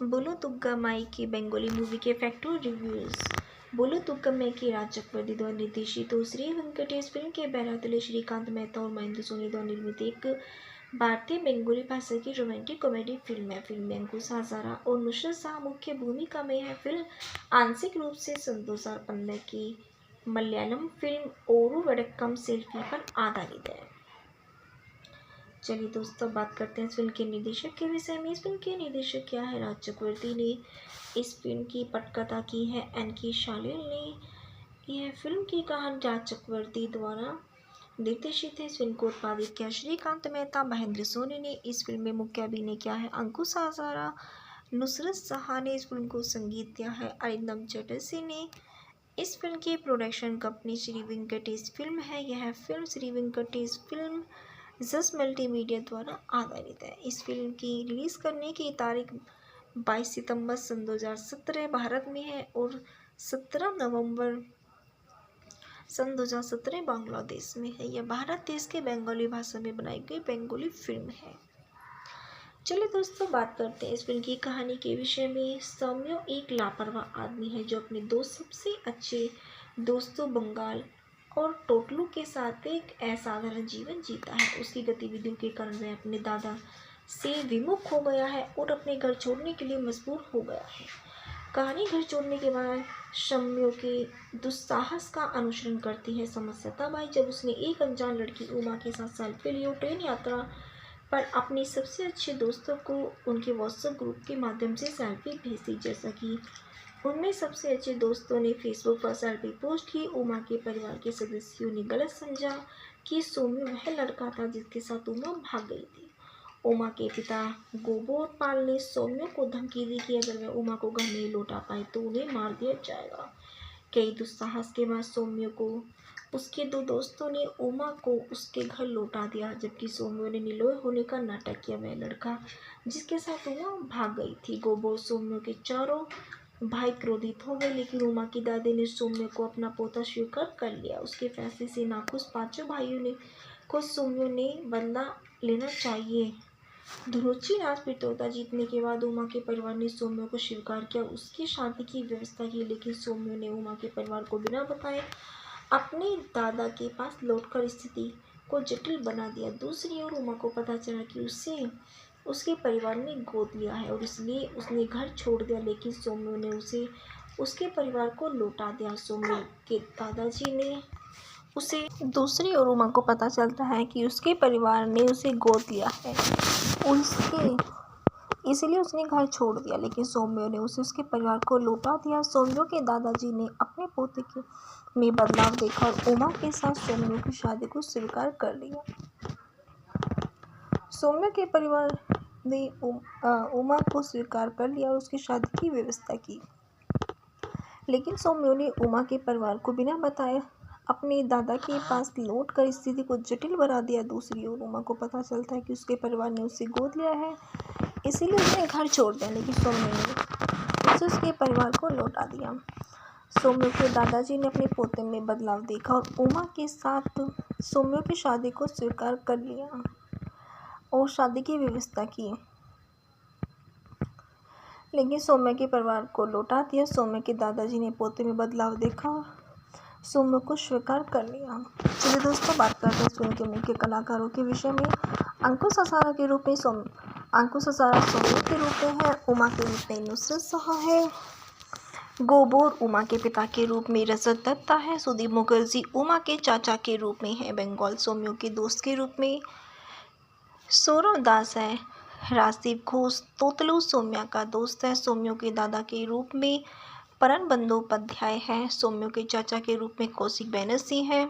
बोलो तुग्गा माई की Bengali movie के फैक्टो रिव्यूज़। बोलो तुग्गा मैं की राज चक्रवर्ती द्वारा निर्देशित और श्री वेंकटेश फिल्म के बहरातले श्रीकांत मेहता और महेंद्र सोनी द्वारा निर्मित एक भारतीय बेंगोली भाषा की रोमांटिक कॉमेडी फिल्म है। फिल्म में अंकुश हजारा और नुसरत शाह मुख्य भूमिका में है। फिल्म आंशिक रूप से सन 2015 की मलयालम फिल्म ओरू वडक्कम सेल्फी पर आधारित है। चलिए दोस्तों, बात करते हैं इस फिल्म के निर्देशक के विषय में। इस फिल्म के निर्देशक क्या है? राज चक्रवर्ती ने इस फिल्म की पटकथा की है। एन के शालिल ने यह फिल्म की कहानी राज चक्रवर्ती द्वारा निर्देशित है। इस फिल्म को उत्पादित किया श्रीकांत मेहता। महेंद्र सोनी ने इस फिल्म में मुख्य अभिनय किया है। अंकुश हजारा, नुसरत शाह ने इस फिल्म को संगीत दिया है। अरिंदम चटर्जी ने इस फिल्म की production company Shri Venkatesh film है। यह फिल्म श्री वेंकटेश फिल्म जस मल्टीमीडिया द्वारा आधारित है। इस फिल्म की रिलीज करने की तारीख 22 सितंबर सन 2017 भारत में है और 17 नवंबर सन 2017 बांग्लादेश में है। यह भारत देश के बंगाली भाषा में बनाई गई बंगाली फिल्म है। चलिए दोस्तों, बात करते हैं इस फिल्म की कहानी के विषय में। सौम्य एक लापरवाह आदमी है जो अपने दो सबसे अच्छे दोस्तों बंगाल और टोटलू के साथ एक असाधारण जीवन जीता है। उसकी गतिविधियों के कारण वह अपने दादा से विमुख हो गया है और अपने घर छोड़ने के लिए मजबूर हो गया है। कहानी घर छोड़ने के बाद शम्यो के दुस्साहस का अनुसरण करती है। समस्या तब आई जब उसने एक अनजान लड़की उमा के साथ सेल्फी के लिए ट्रेन यात्रा पर अपने सबसे अच्छे दोस्तों को उनके व्हाट्सएप ग्रुप के माध्यम से सेल्फी भेजी। जैसा कि उनमें सबसे अच्छे दोस्तों ने फेसबुक पर सेल्फी पोस्ट की, उमा के परिवार के सदस्यों ने गलत समझा कि सौम्य वह लड़का था जिसके साथ उमा भाग गई थी। उमा के पिता गोबोरपाल ने सौम्य को धमकी दी कि अगर वह उमा को घर नहीं लौटा पाए तो उन्हें मार दिया जाएगा। कई दुस्साहस के बाद सौम्य को उसके दो दोस्तों ने उमा को उसके घर लौटा दिया, जबकि सौम्य ने निर्दोष होने का नाटक किया। वह लड़का जिसके साथ उमा भाग गई थी। गोबो सौम्य के चारों भाई क्रोधित हो गए, लेकिन उमा की दादी ने सौम्य को अपना पोता स्वीकार कर लिया। उसके फैसले से नाखुश पांचों भाइयों ने को सौम्य ने बदला लेना चाहिए। धुरुचि राज प्रतियोगिता जीतने के बाद उमा के परिवार ने सौम्य को स्वीकार किया, उसकी शादी की व्यवस्था की, लेकिन सौम्य ने उमा के परिवार को बिना बताए अपने दादा के पास लौटकर स्थिति को जटिल बना दिया। दूसरी ओर उमा को पता चला कि उसे उसके परिवार ने गोद लिया है और इसलिए उसने घर छोड़ दिया, लेकिन सौम्य ने उसे उसके परिवार को लौटा दिया। सौम्य के दादाजी ने उसे दूसरी ओर उमा को पता चलता है कि उसके परिवार ने उसे गोद लिया है इसलिए उसने घर छोड़ दिया, लेकिन सौम्य ने उसे उसके परिवार को लौटा दिया। सौम्य के दादाजी ने अपने पोते के में बदलाव देखा और उमा के साथ सौम्य की शादी को स्वीकार कर लिया। सौम्य के परिवार ने उमा को स्वीकार कर लिया और उसकी शादी की व्यवस्था की, लेकिन सौम्य ने उमा के परिवार को बिना बताए अपने दादा के पास लौटकर स्थिति को जटिल बना दिया। दूसरी ओर उमा को पता चलता है कि उसके परिवार ने उसे गोद लिया है, इसीलिए उसने घर छोड़ दिया, लेकिन सौम्य ने उसे उसके परिवार को लौटा दिया। सौम्य के दादाजी ने अपने पोते में बदलाव देखा और उमा के साथ सौम्य की शादी को स्वीकार कर लिया और शादी की व्यवस्था की, लेकिन सौम्य के परिवार को लौटा दिया। सौम्य के दादाजी ने पोते में बदलाव देखा और सौम्य को स्वीकार कर लिया। चलिए दोस्तों, बात करते हैं फिल्म के मुख्य कलाकारों के विषय में। अंकुश हजारा के रूप में अंकुश हजारा सौम्य के रूप में है। उमा के रूप में नुसरत शाह है। गोबोर उमा के पिता के रूप में रजत दत्ता है। सुदीप मुखर्जी उमा के चाचा के रूप में है। बंगाल सौम्य के दोस्त के रूप में सौरव दास है। राजदीप घोष तोतलू सौम्या का दोस्त है। सौम्य के दादा के रूप में परन बंदोपाध्याय है। सौम्य के चाचा के रूप में कौशिक बैनर्जी है।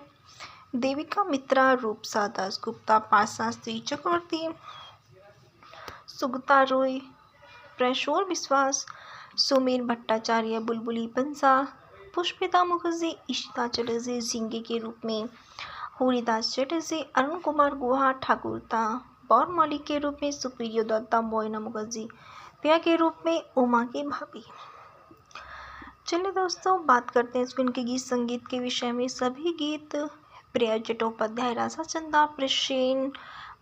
देविका मित्रा, रूपसा दासगुप्ता, पाशास्त्री चक्रवर्ती, सुगता रॉय, प्रेशोर विश्वास, सुमेर भट्टाचार्य, बुलबुली पंसा, पुष्पिता मुखर्जी, इशिता चटर्जी, जिंगे के रूप में हरिदास चटर्जी, अरुण कुमार गुहा, ठाकुरता बौरमौली के रूप में सुप्रियो दत्ता, मोइना मुखर्जी पिया के रूप में उमा की भाभी। चलिए दोस्तों, बात करते हैं इस फिल्म के गीत संगीत के विषय में। सभी गीत प्रिया चट्टोपाध्याय, राजा चंदा, प्रसेन,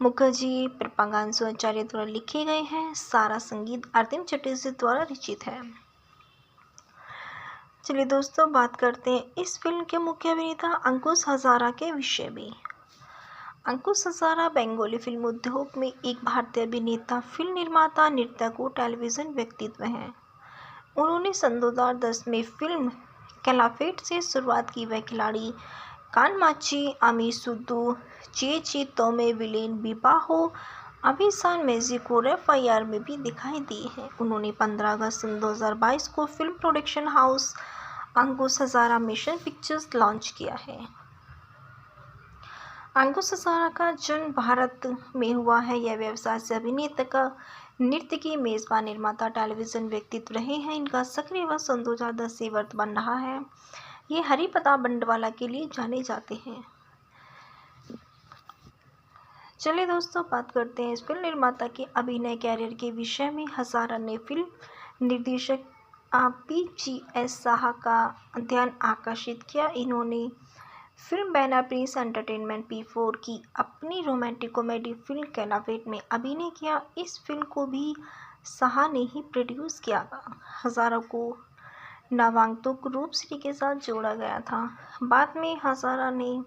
मुखर्जी प्रपागांसु आचार्य द्वारा लिखे गए हैं। सारा संगीत आरतीम चटर्जी द्वारा रचित है। चलिए दोस्तों, बात करते हैं इस फिल्म के मुख्य अभिनेता अंकुश हजारा के विषय में। अंकुश हजारा बेंगोली फिल्म उद्योग में एक भारतीय अभिनेता, फिल्म निर्माता, निर्देशक और टेलीविजन व्यक्तित्व हैं। उन्होंने सन 2010 में फिल्म कैलाफेट से शुरुआत की। वह खिलाड़ी कानमाची, अमी सुद्दू, चे तोमे, विलेन, बिबाहो, अभिसान मैजिक और FIR में भी दिखाई दी है। उन्होंने 15 अगस्त सन 2022 को फिल्म प्रोडक्शन हाउस अंकुश हजारा मिशन पिक्चर्स लॉन्च किया है। अंकुश हजारा का जन्म भारत में हुआ है। यह व्यवसाय से अभिनेता, नृत्यकी, मेजबान, निर्माता, टेलीविजन व्यक्तित्व रहे हैं। इनका सक्रिय वर्ष सन 2010 से वर्तमान रहा है। ये हरि प्रताप बंडवाला के लिए जाने जाते हैं। चलिए दोस्तों, बात करते हैं इस फिल्म निर्माता के अभिनय कैरियर के विषय में। हजारा ने फिल्म निर्देशक PGS साहा का ध्यान आकर्षित किया। इन्होंने film banner Prince entertainment P4 की अपनी रोमांटिक कॉमेडी फिल्म कैलाफेट में अभिनय किया। इस फिल्म को भी साहा ने ही प्रोड्यूस किया था। हजारा को नामांकित रूपश्री के साथ जोड़ा गया था। बाद में हजारा ने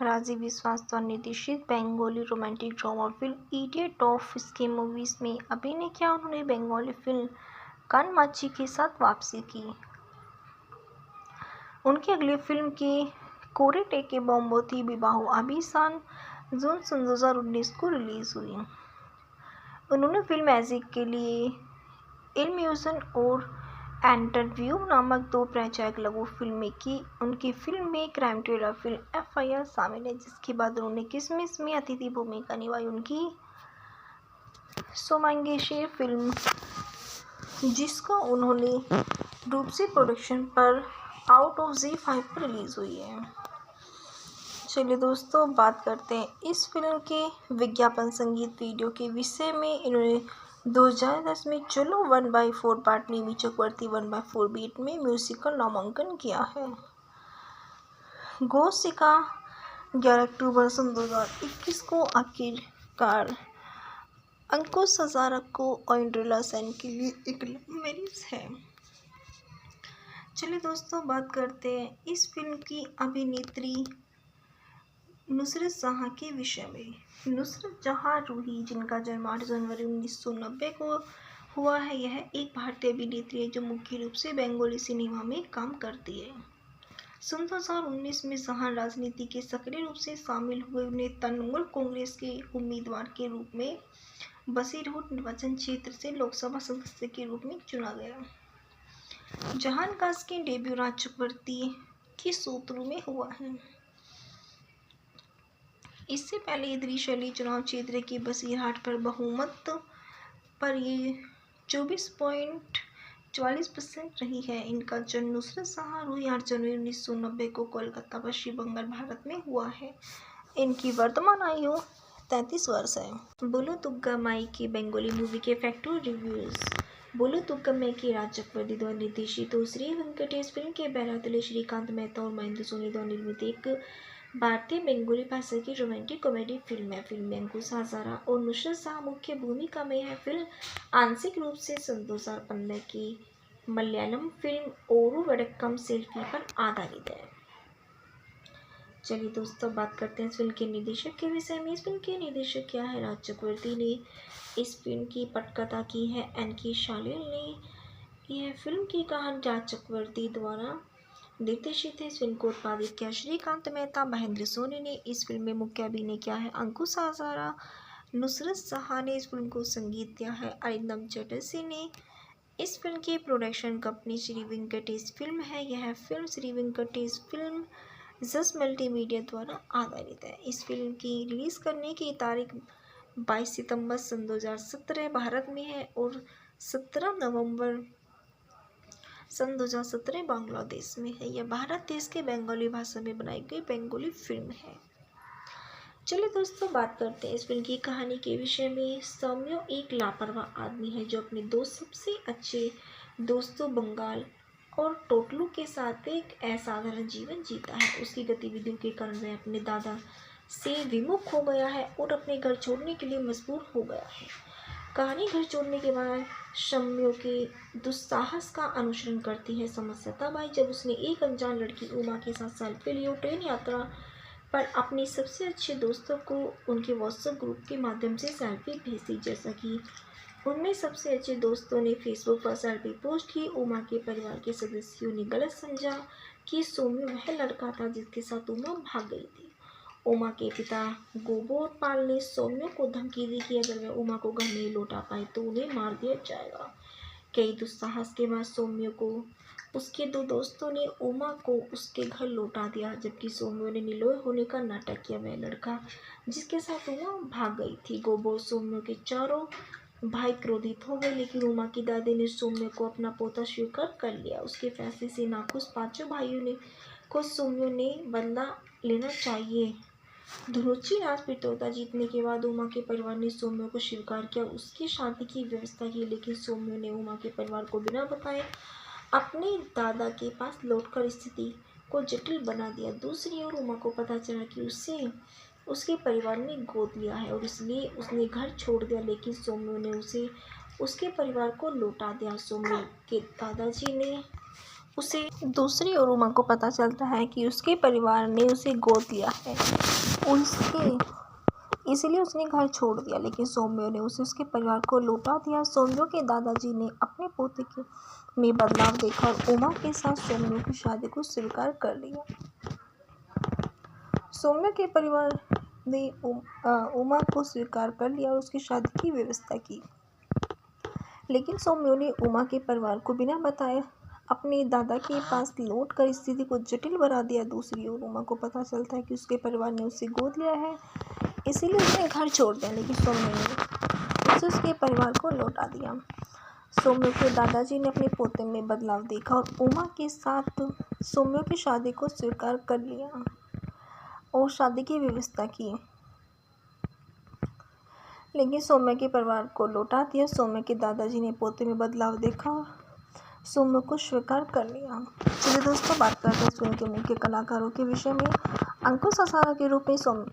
राजीव विश्वास द्वारा निर्देशित Bengali romantic drama film idiot of ski movies में अभिनय किया। उन्होंने बेंगोली फिल्म कानमाची के साथ वापसी की। उनकी अगली फिल्म के कोरेटे के बॉम्बो थी विवाहो अभिसान जून सन 2019 को रिलीज हुई। उन्होंने फिल्म मैजिक के लिए इल्यूजन और इंटरव्यू नामक 2 परिचायक लघु फिल्में की। उनकी फिल्म में क्राइम थ्रिलर फिल्म FIR शामिल है, जिसके बाद उन्होंने किसमिस में अतिथि भूमिका निभाई। उनकी सोमांगेशे फिल्म, जिसको उन्होंने रूपसी प्रोडक्शन पर आउट ऑफ Z5 पर रिलीज हुई है। चलिए दोस्तों, बात करते हैं इस फिल्म के विज्ञापन संगीत वीडियो के विषय में। इन्होंने 2010 में चलो 1/4 पार्ट निमी चक्रवर्ती 1/4 बीट में म्यूजिकल नामांकन किया है। गोसिका 11 अक्टूबर सन 2021 को आखिरकार अंकुश हजारा को ऑइंड्रिला सेन के लिए एक लव मैरिज है। चलिए दोस्तों, बात करते हैं इस फिल्म की अभिनेत्री नुसरत जहां के विषय में। नुसरत जहां रूही, जिनका जन्म 8 जनवरी 1990 को हुआ है, यह एक भारतीय अभिनेत्री है जो मुख्य रूप से बेंगोली सिनेमा में काम करती है। सन 2019 में जहां राजनीति के सक्रिय रूप से शामिल हुए। उन्हें तृणमूल कांग्रेस के उम्मीदवार के रूप में बसीरहुट निर्वाचन क्षेत्र से लोकसभा सदस्य के रूप में चुना गया। जहान कास के डेब्यू राज चक्रवर्ती की सूत्रों में हुआ है। इससे पहले ये त्रिशैली चुनाव क्षेत्र के बसीरहाट पर बहुमत पर ये 24.44% रही है। इनका जन्म नुसरत जहां रूही 8 जनवरी 1990 को कोलकाता, पश्चिम बंगाल, भारत में हुआ है। इनकी वर्तमान आयु 33 वर्ष है। बोलो तुग्गा माई की बेंगोली मूवी के फैक्टर रिव्यूज। बोलो तुग्गा मैं की राज चक्रवर्ती द्वारा निर्देशित और श्री वेंकटेश फिल्म के बैरातले श्रीकांत मेहता और महेंद्र सोनी द्वारा निर्मित एक भारतीय बेंगोली भाषा की रोमांटिक कॉमेडी फिल्म है। फिल्म में अंकुश हजारा और नुसरत जहां मुख्य भूमिका में है। फिल्म आंशिक रूप से सन 2015 की मलयालम फिल्म ओरू वडक्कम सेल्फी पर आधारित है। चलिए दोस्तों, बात करते हैं इस फिल्म के निर्देशक के विषय में। इस फिल्म के निर्देशक क्या है? राज चक्रवर्ती ने इस फिल्म की पटकथा की है। NK शालिल ने यह फिल्म की कहानी राज चक्रवर्ती द्वारा निर्देशित है। इस फिल्म को उत्पादित किया श्रीकांत मेहता। महेंद्र सोनी ने इस फिल्म में मुख्य अभिनय किया है। अंकुश हजारा, नुसरत जहां ने इस फिल्म को संगीत दिया है। अरिंदम चटर्जी ने इस फिल्म की production company Shri Venkatesh film है। यह फिल्म श्री वेंकटेश फिल्म जस मल्टीमीडिया द्वारा आधारित है। इस फिल्म की रिलीज करने की तारीख 22 सितंबर सन 2017 भारत में है और 17 नवंबर सन 2017 बांग्लादेश में है। यह भारत देश के बंगाली भाषा में बनाई गई बेंगोली फिल्म है। चलिए दोस्तों, बात करते हैं इस फिल्म की कहानी के विषय में। सौम्यो एक लापरवाह आदमी है जो अपने 2 सबसे अच्छे दोस्तों बंगाल और टोटलू के साथ एक असाधारण जीवन जीता है। उसकी गतिविधियों के कारण वह अपने दादा से विमुख हो गया है और अपने घर छोड़ने के लिए मजबूर हो गया है। कहानी घर छोड़ने के बाद शम्यो के दुस्साहस का अनुसरण करती है। समस्या तब आई जब उसने एक अनजान लड़की उमा के साथ सेल्फी ली और ट्रेन यात्रा पर अपने सबसे अच्छे दोस्तों को उनके व्हाट्सएप ग्रुप के माध्यम से सेल्फी भेजी। जैसा कि उनमें सबसे अच्छे दोस्तों ने फेसबुक पर सेल्फी पोस्ट की, उमा के परिवार के सदस्यों ने गलत समझा कि सौम्य वह लड़का था जिसके साथ उमा भाग गई थी। उमा के पिता गोबोरपाल ने सौम्य को धमकी दी कि अगर वह उमा को घर नहीं लौटा पाए तो उन्हें मार दिया जाएगा। कई दुस्साहस के बाद सौम्य को उसके दो दोस्तों ने उमा को उसके घर लौटा दिया, जबकि सौम्य ने निर्दोष होने का नाटक किया। वह लड़का जिसके साथ उमा भाग गई थी। गोबो सौम्य के चारों भाई क्रोधित हो गए, लेकिन उमा की दादी ने सौम्य को अपना पोता स्वीकार कर लिया। उसके फैसले से नाखुश पांचों भाइयों ने को सौम्य ने बदला लेना चाहिए। धुरुचि राज प्रतियोगिता जीतने के बाद उमा के परिवार ने सौम्य को स्वीकार किया, उसकी शादी की व्यवस्था की, लेकिन सौम्य ने उमा के परिवार को बिना बताए अपने दादा के पास लौटकर स्थिति को जटिल बना दिया। दूसरी ओर उमा को पता चला कि उसे उसके परिवार ने गोद लिया है और इसलिए उसने घर छोड़ दिया, लेकिन सौम्य ने उसे उसके परिवार को लौटा दिया। सौम्य के दादाजी ने उसे दूसरी ओर उमा को पता चलता है कि उसके परिवार ने उसे गोद लिया है इसलिए उसने घर छोड़ दिया, लेकिन सौम्य ने उसे उसके परिवार को लौटा दिया। सौम्य के दादाजी ने अपने पोते के में बदलाव देखा और उमा के साथ सौम्य की शादी को स्वीकार कर लिया। सौम्य के परिवार ने उमा को स्वीकार कर लिया और उसकी शादी की व्यवस्था की, लेकिन सौम्य ने उमा के परिवार को बिना बताए अपने दादा के पास लौटकर स्थिति को जटिल बना दिया। दूसरी ओर उमा को पता चलता है कि उसके परिवार ने उसे गोद लिया है, इसीलिए उसने घर छोड़ दिया, लेकिन सौम्य ने उसे उसके परिवार को लौटा दिया। सौम्य के दादाजी ने अपने पोते में बदलाव देखा और उमा के साथ सौम्य की शादी को स्वीकार कर लिया और शादी की व्यवस्था की, लेकिन सौम्य के परिवार को लौटा दिया। सौम्य के दादाजी ने पोते में बदलाव देखा और सौम्य को स्वीकार कर लिया। चलिए दोस्तों, बात करते हैं फिल्म के मुख्य कलाकारों के विषय में। अंकुश हजारा के रूप में सौम्य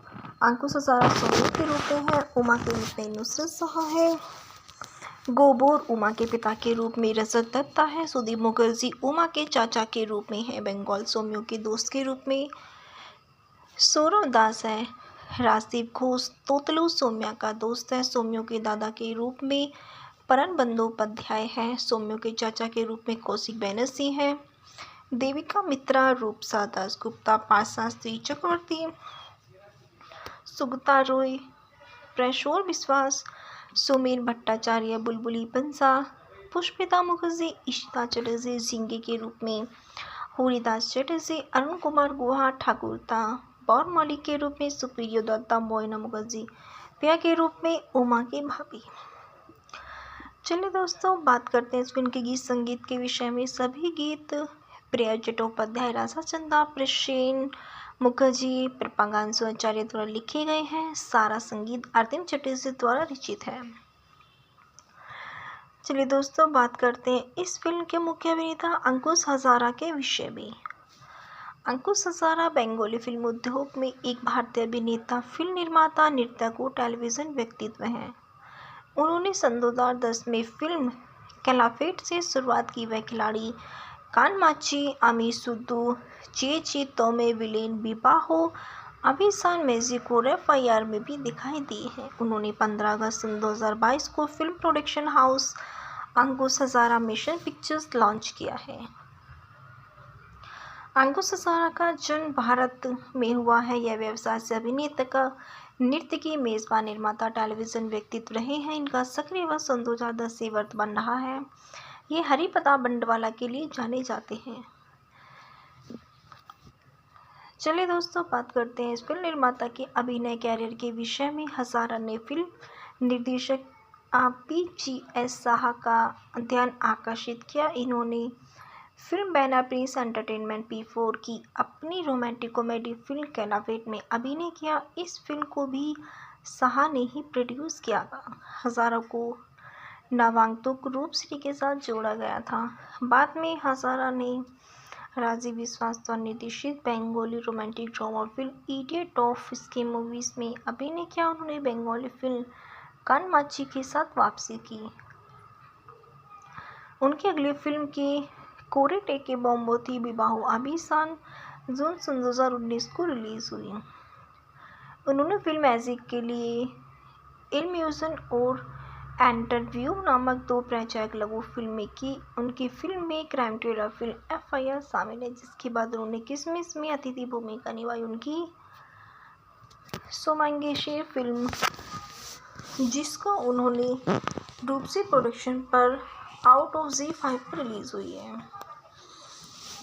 के रूप में है। उमा के रूप में नुसरत शाह है। गोबोर उमा के पिता के रूप में रजत दत्ता है। सुदीप मुखर्जी उमा के चाचा के रूप में है। बंगाल सौम्य के दोस्त के रूप में सौरव दास है। राजदीप घोष तोतलू सौम्या का दोस्त है। सौम्य के दादा के रूप में परन बंदोपाध्याय है। सौम्य के चाचा के रूप में कौशिक बैनर्जी है। देविका मित्रा, रूपसा दासगुप्ता, पाशास्त्री चक्रवर्ती, सुगता रॉय, प्रेशोर विश्वास, सुमेर भट्टाचार्य, बुलबुली पंसा, पुष्पिता मुखर्जी, इशिता चटर्जी जिंगे के रूप में, हरिदास चटर्जी, अरुण कुमार गुहा, ठाकुरता बौरमौली के रूप में, सुप्रिया दत्ता, मोइना मुखर्जी पिया के रूप में, उमा की भाभी। चलिए दोस्तों, बात करते हैं इस फिल्म के गीत संगीत के विषय में। सभी गीत प्रिया चट्टोपाध्याय, राजा चंदा, प्रसेन मुखर्जी, प्रपागांशु आचार्य द्वारा लिखे गए हैं। सारा संगीत आरतीम चटर्जी द्वारा रचित है। चलिए दोस्तों, बात करते हैं इस फिल्म के मुख्य अभिनेता अंकुश हजारा के विषय में। अंकुश हजारा बंगाली फिल्म उद्योग में एक भारतीय अभिनेता, फिल्म निर्माता, निर्देशक और टेलीविजन व्यक्तित्व हैं। उन्होंने सन 2010 में फिल्म कैलाफेट से शुरुआत की। वह खिलाड़ी कानमाची, आमी सुद्दू, चेची तोमे, विलेन बिबाहो, अभिसान मैजिक और FIR में भी दिखाई दी हैं। उन्होंने 15 अगस्त 2022 को फिल्म प्रोडक्शन हाउस अंकुश हजारा मिशन पिक्चर्स लॉन्च किया है। अंकुश हजारा का जन्म भारत में हुआ है। यह व्यवसाय से अभिनेता का नृत्य की मेजबान, निर्माता, टेलीविजन व्यक्तित्व रहे हैं। इनका सक्रिय वर्ष सन 2010 से वर्तमान रहा है। ये हरिप्रताप बंडवाला के लिए जाने जाते हैं। चलिए दोस्तों, बात करते हैं इस फिल्म निर्माता के अभिनय कैरियर के विषय में। हजारा ने फिल्म निर्देशक PGS शाह का ध्यान आकर्षित किया। इन्होंने film banner Prince entertainment P4 की अपनी रोमांटिक कॉमेडी फिल्म कैलाफेट में अभिनय किया। इस फिल्म को भी शाह ने ही प्रोड्यूस किया था। हजारा को नवागंतुक रूपश्री के साथ जोड़ा गया था। बाद में हजारा ने राजीव विश्वास द्वारा निर्देशित Bengali romantic drama film idiot of इसके मूवीज में अभिनय किया। उन्होंने बंगाली फिल्म कानमाची के साथ वापसी की। उनकी अगली फिल्म की कोरेटे के बॉम्बोती विवाहो अभी साल जून 2019 को रिलीज हुई। उन्होंने फिल्म मैजिक के लिए इल्यूजन और इंटरव्यू नामक 2 प्रचारक लघु फिल्में की। उनकी फिल्म में क्राइम थ्रिलर फिल्म FIR शामिल है, जिसके बाद उन्होंने किसमिस में अतिथि भूमिका निभाई। उनकी सोमांगेशे फिल्म, जिसका उन्होंने रूप से प्रोडक्शन पर आउट ऑफ Z5 पर रिलीज हुई है।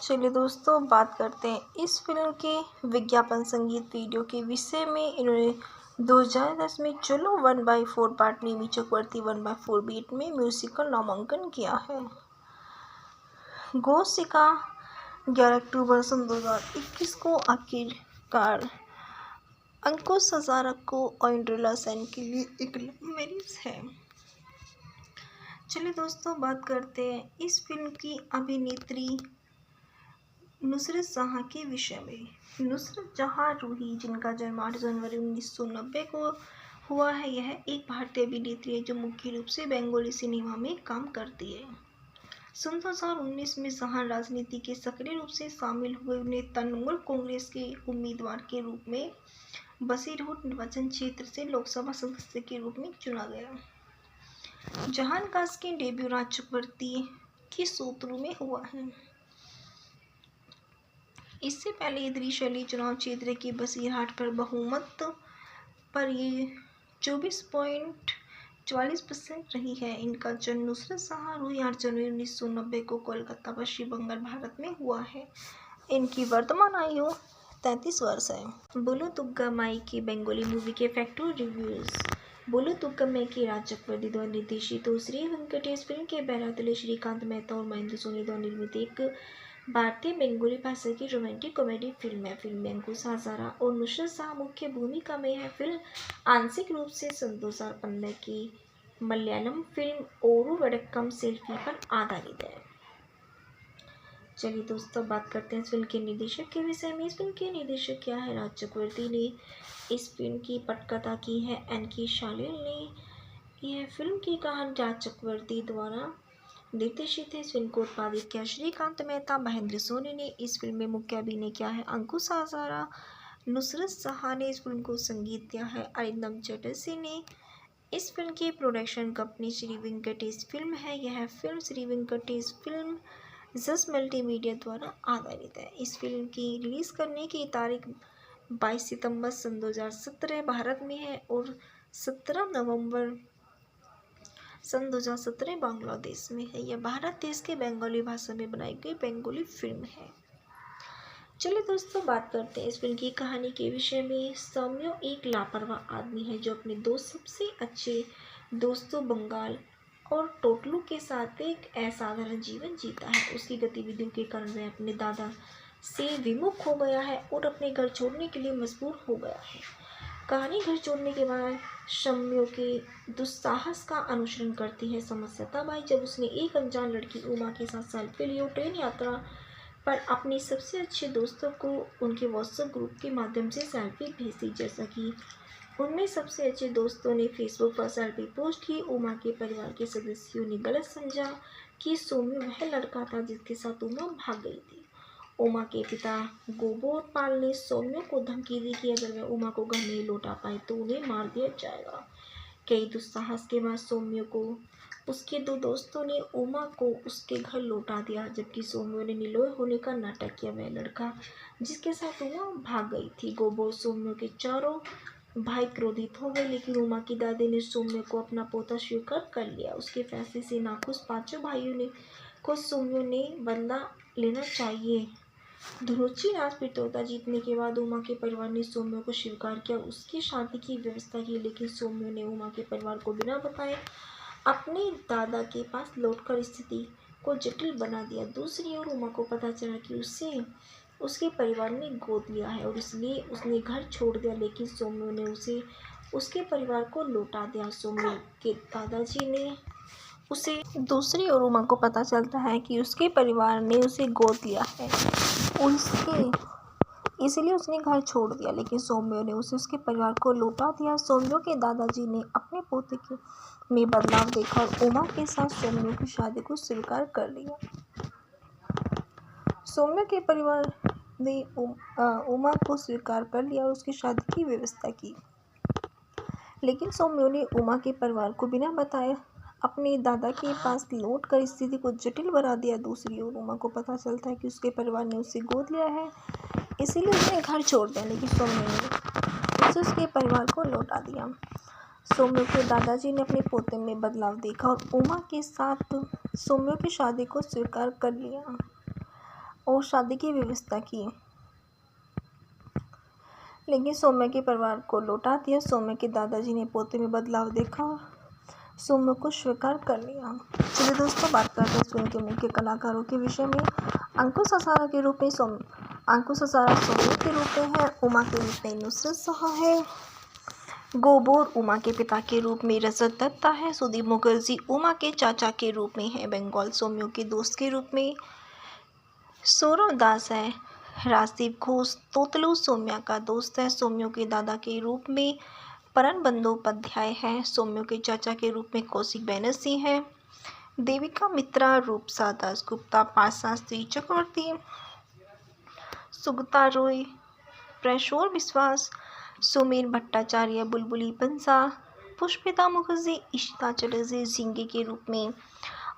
चलिए दोस्तों, बात करते हैं इस फिल्म के विज्ञापन संगीत वीडियो के विषय में। इन्होंने 2010 में चलो 1/4 पार्ट मिमी चक्रवर्ती 1/4 बीट में म्यूजिकल नामांकन किया है। गोसिका 11 अक्टूबर 2021 को आखिरकार अंकुश हजारा को और इंद्रिला सेन के लिए एक लव मैरिज है। चलिए दोस्तों, बात करते हैं इस फिल्म की अभिनेत्री नुसरत जहां के विषय में। नुसरत जहां रूही, जिनका जन्म 8 जनवरी 1990 को हुआ है, यह एक भारतीय अभिनेत्री है जो मुख्य रूप से बंगाली सिनेमा में काम करती है। सन 2019 में जहां राजनीति के सक्रिय रूप से शामिल हुए, उन्हें तृणमूल कांग्रेस के उम्मीदवार के रूप में बसीरहाट निर्वाचन क्षेत्र से लोकसभा सदस्य के रूप में चुना गया। जहां का इसके डेब्यू राज चक्रवर्ती के सूत्रों में हुआ है। इससे पहले ये त्रिशैली चुनाव क्षेत्र के बसीरहाट पर बहुमत पर ये 24.44% रही है। इनका जन्म नुसरत जहां रूही 8 जनवरी 1990 को कोलकाता, पश्चिम बंगाल, भारत में हुआ है। इनकी वर्तमान आयु 33 वर्ष है। बोलो तुग्गा माई की बंगाली मूवी के फैक्ट रिव्यूज। बोलो तुग्गा माई की राज चक्रवर्ती द्वारा निर्देशित और श्री वेंकटेश फिल्म के बैरातले श्रीकांत मेहता और महेंद्र सोनी द्वारा निर्मित एक भारतीय बंगाली भाषा की रोमांटिक कॉमेडी फिल्म है। फिल्म में अंकुश हजारा और नुसरत जहां मुख्य भूमिका में है। फिल्म आंशिक रूप से सन 2015 की मलयालम फिल्म ओरू वडक्कम सेल्फी पर आधारित है। चलिए दोस्तों, बात करते हैं इस फिल्म के निर्देशक के विषय में। इस फिल्म के निर्देशक क्या है? राज चक्रवर्ती ने इस फिल्म की पटकथा की है। NK शालिल ने यह फिल्म की कहानी राज चक्रवर्ती द्वारा निर्देशित है। इस फिल्म को उत्पादित किया श्रीकांत मेहता। महेंद्र सोनी ने इस फिल्म में मुख्य अभिनय किया है। अंकुश हजारा, नुसरत जहां ने इस फिल्म को संगीत दिया है। अरिंदम चटर्जी ने इस फिल्म की production company Shri Venkatesh film है। यह film Shri Venkatesh film just multimedia द्वारा आधारित है। इस फिल्म की रिलीज करने की तारीख 22 सितंबर सन 2017 भारत में है और 17 नवंबर सन 2017 बांग्लादेश में है। यह भारत देश के बंगाली भाषा में बनाई गई बंगाली फिल्म है। चलिए दोस्तों, बात करते हैं इस फिल्म की कहानी के विषय में। सौम्यो एक लापरवाह आदमी है जो अपने 2 सबसे अच्छे दोस्तों बंगाल और टोटलू के साथ एक असाधारण जीवन जीता है। उसकी गतिविधियों के कारण वह अपने दादा से विमुख हो गया है और अपने घर छोड़ने के लिए मजबूर हो गया है। कहानी घर छोड़ने के बाद शम्यो के दुस्साहस का अनुसरण करती है। समस्या तब आई जब उसने एक अनजान लड़की उमा के साथ सेल्फी ली और ट्रेन यात्रा पर अपने सबसे अच्छे दोस्तों को उनके व्हाट्सएप ग्रुप के माध्यम से सेल्फी भेजी। जैसा कि उनमें सबसे अच्छे दोस्तों ने फेसबुक पर सेल्फी पोस्ट की, उमा के परिवार के सदस्यों ने गलत समझा कि सौम्य वह लड़का था जिसके साथ उमा भाग गई थी। उमा के पिता गोपोपाल ने सौम्य को धमकी दी कि अगर वह उमा को घर नहीं लौटा पाए तो उन्हें मार दिया जाएगा। कई दुस्साहस के बाद सौम्य को उसके 2 दोस्तों ने उमा को उसके घर लौटा दिया, जबकि सौम्य ने निर्दोष होने का नाटक किया। वह लड़का जिसके साथ उमा भाग गई थी। गोबो सौम्य के चारों भाई क्रोधित हो गए, लेकिन उमा की दादी ने सौम्य को अपना पोता स्वीकार कर लिया। उसके फैसले से नाखुश पांचों भाइयों ने को सौम्य ने बदला लेना चाहिए। धुरुचि राज प्रतियोगिता जीतने के बाद उमा के परिवार ने सौम्य को स्वीकार किया, उसकी शादी की व्यवस्था की, लेकिन सौम्य ने उमा के परिवार को बिना बताए अपने दादा के पास लौटकर स्थिति को जटिल बना दिया। दूसरी ओर उमा को पता चला कि उसे उसके परिवार ने गोद लिया है और इसलिए उसने घर छोड़ दिया, लेकिन सौम्य ने उसे उसके परिवार को लौटा दिया। सौम्य के दादाजी ने उसे दूसरी ओर उमा को पता चलता है कि उसके परिवार ने उसे गोद लिया है, इसलिए उसने घर छोड़ दिया। लेकिन सौम्यो ने उसे उसके परिवार को लौटा दिया। सौम्यो के दादाजी ने अपने पोते में बदलाव देखा और उमा के साथ सौम्यो की शादी को स्वीकार कर लिया। सौम्य के परिवार ने उमा को स्वीकार कर लिया और उसकी शादी की व्यवस्था की। लेकिन सौम्यो ने उमा के परिवार को बिना बताए अपने दादा के पास लौटकर स्थिति को जटिल बना दिया। दूसरी ओर उमा को पता चलता है कि उसके परिवार ने उसे गोद लिया है, इसीलिए उसने घर छोड़ दिया। लेकिन सौम्यो ने उसे उसके परिवार को लौटा दिया। सौम्यो के दादाजी ने अपने पोते में बदलाव देखा और उमा के साथ सौम्यो की शादी को स्वीकार कर लिया और शादी की व्यवस्था की। लेकिन सौम्य के परिवार को लौटा दिया। सौम्य के दादाजी ने पोते में बदलाव देखा और सौम्य को स्वीकार कर लिया। चलिए दोस्तों, बात करते हैं फिल्म के मुख्य कलाकारों के विषय में। अंकुश हजारा के रूप में सौम्य के रूप में है। उमा के रूप में नुसरत जहाँ है। गोबोर उमा के पिता के रूप में रजत दत्ता है। सुदीप मुखर्जी उमा के चाचा के रूप में है। बंगाल सौम्यो के दोस्त के रूप में सौरव दास है। राजदीप घोष तोतलू सौम्या का दोस्त है। सौम्यो के दादा के रूप में परन बंदोपाध्याय है। सौम्यो के चाचा के रूप में कौशिक बैनर्जी है। देविका मित्रा, रूपसा दासगुप्ता, पाशास्त्री चक्रवर्ती, सुगता रॉय, प्रशोर विश्वास, सुमेर भट्टाचार्य, बुलबुली बंसा, पुष्पिता मुखर्जी, इशिता चटर्जी जिंगे के रूप में,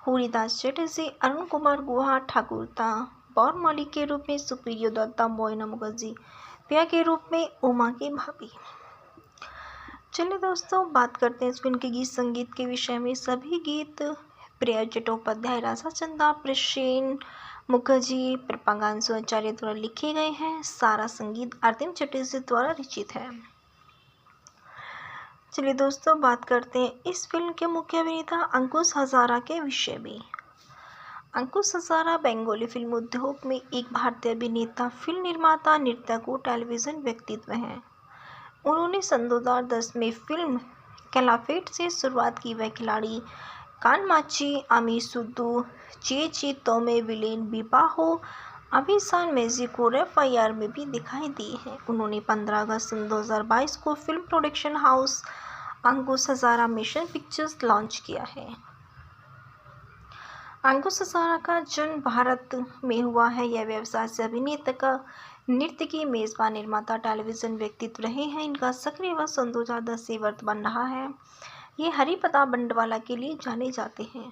हरिदास चटर्जी, अरुण कुमार गुहा ठाकुरता, बौर मौलिक के रूप में सुप्रियो दत्ता, मोइना मुखर्जी पिया के रूप में उमा की भाभी। चलिए दोस्तों, बात करते हैं इस फिल्म के गीत संगीत के विषय में। सभी गीत प्रिया चट्टोपाध्याय, राजा चंदा, प्रसेन मुखर्जी, प्रपागांशु आचार्य द्वारा लिखे गए हैं। सारा संगीत आरतीम चटर्जी द्वारा रचित है। चलिए दोस्तों, बात करते हैं इस फिल्म के मुख्य अभिनेता अंकुश हजारा के विषय में। अंकुश हजारा बंगाली फिल्म उद्योग में एक भारतीय अभिनेता, फिल्म निर्माता, निर्देशक और टेलीविजन व्यक्तित्व हैं। उन्होंने सन 2010 में फिल्म कैलाफेट से शुरुआत की। वह खिलाड़ी कानमाची, आमी सुद्दू, चे तोमे, विलेन बिबाहो, अभिसान मैजिक और FIR में भी दिखाई दी है। उन्होंने 15 अगस्त 2022 को फिल्म प्रोडक्शन हाउस अंकुश हजारा मिशन पिक्चर्स लॉन्च किया है। अंकुश हजारा का जन्म भारत में हुआ है। यह व्यवसाय से अभिनेता, नृत्यकी, मेजबान, निर्माता, टेलीविजन व्यक्तित्व रहे हैं। इनका सक्रिय वर्ष सन 2010 से वर्तमान रहा है। ये हरि प्रताप बंडवाला के लिए जाने जाते हैं।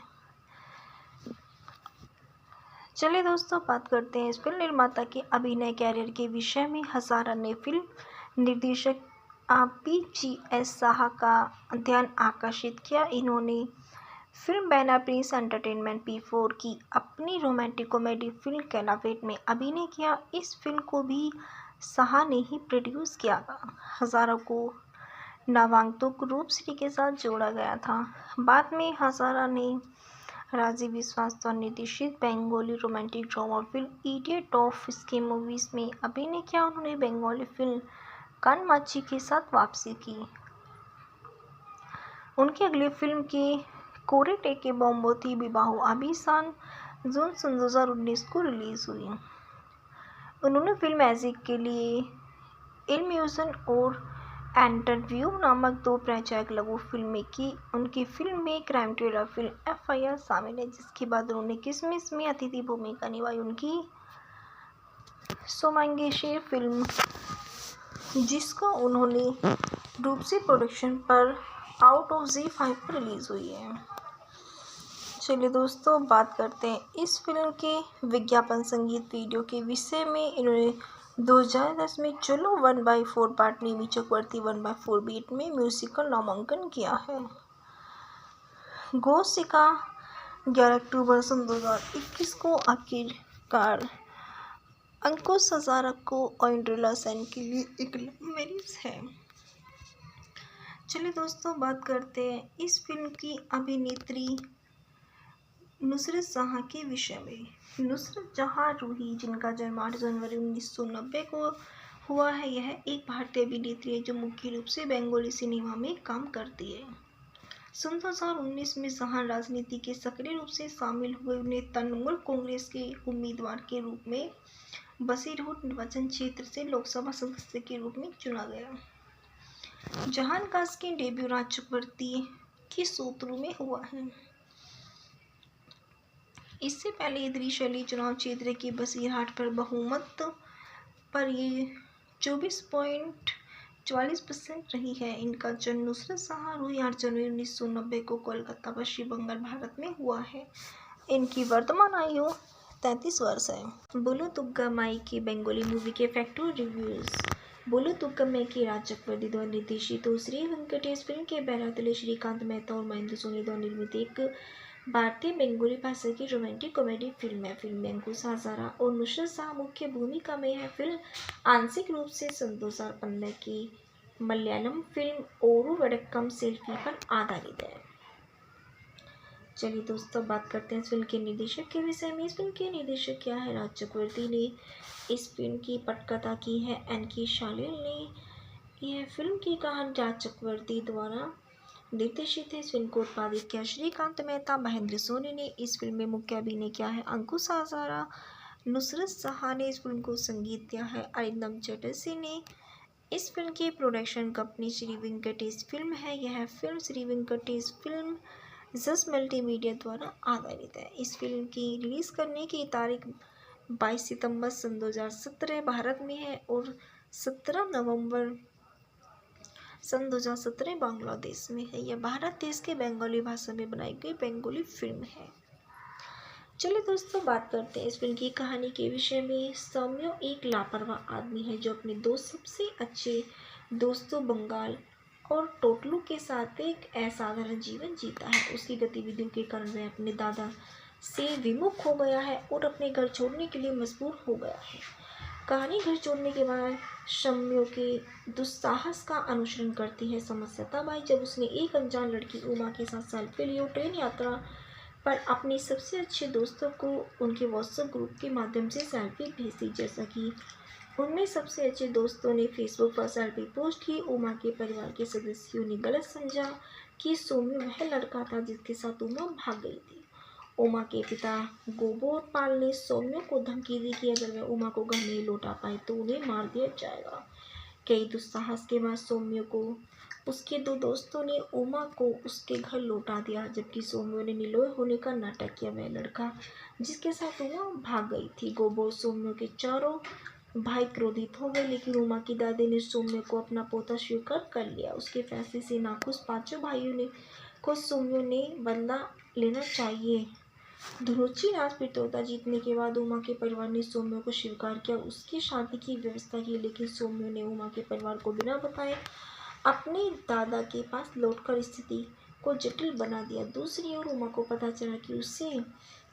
चलिए दोस्तों, बात करते हैं इस फिल्म निर्माता के अभिनय कैरियर के विषय में। हजारा ने फिल्म निर्देशक PGS शाह का ध्यान आकर्षित किया। इन्होंने film banner Prince entertainment P4 की अपनी रोमांटिक कॉमेडी फिल्म कैलाफेट में अभिनय किया। इस फिल्म को भी शाह ने ही प्रोड्यूस किया था। हजारा को नावागंतुक रूपश्री के साथ जोड़ा गया था। बाद में हजारा ने राजीव विश्वास द्वारा निर्देशित Bengali romantic drama film idiot of इसके मूवीज में अभिनय किया। उन्होंने बंगाली फिल्म कानमाची के साथ वापसी की। उनकी अगली फिल्म के कोरेटे के बॉम्बो थी विवाहो अभिसान जून 2019 को रिलीज हुई। उन्होंने फिल्म मैजिक के लिए इल्यूजन और इंटरव्यू नामक 2 प्रचारक लघु फिल्में की। उनकी फिल्म में क्राइम थ्रिलर फिल्म FIR शामिल है, जिसके बाद उन्होंने किसमिस में अतिथि भूमिका निभाई। उनकी सोमांगेशे फिल्म, जिसको उन्होंने रूपसी प्रोडक्शन पर आउट ऑफ Z5 पर रिलीज हुई है। चलिए दोस्तों, बात करते हैं इस फिल्म के विज्ञापन संगीत वीडियो के विषय में। इन्होंने 2010 में चलो 1/4 पार्ट मिमी चक्रवर्ती 1/4 बीट में म्यूजिकल नामांकन किया है। गोसिका 11 अक्टूबर सन 2021 को आखिरकार अंकुश हजारा को ऑइंड्रिला सेन के लिए एक लव मैरिज है। चलिए दोस्तों, बात करते हैं इस फिल्म की अभिनेत्री नुसरत जहाँ के विषय में। नुसरत जहाँ रूही, जिनका जन्म 8 जनवरी 1990 को हुआ है, यह एक भारतीय अभिनेत्री है जो मुख्य रूप से बंगाली सिनेमा में काम करती है। सन 2019 में जहां राजनीति के सक्रिय रूप से शामिल हुए उन्हें तृणमूल कांग्रेस के उम्मीदवार के रूप में बसीरहाट निर्वाचन क्षेत्र से लोकसभा सदस्य के रूप में चुना गया। जहां कास के डेब्यू राज चक्रवर्ती के सूत्रों में हुआ है। इससे पहले ये त्रिशैली चुनाव क्षेत्र के बसीरहाट पर बहुमत पर ये 24.44% रही है। इनका जन्म नुसरत जहां 8 जनवरी 1990 को कोलकाता, पश्चिम बंगाल, भारत में हुआ है। इनकी वर्तमान आयु 33 वर्ष है। बोलो तुग्गा माई की बेंगोली मूवी के फैक्ट और रिव्यूज। बोलो तुग्गा मैं की राज चक्रवर्ती द्वारा निर्देशित और श्री वेंकटेश फिल्म के बैरातले श्रीकांत मेहता और महेंद्र सोनी द्वारा निर्मित एक भारतीय बेंगोली भाषा की रोमांटिक कॉमेडी फिल्म है। फिल्म में अंकुश हजारा और नुसरत शाह मुख्य भूमिका में है। फिल्म आंशिक रूप से सन 2015 की मलयालम फिल्म ओरू वडक्कम सेल्फी पर आधारित है। चलिए दोस्तों, बात करते हैं इस फिल्म के निर्देशक के विषय में। इस फिल्म के निर्देशक क्या है? राज चक्रवर्ती ने इस फिल्म की पटकथा की है। एन.के. शालिल ने यह फिल्म की कहानी राज चक्रवर्ती द्वारा निर्देशित है। इस फिल्म को उत्पादित किया श्रीकांत मेहता। महेंद्र सोनी ने इस फिल्म में मुख्य अभिनय किया है। अंकुश हजारा, नुसरत शाह ने इस फिल्म को संगीत दिया है। अरिंदम चटर्जी ने इस फिल्म की production company Shri Venkatesh film है। यह फिल्म श्री वेंकटेश फिल्म जस मल्टीमीडिया द्वारा आधारित है। इस फिल्म की रिलीज करने की तारीख 22 सितंबर सन 2017 भारत में है और 17 नवंबर सन 2017 बांग्लादेश में है। यह भारत देश के बंगाली भाषा में बनाई गई बेंगोली फिल्म है। चलिए दोस्तों, बात करते हैं इस फिल्म की कहानी के विषय में। सौम्य एक लापरवाह आदमी है जो अपने दो सबसे अच्छे दोस्तों बंगाल और टोटलू के साथ एक असाधारण जीवन जीता है। उसकी गतिविधियों के कारण वह अपने दादा से विमुख हो गया है और अपने घर छोड़ने के लिए मजबूर हो गया है। कहानी घर छोड़ने के बाद शम्यो के दुस्साहस का अनुसरण करती है। समस्या तब आई जब उसने एक अनजान लड़की उमा के साथ सेल्फी ली और ट्रेन यात्रा पर अपने सबसे अच्छे दोस्तों को उनके व्हाट्सएप ग्रुप के माध्यम से सेल्फी भेजी। जैसा कि उनमें सबसे अच्छे दोस्तों ने फेसबुक पर सेल्फी पोस्ट की, उमा के परिवार के सदस्यों ने गलत समझा कि सौम्य वह लड़का था जिसके साथ उमा भाग गई थी। उमा के पिता गोबोरपाल ने सौम्य को धमकी दी कि अगर वह उमा को घर नहीं लौटा पाए तो उन्हें मार दिया जाएगा। कई दुस्साहस के बाद सौम्य को उसके दो दोस्तों ने उमा को उसके घर लौटा दिया, जबकि सौम्य ने निर्दोष होने का नाटक किया। वह लड़का जिसके साथ उमा भाग गई थी। गोबो सौम्य के चारों भाई क्रोधित हो गए, लेकिन उमा की दादी ने सौम्य को अपना पोता स्वीकार कर लिया। उसके फैसले से नाखुश पांचों भाइयों ने को सौम्य ने बदला लेना चाहिए। धुरुची राज प्रतियोगिता जीतने के बाद उमा के परिवार ने सौम्य को स्वीकार किया, उसकी शादी की व्यवस्था की, लेकिन सौम्य ने उमा के परिवार को बिना बताए अपने दादा के पास लौटकर स्थिति को जटिल बना दिया। दूसरी ओर उमा को पता चला कि उसे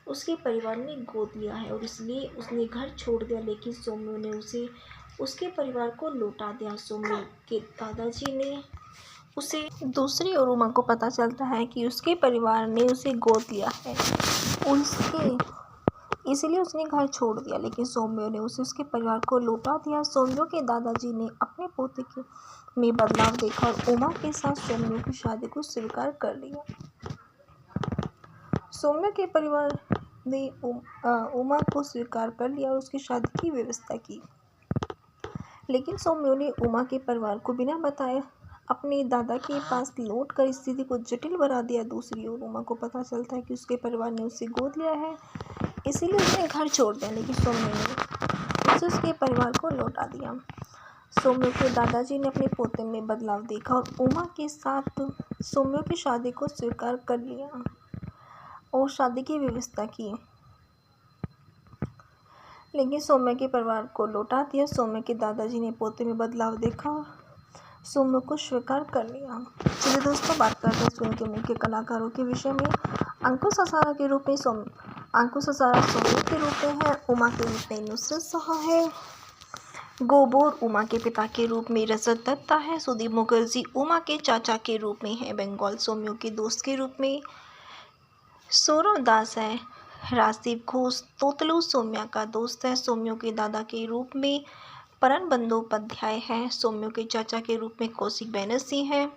उसके परिवार ने गोद लिया है और इसलिए उसने घर छोड़ दिया, लेकिन सौम्य ने उसे उसके परिवार को लौटा दिया। सौम्य के दादाजी ने उसे दूसरी ओर उमा को पता चलता है कि उसके परिवार ने उसे गोद लिया है, इसलिए उसने घर छोड़ दिया, लेकिन सौम्य ने उसे उसके परिवार को लौटा दिया। सौम्य के दादाजी ने अपने पोते में बदलाव देखा और उमा के साथ सौम्य की शादी को स्वीकार कर लिया। सौम्य के परिवार ने उमा को स्वीकार कर लिया और उसकी शादी की व्यवस्था की, लेकिन सौम्य ने उमा के परिवार को बिना बताए अपने दादा के पास लौटकर स्थिति को जटिल बना दिया। दूसरी ओर उमा को पता चलता है कि उसके परिवार ने उसे गोद लिया है, इसीलिए उसने घर छोड़ दिया, लेकिन सौम्य ने उसे उसके परिवार को लौटा दिया। सौम्य के दादाजी ने अपने पोते में बदलाव देखा और उमा के साथ सौम्य की शादी को स्वीकार कर लिया और शादी की व्यवस्था की, लेकिन सौम्य के परिवार को लौटा दिया। सौम्य के दादाजी ने पोते में बदलाव देखा और सौम्य को स्वीकार कर लिया। चलिए दोस्तों, बात करते हैं फिल्म के मुख्य कलाकारों के विषय में। अंकुश हजारा के रूप में अंकुश हजारा सौम्य के रूप में है। उमा के रूप में नुसरत शाह है। गोबोर उमा के पिता के रूप में रजत दत्ता है। सुदीप मुखर्जी उमा के चाचा के रूप में है। बंगाल सौम्य के दोस्त के रूप में सौरव दास है। राजदीप घोष तोतलू सौम्या का दोस्त है। सौम्य के दादा के रूप में परन बंदोपाध्याय है। सौम्य के चाचा के रूप में कौशिक बैनर्जी है।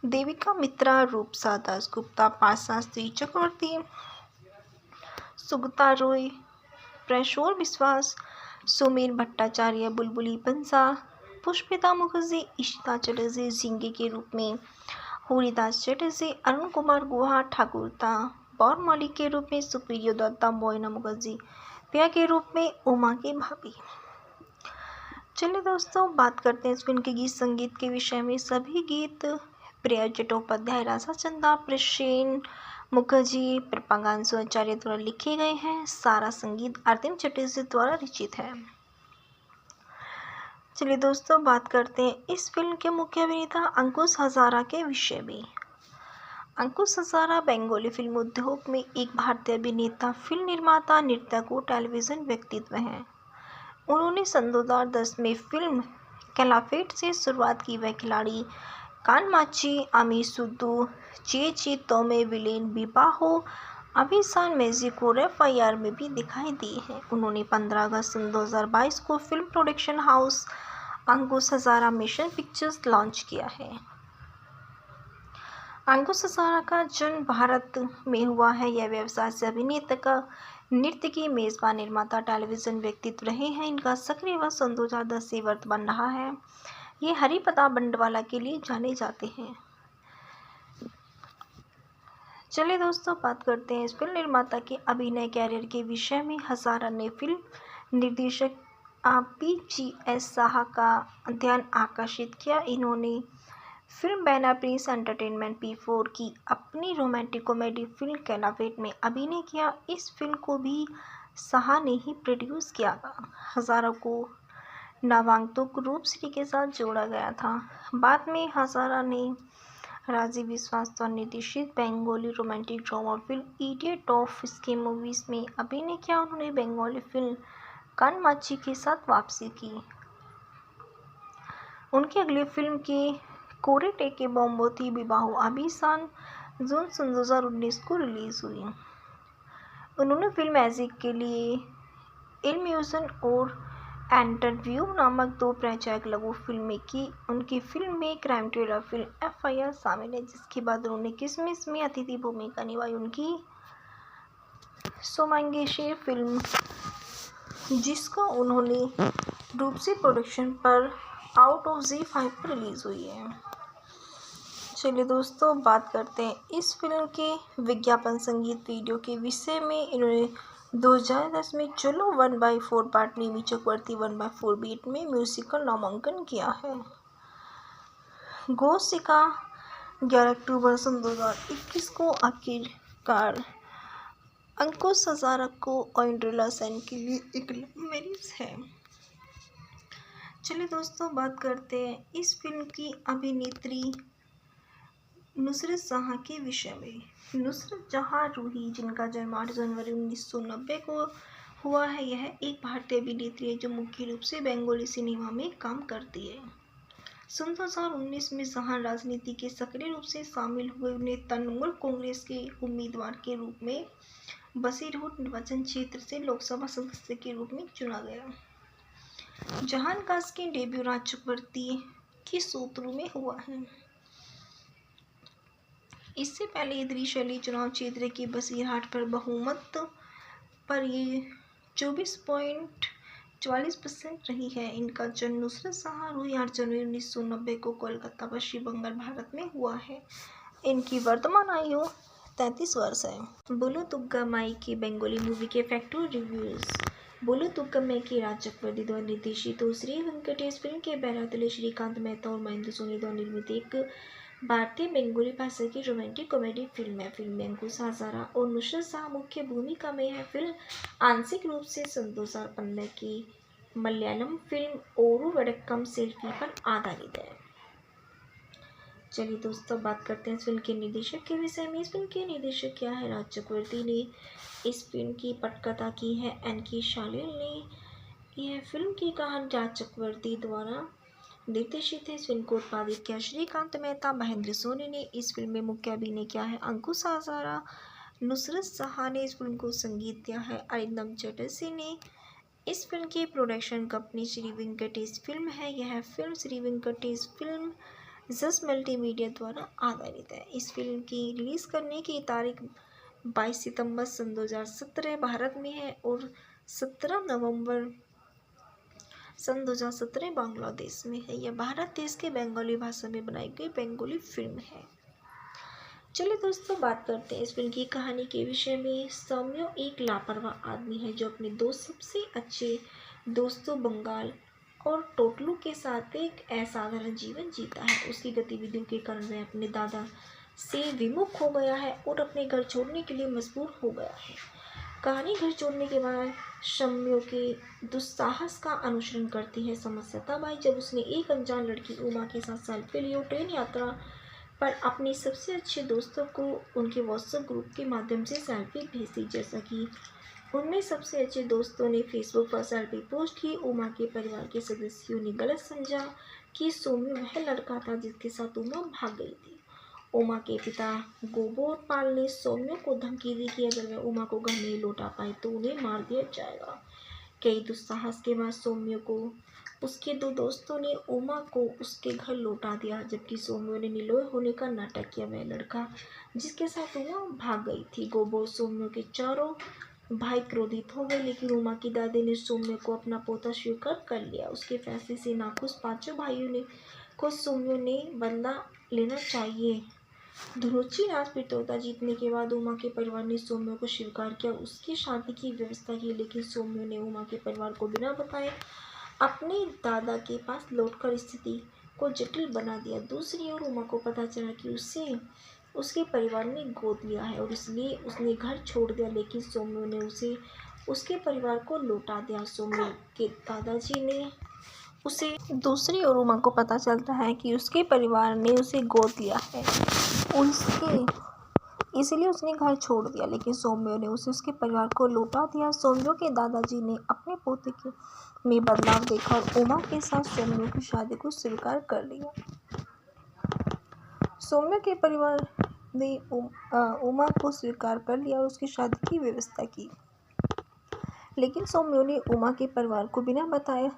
देविका मित्रा, रूपसा दासगुप्ता, पाशास्त्री चक्रवर्ती, सुगता रॉय, प्रशोर विश्वास, सुमीर भट्टाचार्य, बुलबुली पंसा, पुष्पिता मुखर्जी, इशिता चटर्जी जिंगे के रूप में, हरिदास चटर्जी, अरुण कुमार गुहा ठाकुरता, बौर मौलिक के रूप में, सुप्रियो दत्ता, मोइना मुखर्जी पिया के रूप में, उमा की भाभी। चलिए दोस्तों, बात करते हैं इस फिल्म के गीत संगीत के विषय में। सभी गीत प्रिया चट्टोपाध्याय, राधा चंदा, प्रसेन मुखर्जी, प्रपागांशु आचार्य द्वारा लिखे गए हैं। सारा संगीत आरतीम चटर्जी द्वारा रचित है। चलिए दोस्तों, बात करते हैं इस फिल्म के मुख्य अभिनेता अंकुश हजारा के विषय में। अंकुश हजारा बंगाली फिल्म उद्योग में एक भारतीय अभिनेता, फिल्म निर्माता, निर्देशक और टेलीविजन व्यक्तित्व हैं। उन्होंने सन 2010 में फिल्म कैलाफेट से शुरुआत की। वह खिलाड़ी, कानमाची, आमी सुद्दू, ची तोमे, विलेन, बिबाहो, अभिसान, मैजिक और FIR में भी दिखाई दी है। उन्होंने 15 अगस्त 2022 को फिल्म प्रोडक्शन हाउस अंकुश हजारा मिशन पिक्चर्स लॉन्च किया है। अंकुश हजारा का जन्म भारत में हुआ है। यह व्यवसाय से अभिनेता का नृत्य की मेजबान, निर्माता, टेलीविजन व्यक्तित्व रहे हैं। इनका सक्रिय वर्ष सन 2010 से वर्तमान रहा है। ये हरिप्रताप बंडवाला के लिए जाने जाते हैं। चलिए दोस्तों, बात करते हैं इस फिल्म निर्माता के अभिनय कैरियर के विषय में। हजारा ने फिल्म निर्देशक PGS शाह का ध्यान आकर्षित किया। इन्होंने film banner Prince entertainment P4 की अपनी रोमांटिक कॉमेडी फिल्म कैलाफेट में अभिनय किया। इस फिल्म को भी शाह ने ही प्रोड्यूस किया था। हजारा को नामांकित रूपश्री के साथ जोड़ा गया था। बाद में हजारा ने राजीव विश्वास द्वारा निर्देशित Bengali romantic drama film idiot of इसके मूवीज में अभिनय किया। उन्होंने बंगाली फिल्म कानमाची के साथ वापसी की। उनकी अगली फिल्म के कोरेटे के बॉम्बो थी विवाहो अभिसान, जून सन 2019 को रिलीज हुई। उन्होंने फिल्म मैजिक के लिए इल्यूजन और इंटरव्यू नामक 2 प्रचारक लघु फिल्में की। उनकी फिल्म में क्राइम थ्रिलर फिल्म FIR शामिल है, जिसके बाद उन्होंने किसमिस में अतिथि भूमिका निभाई। उनकी सोमांगेशे फिल्म, जिसको उन्होंने रूपसी प्रोडक्शन पर आउट ऑफ Z5 पर रिलीज हुई है। चलिए दोस्तों, बात करते हैं इस फिल्म के विज्ञापन संगीत वीडियो के विषय में। इन्होंने 2010 में चलो 1/4 पार्ट नेमी चक्रवर्ती 1/4 बीट में म्यूजिकल नामांकन किया है। गोसिका 11 अक्टूबर सन 2021 को आखिरकार अंकुश हजारा को औंड्रेला सेन के लिए एक लव मैरिज है। चलिए दोस्तों, बात करते हैं इस फिल्म की अभिनेत्री नुसरत जहाँ के विषय में। नुसरत जहाँ रूही, जिनका जन्म 8 जनवरी 1990 को हुआ है, यह एक भारतीय अभिनेत्री है जो मुख्य रूप से बंगाली सिनेमा में काम करती है। सन 2019 में जहाँ राजनीति के सक्रिय रूप से शामिल हुए। उन्हें तृणमूल कांग्रेस के उम्मीदवार के रूप में बसीरहाट निर्वाचन क्षेत्र से लोकसभा सदस्य के रूप में चुना गया। जहां का इसके डेब्यू राज चक्रवर्ती की सूत्रों में हुआ है। इससे पहले ये त्रिशैली चुनाव क्षेत्र की बसीरहाट पर बहुमत पर ये 24.44% रही है। इनका जन्म नुसरत जहाँ रूही 8 जनवरी 1990 को कोलकाता, पश्चिम बंगाल, भारत में हुआ है। इनकी वर्तमान आयु 33 वर्ष है। बोलो तुग्गा माई की बंगाली मूवी के फैक्टर रिव्यूज। बोलो तुग्गा मैं की राज चक्रवर्ती द्वारा निर्देशित और श्री वेंकटेश फिल्म के बैरातले श्रीकांत मेहता और महेंद्र सोनी द्वारा निर्मित एक भारतीय बंगाली भाषा की रोमांटिक कॉमेडी फिल्म है। फिल्म में अंकुश हजारा और नुसरत जहाँ मुख्य भूमिका में है। फिल्म आंशिक रूप से सन 2015 की मलयालम फिल्म ओरू वडक्कम सेल्फी पर आधारित है। चलिए दोस्तों, बात करते हैं इस फिल्म के निर्देशक के विषय में। इस फिल्म के निर्देशक क्या है? राज चक्रवर्ती ने इस फिल्म की पटकथा की है। NK शालिल ने यह फिल्म की कहानी राज चक्रवर्ती द्वारा निर्देशित है। इस फिल्म को उत्पादित किया श्रीकांत मेहता। महेंद्र सोनी ने इस फिल्म में मुख्य अभिनय किया है। अंकुश हजारा, नुसरत जहाँ ने इस फिल्म को संगीत दिया है। अरिंदम चटर्जी ने इस फिल्म की production company Shri Venkatesh film है। यह film Shri Venkatesh film just multimedia द्वारा आधारित है। इस फिल्म की रिलीज़ करने की तारीख 22 सितंबर सन 2017 भारत में है और 17 नवंबर सन 2017 बांग्लादेश में है। यह भारत देश के बंगाली भाषा में बनाई गई बंगाली फिल्म है। चलिए दोस्तों, बात करते हैं इस फिल्म की कहानी के विषय में। सौम्य एक लापरवाह आदमी है जो अपने दो सबसे अच्छे दोस्तों बंगाल और टोटलू के साथ एक असाधारण जीवन जीता है। उसकी गतिविधियों के कारण वह अपने दादा से विमुख हो गया है और अपने घर छोड़ने के लिए मजबूर हो गया है। कहानी घर छोड़ने के बाद शम्यो के दुस्साहस का अनुसरण करती है। समस्या तब आई जब उसने एक अनजान लड़की उमा के साथ सेल्फी ली और ट्रेन यात्रा पर अपने सबसे अच्छे दोस्तों को उनके व्हाट्सएप ग्रुप के माध्यम से सेल्फी भेजी। जैसा कि उनमें सबसे अच्छे दोस्तों ने फेसबुक पर सेल्फी पोस्ट की, उमा के परिवार के सदस्यों ने गलत समझा कि सौम्य वह लड़का था जिसके साथ उमा भाग गई थी। उमा के पिता गोबोरपाल ने सौम्य को धमकी दी कि अगर वह उमा को घर नहीं लौटा पाए तो उन्हें मार दिया जाएगा। कई दुस्साहस के बाद सौम्य को उसके दो दोस्तों ने उमा को उसके घर लौटा दिया, जबकि सौम्य ने निर्दोष होने का नाटक किया। वह लड़का जिसके साथ उमा भाग गई थी। गोबो सौम्य के चारों भाई क्रोधित हो गए, लेकिन उमा की दादी ने सौम्य को अपना पोता स्वीकार कर लिया। उसके फैसले से नाखुश पांचों भाइयों ने को सौम्य ने बदला लेना चाहिए। धुरुचि राज प्रतियोगिता जीतने के बाद उमा के परिवार ने सौम्य को स्वीकार किया, उसकी शादी की व्यवस्था की, लेकिन सौम्य ने उमा के परिवार को बिना बताए अपने दादा के पास लौटकर स्थिति को जटिल बना दिया। दूसरी ओर उमा को पता चला कि उसे उसके परिवार ने गोद लिया है और इसलिए उसने घर छोड़ दिया, लेकिन सौम्य ने उसे उसके परिवार को लौटा दिया। सौम्य के दादाजी ने उसे दूसरी ओर उमा को पता चलता है कि उसके परिवार ने उसे गोद लिया है इसलिए उसने घर छोड़ दिया, लेकिन सौम्य ने उसे उसके परिवार को लौटा दिया। सौम्य के दादाजी ने अपने पोते के में बदलाव देखा और उमा के साथ सौम्य की शादी को स्वीकार कर लिया। सौम्य के परिवार ने उमा को स्वीकार कर लिया और उसकी शादी की व्यवस्था की, लेकिन सौम्य ने उमा के परिवार को बिना बताए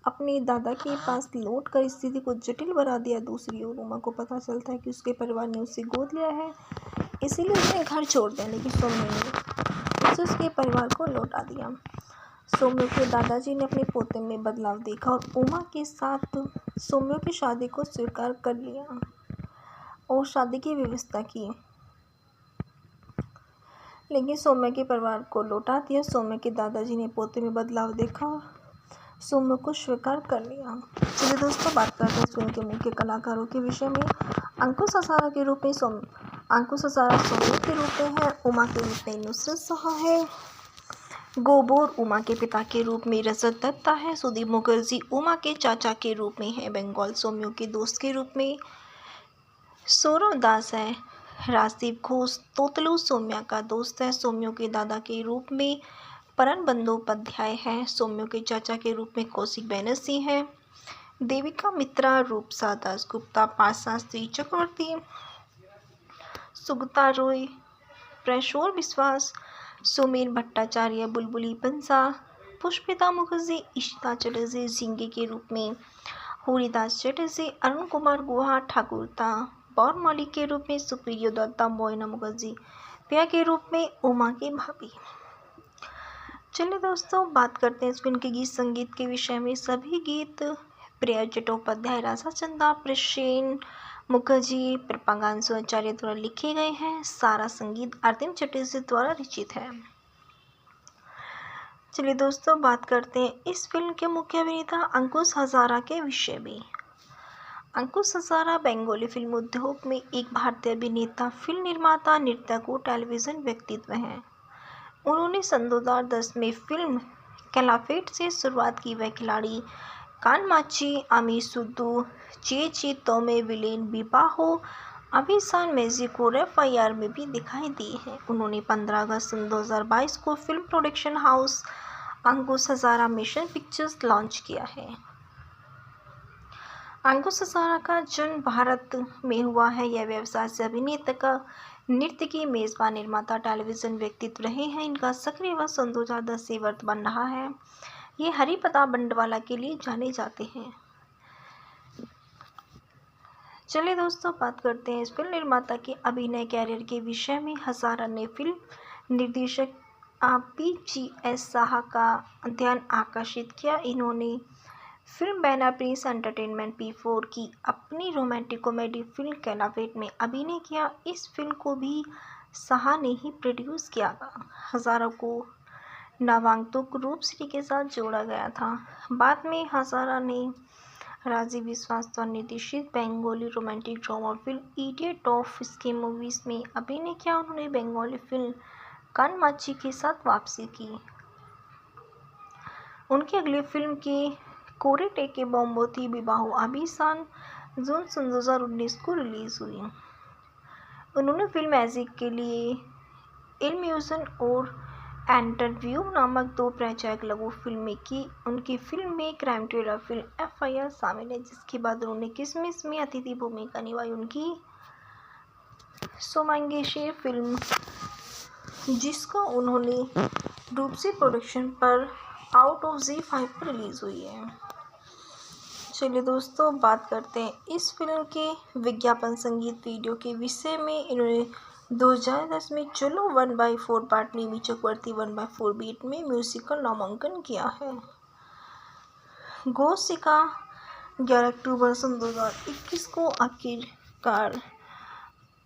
अपने दादा के पास लौटकर स्थिति को जटिल बना दिया। दूसरी ओर उमा को पता चलता है कि उसके परिवार ने उसे गोद लिया है, इसीलिए उसने घर छोड़ दिया, लेकिन सौम्य ने उसे उसके परिवार को लौटा दिया। सौम्य के दादाजी ने अपने पोते में बदलाव देखा और उमा के साथ सौम्य की शादी को स्वीकार कर लिया और शादी की व्यवस्था की, लेकिन सौम्य के परिवार को लौटा दिया। सौम्य के दादाजी ने पोते में बदलाव देखा और सौम्य को स्वीकार कर लिया। चलिए दोस्तों, बात करते हैं फिल्म के मुख्य कलाकारों के विषय में। अंकुश हजारा के रूप में सौम्य के रूप में है। उमा के रूप में नुसरत शाह है। गोबोर उमा के पिता के रूप में रजत दत्ता है। सुदीप मुखर्जी उमा के चाचा के रूप में है। बंगाल सौम्य के दोस्त के रूप में सौरव दास है। राजदीप घोष तोतलू सौम्या का दोस्त है। सौम्य के दादा के रूप में परन बंदोपाध्याय है। सौम्य के चाचा के रूप में कौशिक बैनर्जी है। देविका मित्रा, रूपसा दासगुप्ता, पाशास्त्री चक्रवर्ती, सुगता रॉय, प्रशोर विश्वास, सुमेर भट्टाचार्य, बुलबुली बंसा, पुष्पिता मुखर्जी, इशिता चटर्जी जिंगे के रूप में, हरिदास चटर्जी, अरुण कुमार गुहा ठाकुरता, बौर मलिक के रूप में, सुप्रिया दत्ता, मोइना मुखर्जी पिया के रूप में, उमा की भाभी। चलिए दोस्तों, बात करते हैं इस फिल्म के गीत संगीत के विषय में। सभी गीत प्रिया चट्टोपाध्याय, राधा चंदा, प्रसेन मुखर्जी, प्रपागांशु आचार्य द्वारा लिखे गए हैं। सारा संगीत आरतीम चटर्जी द्वारा रचित है। चलिए दोस्तों, बात करते हैं इस फिल्म के मुख्य अभिनेता अंकुश हजारा के विषय में। अंकुश हजारा बंगाली फिल्म उद्योग में एक भारतीय अभिनेता, फिल्म निर्माता, नर्तक और टेलीविजन व्यक्तित्व हैं। उन्होंने सन 2010 में फिल्म कैलाफेट से शुरुआत की। वह खिलाड़ी कानमाची, अमी सुद्दू, ची तोमे, विलेन विवाहो, अभिसान मैजिक और FIR में भी दिखाई दी हैं। उन्होंने 15 अगस्त सन 2022 को फिल्म प्रोडक्शन हाउस अंकुश हजारा मिशन पिक्चर्स लॉन्च किया है। अंकुश हजारा का जन्म भारत में हुआ है। यह व्यवसाय से अभिनेता का नृत्य की मेजबान, निर्माता, टेलीविजन व्यक्तित्व रहे हैं। इनका सक्रिय वर्ष सन 2010 से वर्तमान रहा है। ये हरिप्रताप बंडवाला के लिए जाने जाते हैं। चलिए दोस्तों, बात करते हैं इस फिल्म निर्माता के अभिनय कैरियर के विषय में। हज़ारा ने फिल्म निर्देशक PGS साहा का ध्यान आकर्षित किया। इन्होंने film banner Prince entertainment P4 की अपनी रोमांटिक कॉमेडी फिल्म कैलावेट में अभिनय किया। इस फिल्म को भी साहा ने ही प्रोड्यूस किया था। हज़ारा को नामांकित रूपश्री के साथ जोड़ा गया था। बाद में हज़ारा ने राजीव विश्वास द्वारा निर्देशित Bengali romantic drama film idiot of इसके मूवीज में अभिनय किया। उन्होंने बंगाली फिल्म कानमाची के साथ वापसी की। उनकी अगली फिल्म के कोरे टेके बॉम्बो थी विवाहो अभी सन जून 2019 को रिलीज हुई। उन्होंने फिल्म मैजिक के लिए इल्यूजन और इंटरव्यू नामक 2 प्रचारक लघु फिल्में की। उनकी फिल्म में क्राइम थ्रिलर फिल्म FIR शामिल है, जिसके बाद उन्होंने किसमिस में अतिथि भूमिका निभाई। उनकी सोमांगेशे फिल्म, जिसको उन्होंने रूपसी प्रोडक्शन पर आउट ऑफ Z5 पर रिलीज हुई है। चलिए दोस्तों, बात करते हैं इस फिल्म के विज्ञापन संगीत वीडियो के विषय में। इन्होंने 2010 में चलो 1/4 पार्ट नेमी चक्रवर्ती 1/4 बीट में म्यूजिकल नामांकन किया है। गोसिका 11 अक्टूबर सन 2021 को आखिरकार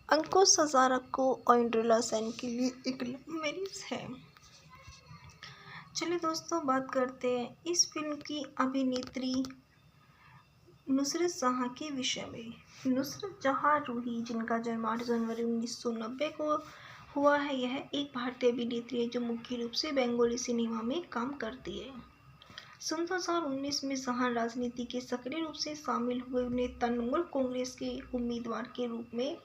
अंकुश हज़ारा को ऑइंड्रिला सेन के लिए एक लव मैरिज है। चलिए दोस्तों, बात करते हैं इस फिल्म की अभिनेत्री नुसरत जहाँ के विषय में। नुसरत जहाँ रूही, जिनका जन्म 8 जनवरी 1990 को हुआ है, यह एक भारतीय अभिनेत्री है जो मुख्य रूप से बंगाली सिनेमा में काम करती है। सन 2019 में जहाँ राजनीति के सक्रिय रूप से शामिल हुए। उन्हें तृणमूल कांग्रेस के उम्मीदवार के रूप में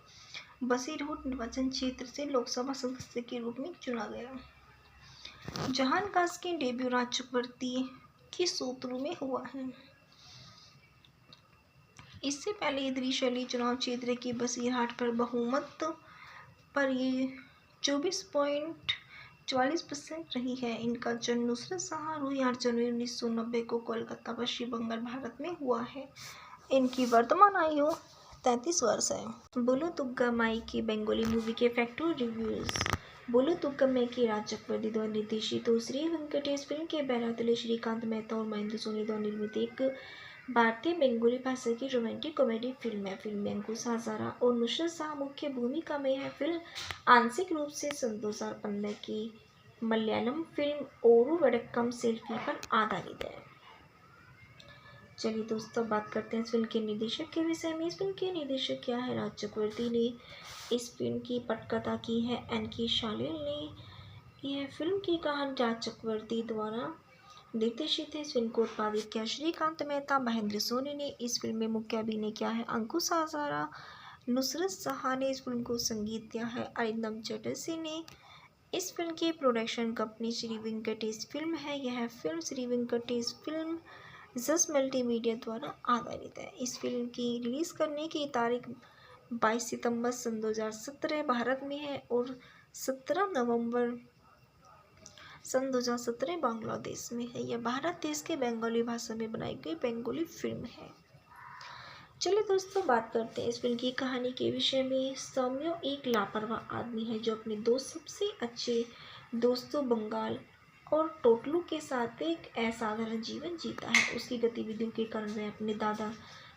बसीरहाट निर्वाचन क्षेत्र से लोकसभा सदस्य के रूप में चुना गया। जहां का इसके डेब्यू राज चक्रवर्ती की सूत्रों में हुआ है। इससे पहले ये त्रिशैली चुनाव क्षेत्र की बसीरहाट पर बहुमत पर ये 24.44% रही है। इनका जन्म नुसरत जहाँ रूही 8 जनवरी 1990 को कोलकाता, पश्चिम बंगाल, भारत में हुआ है। इनकी वर्तमान आयु 33 वर्ष है। बोलो तुग्गा माई की बंगाली मूवी के फैक्टर रिव्यूज। बोलो तुग्गा मैं की राज चक्रवर्ती द्वारा निर्देशित और श्री वेंकटेश फिल्म के बैरातले श्रीकांत मेहता और महेंद्र सोनी द्वारा निर्मित एक भारतीय बंगाली भाषा की रोमांटिक कॉमेडी फिल्म है। फिल्म में अंकुश हज़ारा और नुसरत जहाँ मुख्य भूमिका में है। फिल्म आंशिक रूप से सन 2015 की मलयालम फिल्म ओरू वडक्कम सेल्फी पर आधारित है। चलिए दोस्तों, बात करते हैं इस फिल्म के निर्देशक के विषय में। इस फिल्म के निर्देशक क्या है? राज चक्रवर्ती ने इस फिल्म की पटकथा की है। NK शालिल ने यह फिल्म की कहानी राज चक्रवर्ती द्वारा निर्देशित है। इस फिल्म को उत्पादित किया श्रीकांत मेहता। महेंद्र सोनी ने इस फिल्म में मुख्य अभिनय किया है। अंकुश हज़ारा। नुसरत जहाँ ने इस फिल्म को संगीत दिया है। अरिंदम चटर्जी ने इस फिल्म की production company Shri Venkatesh film है। यह film Shri Venkatesh film just multimedia द्वारा आधारित है। इस फिल्म की रिलीज करने की तारीख 22 सितंबर सन 2017 भारत में है और 17 नवंबर सन 2017 बांग्लादेश में है। यह भारत देश के बंगाली भाषा में बनाई गई बंगाली फिल्म है। चलिए दोस्तों, बात करते हैं इस फिल्म की कहानी के विषय में। सौम्यो एक लापरवाह आदमी है जो अपने 2 सबसे अच्छे दोस्तों बंगाल और टोटलू के साथ एक असाधारण जीवन जीता है। उसकी गतिविधियों के कारण वह अपने दादा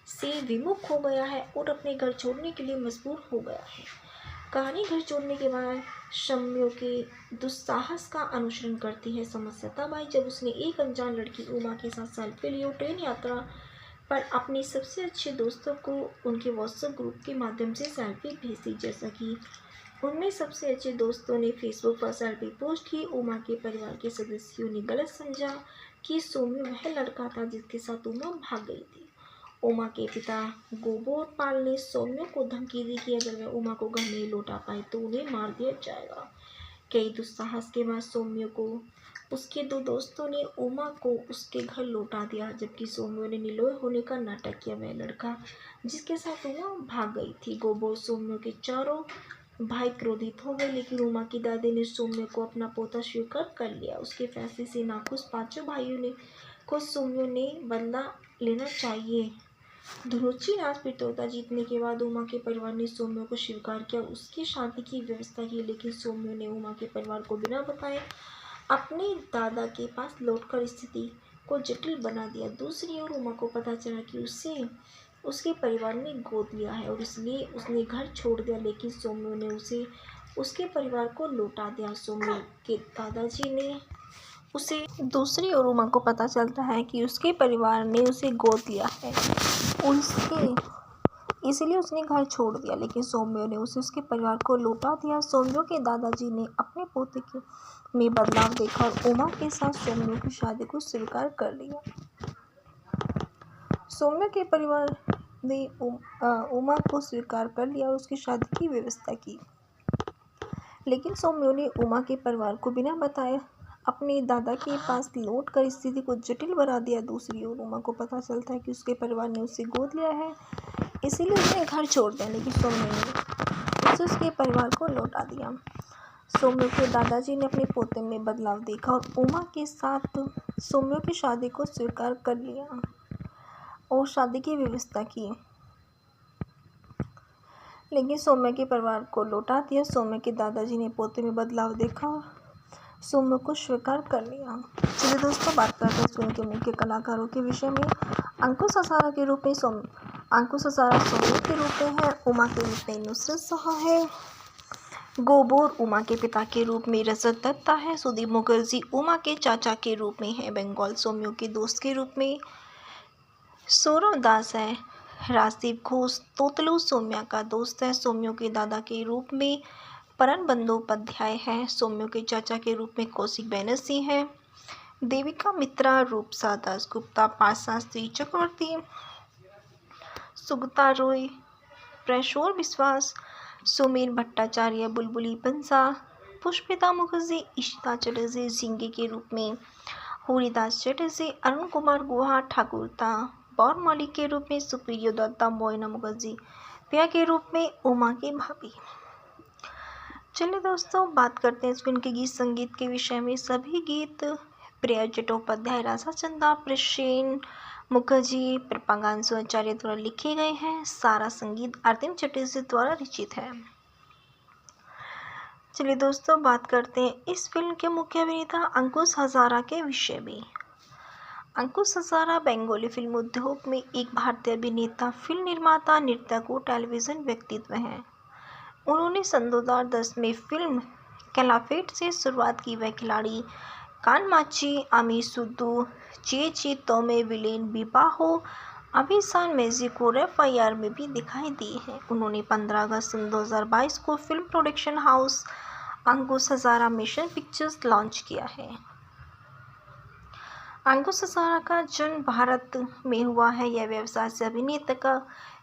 से विमुख हो गया है और अपने घर छोड़ने के लिए मजबूर हो गया है। कहानी घर छोड़ने के बाद शम्यो के दुस्साहस का अनुसरण करती है। समस्या तब आई जब उसने एक अनजान लड़की उमा के साथ सेल्फी ली और ट्रेन यात्रा पर अपने सबसे अच्छे दोस्तों को उनके व्हाट्सएप ग्रुप के माध्यम से सेल्फी भेजी। जैसा कि उनमें सबसे अच्छे दोस्तों ने फेसबुक पर सेल्फी पोस्ट की, उमा के परिवार के सदस्यों ने गलत समझा कि सौम्य वह लड़का था जिसके साथ उमा भाग गई थी। उमा के पिता गोपाल ने सौम्य को धमकी दी कि अगर वह उमा को घर नहीं लौटा पाए तो उन्हें मार दिया जाएगा। कई दुस्साहस के बाद सौम्य को उसके 2 दोस्तों ने उमा को उसके घर लौटा दिया, जबकि सौम्य ने निर्दोष होने का नाटक किया। वह लड़का जिसके साथ उमा भाग गई थी। गोबो सौम्य के चारों भाई क्रोधित हो गए, लेकिन उमा की दादी ने सौम्य को अपना पोता स्वीकार कर लिया। उसके फैसले से नाखुश 5 भाइयों ने को सौम्य ने बदला लेना चाहिए धुरुचि राज प्रतियोगिता जीतने के बाद उमा के परिवार ने सौम्य को स्वीकार किया, उसकी शादी की व्यवस्था की, लेकिन सौम्य ने उमा के परिवार को बिना बताए अपने दादा के पास लौटकर स्थिति को जटिल बना दिया। दूसरी ओर उमा को पता चला कि उसे उसके परिवार ने गोद लिया है और इसलिए उसने घर छोड़ दिया, लेकिन सौम्य ने उसे उसके परिवार को लौटा दिया। सौम्य के दादाजी ने उसे दूसरी ओर उमा को पता चलता है कि उसके परिवार ने उसे गोद लिया है, इसलिए उसने घर छोड़ दिया, लेकिन सौम्य ने उसे उसके परिवार को लौटा दिया। सौम्य के दादाजी ने अपने पोते में बदलाव देखा और उमा के साथ सौम्य की शादी को स्वीकार कर लिया। सौम्य के परिवार ने उमा को स्वीकार कर लिया और उसकी शादी की व्यवस्था की, लेकिन सौम्य ने उमा के परिवार को बिना बताए अपने दादा के पास लौटकर स्थिति को जटिल बना दिया। दूसरी ओर उमा को पता चलता है कि उसके परिवार ने उसे गोद लिया है, इसीलिए उसने घर छोड़ दिया, लेकिन सौम्य ने उसे उसके परिवार को लौटा दिया। सौम्य के दादाजी ने अपने पोते में बदलाव देखा और उमा के साथ सौम्य की शादी को स्वीकार कर लिया और शादी की व्यवस्था की, लेकिन सौम्य के परिवार को लौटा दिया। सौम्य के दादाजी ने पोते में बदलाव देखा और सौम्य को स्वीकार कर लिया। चलिए दोस्तों, बात करते हैं फिल्म के मुख्य कलाकारों के विषय में। अंकुश हजारा के रूप में सौम्य के रूप में है, उमा के रूप में नुसरत शाह है, गोबोर उमा के पिता के रूप में रजत दत्ता है, सुदीप मुखर्जी उमा के चाचा के रूप में है, बंगाल सौम्य के दोस्त के रूप में सौरव दास है, राजदीप घोष तोतलू सौम्या का दोस्त है, सौम्य के दादा के रूप में परन बंदोपाध्याय है, सौम्य के चाचा के रूप में कौशिक बैनर्जी है, देविका मित्रा, रूपसा दासगुप्ता, पाशास्त्री चक्रवर्ती, सुगता रॉय, प्रशोर विश्वास, सुमेर भट्टाचार्य, बुलबुली बंसा, पुष्पिता मुखर्जी, इशिता चटर्जी झिंगे के रूप में, हरिदास चटर्जी, अरुण कुमार गुहा ठाकुरता, बौर मलिक के रूप में सुप्रियो दत्ता, मोइना मुखर्जी पिया के रूप में उमा की भाभी। चलिए दोस्तों, बात करते हैं इस फिल्म के गीत संगीत के विषय में। सभी गीत प्रिया चट्टोपाध्याय, राधा चंदा, प्रसेन मुखर्जी, प्रपागांशु आचार्य द्वारा लिखे गए हैं। सारा संगीत आरतीम चटर्जी द्वारा रचित है। चलिए दोस्तों, बात करते हैं इस फिल्म के मुख्य अभिनेता अंकुश हजारा के विषय में। अंकुश हजारा बंगाली फिल्म उद्योग में एक भारतीय अभिनेता, फिल्म निर्माता, नर्तक और टेलीविजन व्यक्तित्व हैं। उन्होंने सन 2010 में फिल्म कैलाफेट से शुरुआत की। वह खिलाड़ी कानमाची, आमी सुद्दू, चे तोमे, विलेन बिबाहो, अभिसान मैजिक और FIR में भी दिखाई दी हैं। उन्होंने 15 अगस्त सन 2022 को फिल्म प्रोडक्शन हाउस अंकुश हजारा मिशन पिक्चर्स लॉन्च किया है। अंकुश हजारा का जन्म भारत में हुआ है। यह व्यवसाय से अभिनेता का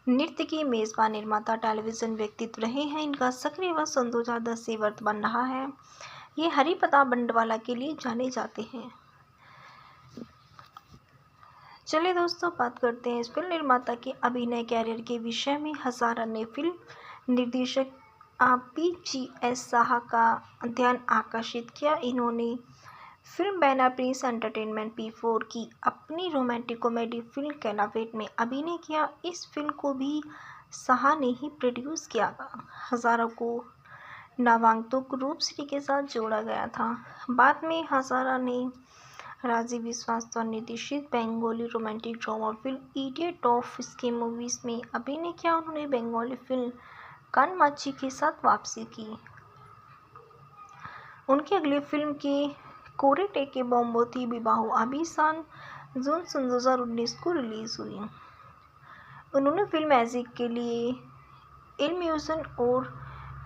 नृत्य की मेजबान, निर्माता, टेलीविजन व्यक्तित्व रहे हैं। इनका सक्रिय वर्ष सन 2010 से वर्तमान रहा है। ये हरिप्रताप बंडवाला के लिए जाने जाते हैं। चलिए दोस्तों, बात करते हैं इस फिल्म निर्माता के अभिनय कैरियर के विषय में। हजारा ने फिल्म निर्देशक PGS शाह का ध्यान आकर्षित किया। इन्होंने film banner Prince entertainment P4 की अपनी रोमांटिक कॉमेडी फिल्म कैलाफेट में अभिनय किया। इस फिल्म को भी शाह ने ही प्रोड्यूस किया था। हजारा को नाबागतुक रूपश्री के साथ जोड़ा गया था। बाद में हजारा ने राजीव विश्वास द्वारा निर्देशित Bengali romantic drama film idiot of इसके मूवीज में अभिनय किया। उन्होंने बंगाली फिल्म कानमाची के साथ वापसी की। उनकी अगली फिल्म के कोरे टेके बॉम्बो थी विवाहो अभिसान, जून सन 2019 को रिलीज हुई। उन्होंने फिल्म मैजिक के लिए इल्यूजन और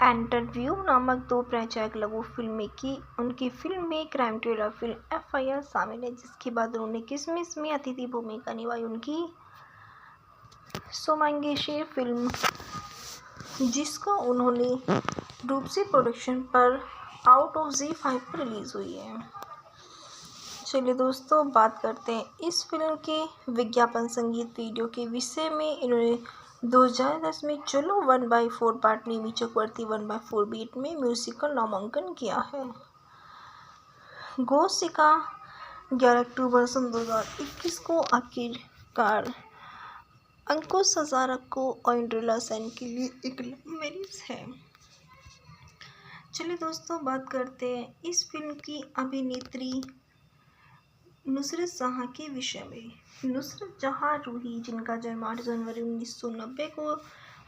इंटरव्यू नामक 2 प्रचारक लघु फिल्में की। उनकी फिल्म में क्राइम थ्रिलर फिल्म FIR शामिल है, जिसके बाद उन्होंने किसमिस में अतिथि भूमिका निभाई। उनकी सोमांगेशे फिल्म, जिसको उन्होंने रूपसी प्रोडक्शन पर आउट ऑफ Z5 पर रिलीज हुई है। चलिए दोस्तों, बात करते हैं इस फिल्म के विज्ञापन संगीत वीडियो के विषय में। इन्होंने 2010 में चलो 1/4 पार्ट नेमी चक्रवर्ती 1/4 बीट में म्यूजिकल नामांकन किया है। गोसिका 11 अक्टूबर सन 2021 को आखिरकार अंकुश हजारा को और इंद्रला सेन के लिए एक लव मैरिज है। चलिए दोस्तों, बात करते हैं इस फिल्म की अभिनेत्री नुसरत जहाँ के विषय में। नुसरत जहाँ रूही, जिनका जन्म 8 जनवरी 1990 को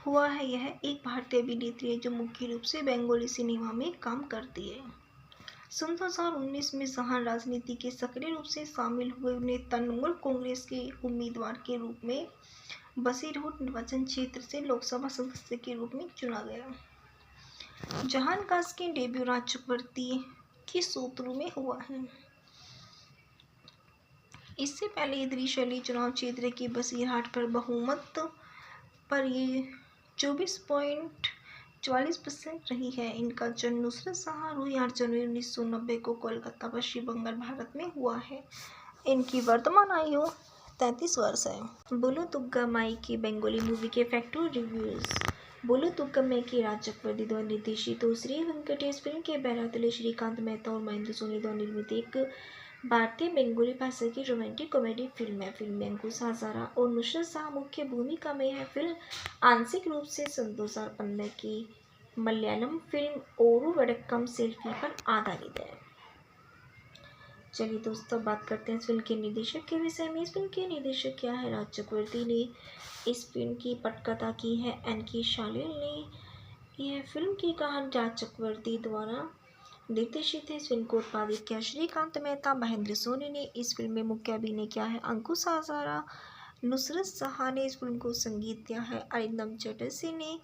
हुआ है, यह एक भारतीय अभिनेत्री है जो मुख्य रूप से बंगाली सिनेमा में काम करती है। सन 2019 में जहाँ राजनीति के सक्रिय रूप से शामिल हुए, उन्हें तृणमूल कांग्रेस के उम्मीदवार के रूप में बसीरहाट निर्वाचन क्षेत्र से लोकसभा सदस्य के रूप में चुना गया। जहां का इसके डेब्यू राज चक्रवर्ती की सूत्रों में हुआ है। इससे पहले ये त्रिशैली चुनाव क्षेत्र के बसीरहाट पर बहुमत पर ये 24.44% रही है। इनका जन्म नुसरत जहाँ रूही 8 जनवरी 1990 को कोलकाता, पश्चिम बंगाल, भारत में हुआ है। इनकी वर्तमान आयु 33 वर्ष है। बोलो तुग्गा माई की बंगाली मूवी के फैक्टर रिव्यूज। बोलो तुग्गा मैं की राज चक्रवर्ती द्वारा निर्देशित और श्री वेंकटेश फिल्म के बैरातले श्रीकांत मेहता और महेंद्र सोनी द्वारा निर्मित एक भारतीय बंगाली भाषा की रोमांटिक कॉमेडी फिल्म है। फिल्म में अंकुश हजारा और नुसरत जहाँ मुख्य भूमिका में है। फिल्म आंशिक रूप से सन 2015 की मलयालम फिल्म ओरू वडक्कम सेल्फी पर आधारित है। चलिए दोस्तों, बात करते हैं इस फिल्म के निर्देशक के विषय में। इस फिल्म के निर्देशक क्या है? राज चक्रवर्ती ने इस फिल्म की पटकथा की है। एन.के. शालिल ने यह फिल्म की कहानी राज चक्रवर्ती द्वारा निर्देशित है। इस फिल्म को उत्पादित किया श्रीकांत मेहता। महेंद्र सोनी ने इस फिल्म में मुख्य अभिनय किया है। अंकुश हजारा, नुसरत जहाँ ने इस फिल्म को संगीत दिया है। अरिंदम चटर्जी ने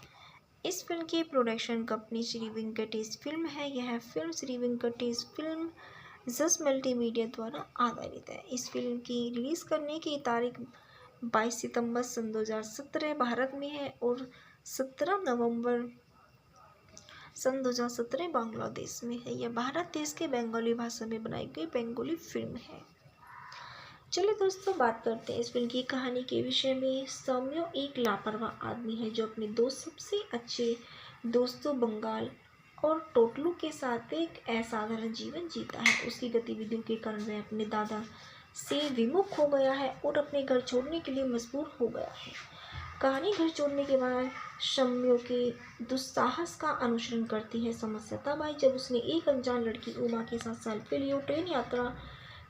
इस फिल्म की production company Shri Venkatesh film है। यह फिल्म श्री वेंकटेश फिल्म जस मल्टीमीडिया द्वारा आधारित है। इस फिल्म की रिलीज करने की तारीख 22 सितंबर सन 2017 भारत में है और 17 नवंबर सन 2017 बांग्लादेश में है। यह भारत देश के बंगाली भाषा में बनाई गई बंगाली फिल्म है। चलिए दोस्तों, बात करते हैं इस फिल्म की कहानी के विषय में। सौम्य एक लापरवाह आदमी है जो अपने दो सबसे अच्छे दोस्तों बंगाल और टोटलू के साथ एक असाधारण जीवन जीता है। उसकी गतिविधियों के कारण वह अपने दादा से विमुख हो गया है और अपने घर छोड़ने के लिए मजबूर हो गया है। कहानी घर छोड़ने के बाद शम्यो के दुस्साहस का अनुसरण करती है। समस्या तब आई जब उसने एक अनजान लड़की उमा के साथ सेल्फी ली और ट्रेन यात्रा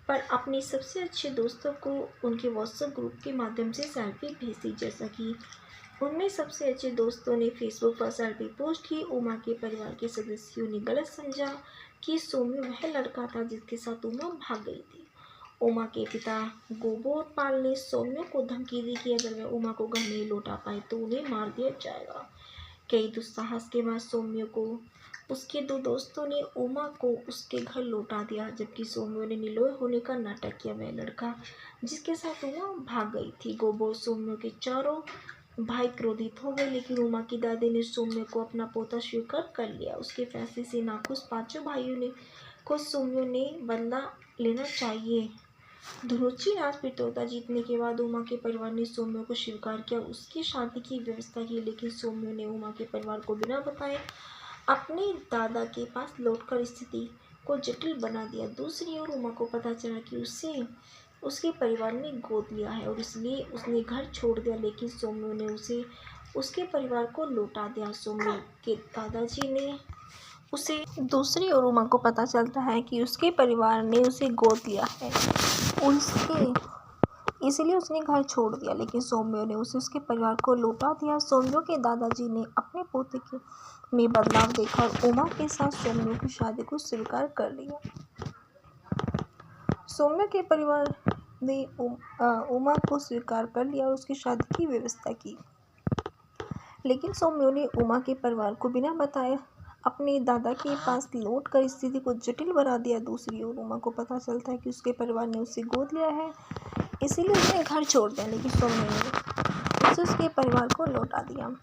पर अपने सबसे अच्छे दोस्तों को उनके व्हाट्सएप ग्रुप के माध्यम से सेल्फी भेजी। जैसा कि उनमें सबसे अच्छे दोस्तों ने फेसबुक पर सेल्फी पोस्ट की, उमा के परिवार के सदस्यों ने गलत समझा कि सौम्य वह लड़का था जिसके साथ उमा भाग गई थी। उमा के पिता गोबोरपाल ने सौम्य को धमकी दी कि अगर वह उमा को घर नहीं लौटा पाए तो उन्हें मार दिया जाएगा। कई दुस्साहस के बाद सौम्य को उसके दो दोस्तों ने उमा को उसके घर लौटा दिया, जबकि सौम्य ने निर्दोष होने का नाटक किया। वह लड़का जिसके साथ उमा भाग गई थी। गोबो सौम्य के चारों भाई क्रोधित हो गए, लेकिन उमा की दादी ने सौम्य को अपना पोता स्वीकार कर लिया। उसके फैसले से नाखुश पांचों भाइयों ने को सौम्य ने बदला लेना चाहिए। धुरुचि राज प्रतियोगिता जीतने के बाद उमा के परिवार ने सौम्य को स्वीकार किया, उसकी शादी की व्यवस्था की, लेकिन सौम्य ने उमा के परिवार को बिना बताए अपने दादा के पास लौटकर स्थिति को जटिल बना दिया। दूसरी ओर उमा को पता चला कि उसे उसके परिवार ने गोद लिया है और इसलिए उसने घर छोड़ दिया, लेकिन सौम्य ने उसे उसके परिवार को लौटा दिया। सौम्य के दादाजी ने उसे दूसरी ओर उमा को पता चलता है कि उसके परिवार ने उसे गोद लिया है, इसलिए उसने घर छोड़ दिया, लेकिन सौम्य ने उसे उसके परिवार को लौटा दिया। सौम्य के दादाजी ने अपने पोते में बदलाव देखकर उमा के साथ सौम्य की शादी को स्वीकार कर लिया। सौम्य के परिवार ने उमा को स्वीकार कर लिया और उसकी शादी की व्यवस्था की, लेकिन सौम्य ने उमा के परिवार को बिना बताए अपने दादा के पास लौटकर स्थिति को जटिल बना दिया। दूसरी ओर उमा को पता चलता है कि उसके परिवार ने उसे गोद लिया है, इसीलिए उसने घर छोड़ दिया, लेकिन सौम्य ने उसे उसके परिवार को लौटा दिया।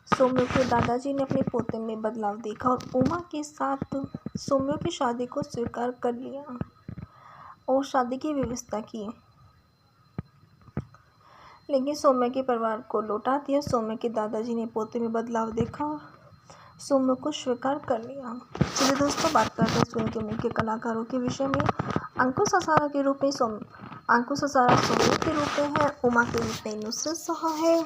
सौम्य के दादाजी ने अपने पोते में बदलाव देखा और उमा के साथ सौम्य की शादी को स्वीकार कर लिया और शादी की व्यवस्था की, लेकिन सौम्य के परिवार को लौटा दिया। सौम्य के दादाजी ने पोते में बदलाव देखा और सौम्य को स्वीकार कर लिया। चलिए दोस्तों, बात करते हैं इस फिल्म के मुख्य कलाकारों के विषय में। अंकुश हजारा के रूप में अंकुश हजारा सोनू के रूप में है, उमा के रूप में नुसरत जहाँ है,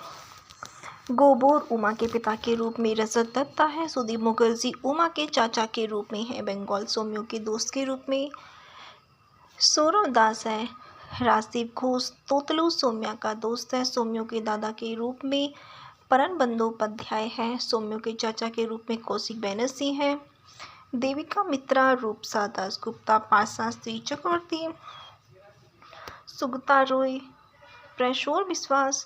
गोबोर उमा के पिता के रूप में रजत दत्ता है, सुदीप मुखर्जी उमा के चाचा के रूप में है, बंगाल सौम्यों के दोस्त के रूप में सौरव दास है, राजदीप घोष तोतलू सौम्या का दोस्त है, सौम्यों के दादा के रूप में परन बंदोपाध्याय है, सौम्यों के चाचा के रूप में कौशिक बैनर्जी है, देविका मित्रा रूपसा दासगुप्ता पाशास्त्री चक्रवर्ती सुगता रॉय प्रशोर विश्वास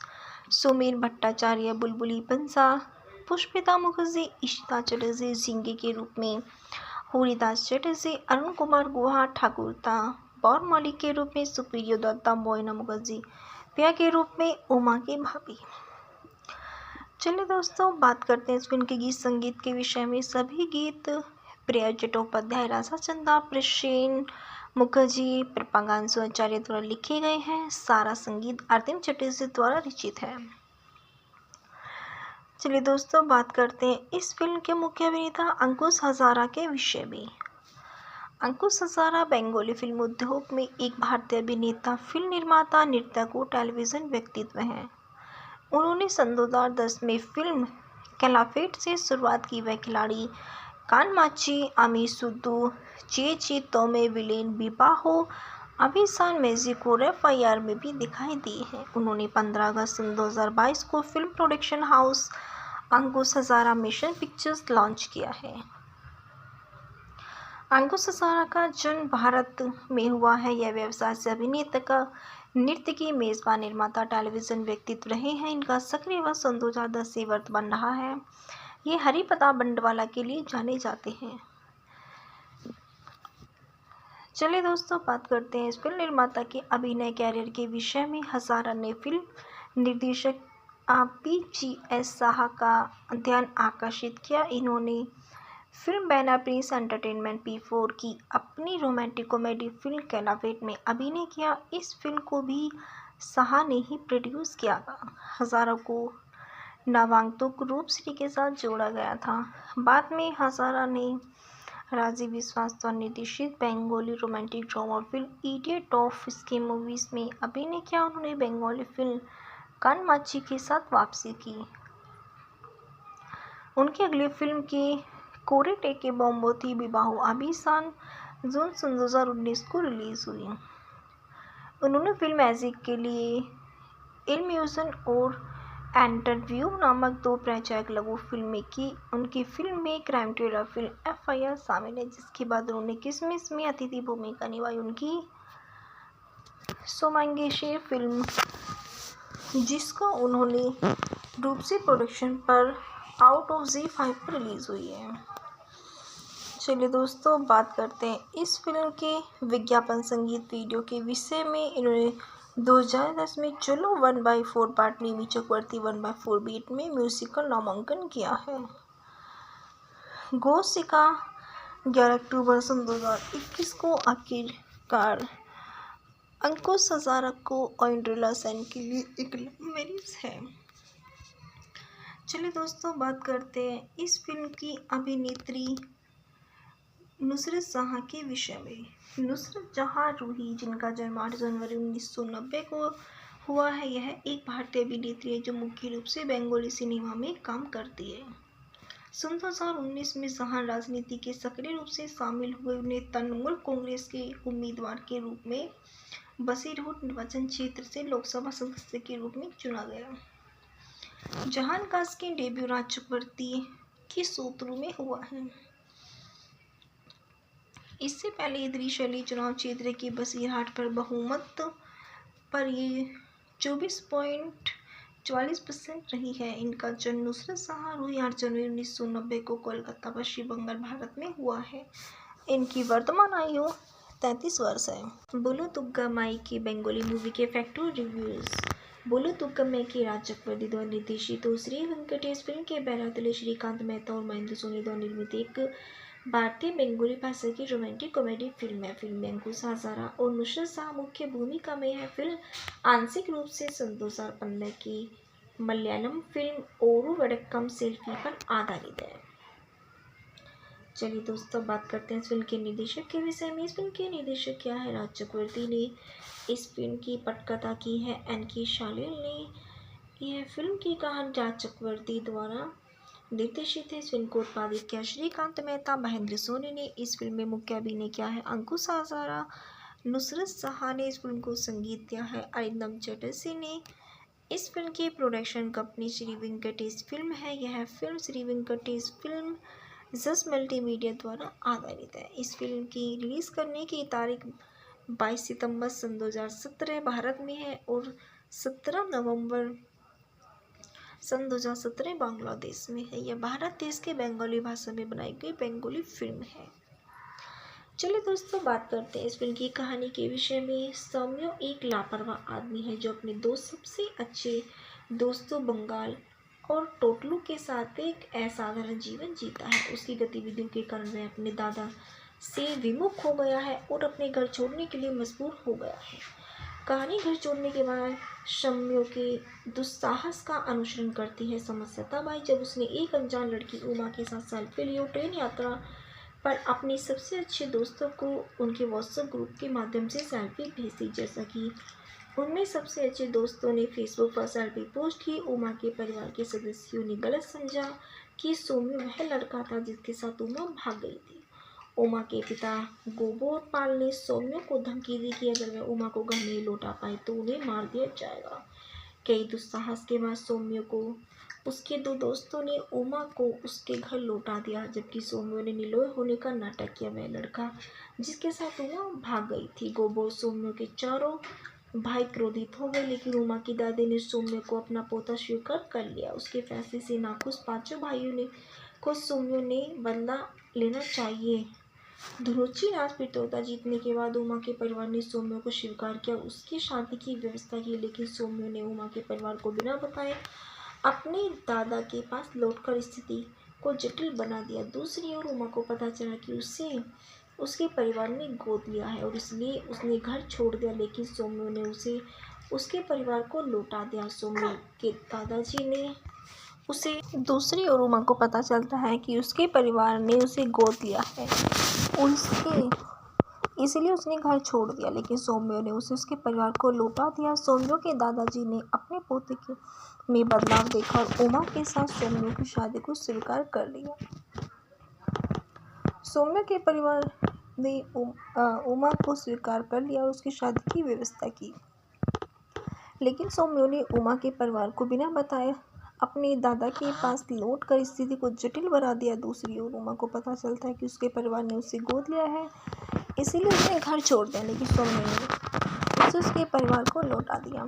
सुमीर भट्टाचार्य बुलबुली पंसा पुष्पिता मुखर्जी इशिता चटर्जी झिंगे के रूप में हरिदास चटर्जी अरुण कुमार गुहा ठाकुरता बौर मौलिक के रूप में सुप्रियो दत्ता मोइना मुखर्जी प्रिया के रूप में उमा की भाभी। चलिए दोस्तों बात करते हैं इस फिल्म के गीत संगीत के विषय में। सभी गीत प्रिया चट्टोपाध्याय राधा चंदा प्रसेन मुखर्जी प्रपागांशु आचार्य द्वारा लिखे गए हैं। सारा संगीत आरतीम चटर्जी द्वारा रचित है। चलिए दोस्तों बात करते हैं इस फिल्म के मुख्य अभिनेता अंकुश हजारा के विषय में। अंकुश हजारा बंगाली फिल्म उद्योग में एक भारतीय अभिनेता, फिल्म निर्माता, नर्तक और टेलीविजन व्यक्तित्व हैं। उन्होंने सन 2010 में फिल्म कैलाफेट से शुरुआत की। वह खिलाड़ी कानमाची, आमी सुद्दू, चे तोमे विलेन बिबाहो, अभिसान मैजिक और FIR में भी दिखाई दी हैं। उन्होंने 15 अगस्त सन 2022 को फिल्म प्रोडक्शन हाउस अंकुश हजारा मिशन पिक्चर्स लॉन्च किया है। अंकुश हजारा का जन्म भारत में हुआ है। यह व्यवसाय से अभिनेता का नृत्य की मेजबान, निर्माता, टेलीविजन व्यक्तित्व रहे हैं। इनका सक्रिय वर्ष सन 2010 से वर्तमान रहा है। ये हरिप्रताप बंडवाला के लिए जाने जाते हैं। चलिए दोस्तों बात करते हैं इस फिल्म निर्माता के अभिनय कैरियर के विषय में। हजारा ने फिल्म निर्देशक PGS साहा का ध्यान आकर्षित किया। इन्होंने film banner Prince entertainment P4 की अपनी रोमांटिक कॉमेडी फिल्म कैलाफेट में अभिनय किया। इस फिल्म को भी साहा ने ही प्रोड्यूस किया था। हजारा को नामांकित रूपश्री के साथ जोड़ा गया था। बाद में हजारा ने राजीव विश्वास द्वारा निर्देशित Bengali romantic drama film idiot of इसके मूवीज में अभिनय किया। उन्होंने बंगाली फिल्म कानमाची के साथ वापसी की। उनकी अगली फिल्म की कोरे टेके बॉम्बो थी विबाहो अभिसान जून सन 2019 को रिलीज हुई। उन्होंने फिल्म मैजिक के लिए इल्यूजन और इंटरव्यू नामक 2 प्रचारक लघु फिल्में की। उनकी फिल्म में क्राइम थ्रिलर फिल्म FIR शामिल है, जिसके बाद उन्होंने किसमिस में अतिथि भूमिका निभाई। उनकी सोमांगेशे फिल्म, जिसको उन्होंने रूपसी प्रोडक्शन पर आउट ऑफ Z5 पर रिलीज हुई है। चलिए दोस्तों बात करते हैं इस फिल्म के विज्ञापन संगीत वीडियो के विषय में। इन्होंने 2010 में चलो 1/4 पार्ट नेमी चक्रवर्ती 1/4 बीट में म्यूजिकल नामांकन किया है। गोसिका 11 अक्टूबर सन 2021 को आखिरकार अंकुश हजारा को ऑइंड्रिला सेन के लिए एक लव मैरिज है। चलिए दोस्तों बात करते हैं इस फिल्म की अभिनेत्री नुसरत जहाँ के विषय में। नुसरत जहाँ रूही, जिनका जन्म 8 जनवरी 1990 को हुआ है, यह एक भारतीय अभिनेत्री है जो मुख्य रूप से बंगाली सिनेमा में काम करती है। सन 2019 में जहाँ राजनीति के सक्रिय रूप से शामिल हुए। उन्हें तृणमूल कांग्रेस के उम्मीदवार के रूप में बसीरहाट निर्वाचन क्षेत्र से लोकसभा सदस्य के रूप में चुना गया। जहान का इसके डेब्यू राज चक्रवर्ती की सोतरू में हुआ है। इससे पहले त्रिशैली चुनाव क्षेत्र के बसीरहाट पर बहुमत पर ये 24.44% रही है। इनका जन्म नुसरत जहाँ रूही 8 जनवरी 1990 को कोलकाता, पश्चिम बंगाल, भारत में हुआ है। इनकी वर्तमान आयु 33 वर्ष है। बोलो तुग्गा माई की बंगाली मूवी के फैक्टर रिव्यूज। बोलो तुग्गा माई की राज चक्रवर्ती द्वारा निर्देशित और श्री वेंकटेश फिल्म के बैरातले श्रीकांत मेहता और महेंद्र सोनी द्वारा निर्मित एक भारतीय बंगाली भाषा की रोमांटिक कॉमेडी फिल्म है। फिल्म में अंकुश हजारा और नुसरत जहाँ मुख्य भूमिका में है। फिल्म आंशिक रूप से सन 2015 की मलयालम फिल्म ओरू वडक्कम सेल्फी पर आधारित है। चलिए दोस्तों, बात करते हैं इस फिल्म के निर्देशक के विषय में। इस फिल्म के निर्देशक क्या है? राज चक्रवर्ती ने इस फिल्म की पटकथा की है एन.के. शालिल ने। यह फिल्म की कहानी राज चक्रवर्ती द्वारा निर्देशित है। इस फिल्म को उत्पादित किया श्रीकांत मेहता, महेंद्र सोनी ने। इस फिल्म में मुख्य अभिनय किया है अंकुश हजारा, नुसरत जहां ने इस फिल्म को संगीत दिया है अरिंदम चटर्जी ने। इस फिल्म की production company Shri Venkatesh film है। यह फिल्म श्री वेंकटेश फिल्म जस मल्टीमीडिया द्वारा आधारित है। इस फिल्म की रिलीज करने की तारीख 22 सितंबर सन 2017 भारत में है और 17 नवंबर सन 2017 बांग्लादेश में है। यह भारत देश के बंगाली भाषा में बनाई गई बंगाली फिल्म है। चलिए दोस्तों, बात करते हैं इस फिल्म की कहानी के विषय में। सौम्य एक लापरवाह आदमी है जो अपने दो सबसे अच्छे दोस्तों बंगाल और टोटलू के साथ एक असाधारण जीवन जीता है। उसकी गतिविधियों के कारण वह अपने दादा से विमुख हो गया है और अपने घर छोड़ने के लिए मजबूर हो गया है। कहानी घर छोड़ने के बाद शम्यो के दुस्साहस का अनुसरण करती है। समस्या तब आई जब उसने एक अनजान लड़की उमा के साथ सेल्फी ली और ट्रेन यात्रा पर अपने सबसे अच्छे दोस्तों को उनके व्हाट्सएप ग्रुप के माध्यम से सेल्फी भेजी। जैसा कि उनमें सबसे अच्छे दोस्तों ने फेसबुक पर सेल्फी पोस्ट की, उमा के परिवार के सदस्यों ने गलत समझा कि सौम्य वह लड़का था जिसके साथ उमा भाग गई थी। उमा के पिता गोबोर पाल ने सौम्य को धमकी दी कि अगर वह उमा को घर नहीं लौटा पाए तो उन्हें मार दिया जाएगा। कई दुस्साहस के बाद सौम्य को उसके दो दोस्तों ने उमा को उसके घर लौटा दिया, जबकि सौम्य ने निर्दोष होने का नाटक किया। वह लड़का जिसके साथ उमा भाग गई थी। गोबोर सौम्य के चारों भाई क्रोधित हो गए, लेकिन उमा की दादी ने सौम्य को अपना पोता स्वीकार कर लिया। उसके फैसले से नाखुश पांचों भाइयों ने को सौम्य ने बदला लेना चाहिए। धुरुचि राज प्रतियोगिता जीतने के बाद उमा के परिवार ने सौम्य को स्वीकार किया, उसकी शादी की व्यवस्था की, लेकिन सौम्य ने उमा के परिवार को बिना बताए अपने दादा के पास लौटकर स्थिति को जटिल बना दिया। दूसरी ओर उमा को पता चला कि उसे उसके परिवार ने गोद लिया है और इसलिए उसने घर छोड़ दिया, लेकिन सौम्य ने उसे उसके परिवार को लौटा दिया। सौम्य के दादाजी ने उसे दूसरी ओर उमा को पता चलता है कि उसके परिवार ने उसे गोद लिया है इसलिए उसने घर छोड़ दिया, लेकिन सौम्य ने उसे उसके परिवार को लौटा दिया। सौम्य के दादाजी ने अपने पोते के में बदलाव देखा और उमा के साथ सौम्य की शादी को स्वीकार कर लिया। सौम्य के परिवार ने उमा को स्वीकार कर लिया और उसकी शादी की व्यवस्था की, लेकिन सौम्य ने उमा के परिवार को बिना बताए अपने दादा के पास लौटकर स्थिति को जटिल बना दिया। दूसरी ओर उमा को पता चलता है कि उसके परिवार ने उसे गोद लिया है, इसीलिए उसने घर छोड़ दिया, लेकिन सौम्य ने उसे उसके परिवार को लौटा दिया।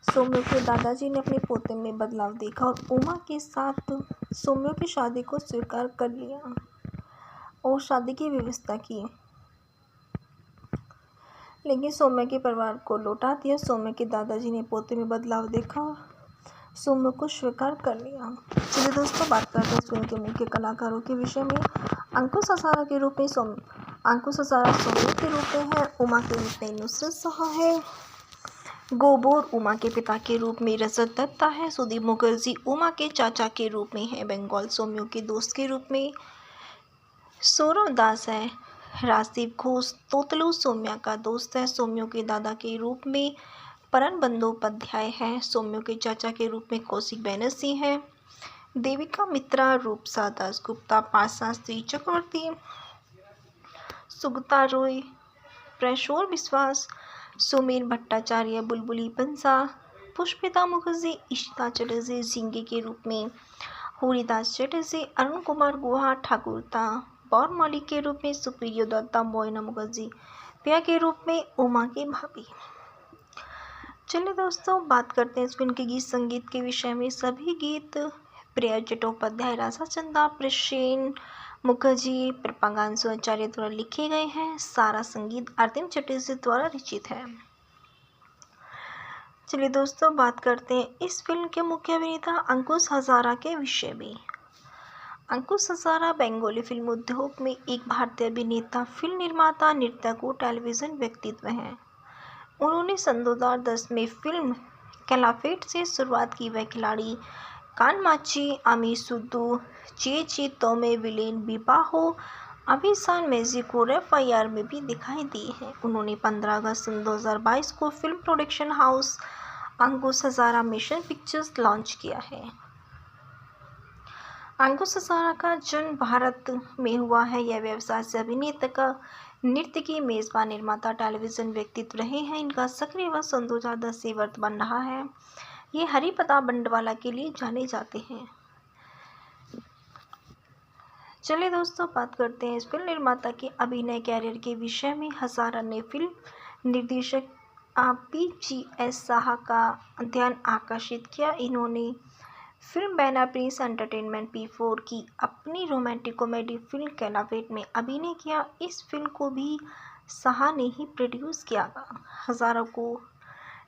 सौम्य के दादाजी ने अपने पोते में बदलाव देखा और उमा के साथ सौम्य की शादी को स्वीकार कर लिया और शादी की व्यवस्था की, लेकिन सौम्य के परिवार को लौटा दिया। सौम्य के दादाजी ने पोते में बदलाव देखा और सौम्य को स्वीकार कर लिया। चलिए दोस्तों, बात करते हैं इस फिल्म के मुख्य कलाकारों के विषय में। अंकुश हजारा के रूप में सौम्य के रूप में है। उमा के रूप में नुसरत जहां है। गोबोर उमा के पिता के रूप में रजत दत्ता है। सुदीप मुखर्जी उमा के चाचा के रूप में है। बंगाल सौम्य के दोस्त के रूप में सौरव दास है। राजदीप घोष तोतलू सौम्या का दोस्त है। सौम्य के दादा के रूप में परन बंदोपाध्याय है। सौम्य के चाचा के रूप में कौशिक बैनर्जी है। देविका मित्रा, रूपसा दासगुप्ता, पाशास्त्री चक्रवर्ती, सुगता रॉय, प्रेशोर विश्वास, सुमेर भट्टाचार्य, बुलबुली पंसा, पुष्पिता मुखर्जी, इशिता चटर्जी झिंगे के रूप में, हरिदास चटर्जी, अरुण कुमार गुहा ठाकुरता, बौर मालिक के रूप में सुप्रियो दत्ता, मोइना मुखर्जी पिया के रूप में उमा की भाभी। चलिए दोस्तों, बात करते हैं इस फिल्म के गीत संगीत के विषय में। सभी गीत प्रिया चट्टोपाध्याय, राधा चंदा, प्रसेन मुखर्जी, प्रपागांशु आचार्य द्वारा लिखे गए हैं। सारा संगीत आरतीम चटर्जी द्वारा रचित है। चलिए दोस्तों, बात करते हैं इस फिल्म के मुख्य अभिनेता अंकुश हजारा के विषय में। अंकुश हजारा बंगाली फिल्म उद्योग में एक भारतीय अभिनेता, फिल्म निर्माता, नर्तक और टेलीविजन व्यक्तित्व हैं। उन्होंने सन 2010 में फिल्म कैलाफेट से शुरुआत की। वह खिलाड़ी कानमाची अमीसुद्दू चीची तोमे विलेन बिबाहो अभी सान मेक्सिको एफआईआर में भी दिखाई दी है। उन्होंने 15 अगस्त 2022 को फिल्म प्रोडक्शन हाउस अंकुश हजारा मिशन पिक्चर्स लॉन्च किया है। अंकुश हजारा का जन्म भारत में हुआ है। यह व्यवसाय से अभिनेता का नृत्य की मेजबान निर्माता टेलीविजन व्यक्तित्व रहे हैं। इनका सक्रिय वर्ष 2010 से वर्तमान रहा है। ये हरिप्रताप बंडवाला के लिए जाने जाते हैं। चलिए दोस्तों, बात करते हैं इस फिल्म निर्माता के अभिनय कैरियर के विषय में। हजारा ने फिल्म निर्देशक PGS साहा का ध्यान आकर्षित किया। इन्होंने film banner Prince entertainment P4 की अपनी रोमांटिक कॉमेडी फिल्म कैलावेट में अभिनय किया। इस फिल्म को भी साहा ने ही प्रोड्यूस किया था। हजारा को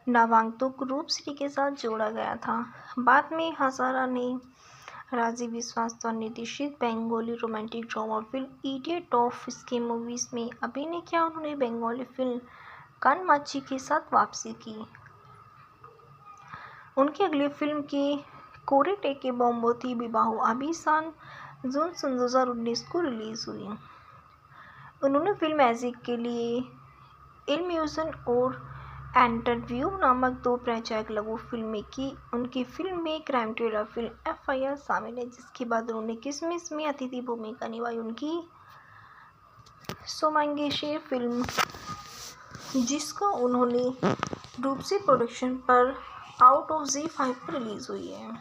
नामांकित रूपश्री के साथ जोड़ा गया था। बाद में हजारा ने राजीव विश्वास द्वारा निर्देशित Bengali romantic drama film idiot of इसके मूवीज में अभिनय किया। उन्होंने बंगाली फिल्म कानमाची के साथ वापसी की। उनकी अगली फिल्म के कोरेटे के बॉम्बोती विबाहो अभी सन जून 2019 को रिलीज हुई। उन्होंने फिल्म मैजिक के लिए इल्यूजन और इंटरव्यू नामक 2 प्रचारक लघु फिल्में की। उनकी फिल्म में क्राइम थ्रिलर फिल्म एफआईआर शामिल है, जिसके बाद उन्होंने किसमिस में अतिथि भूमिका निभाई। उनकी सोमांगेशे फिल्म, जिसको उन्होंने रूपसी प्रोडक्शन पर आउट ऑफ Z5 पर रिलीज हुई है।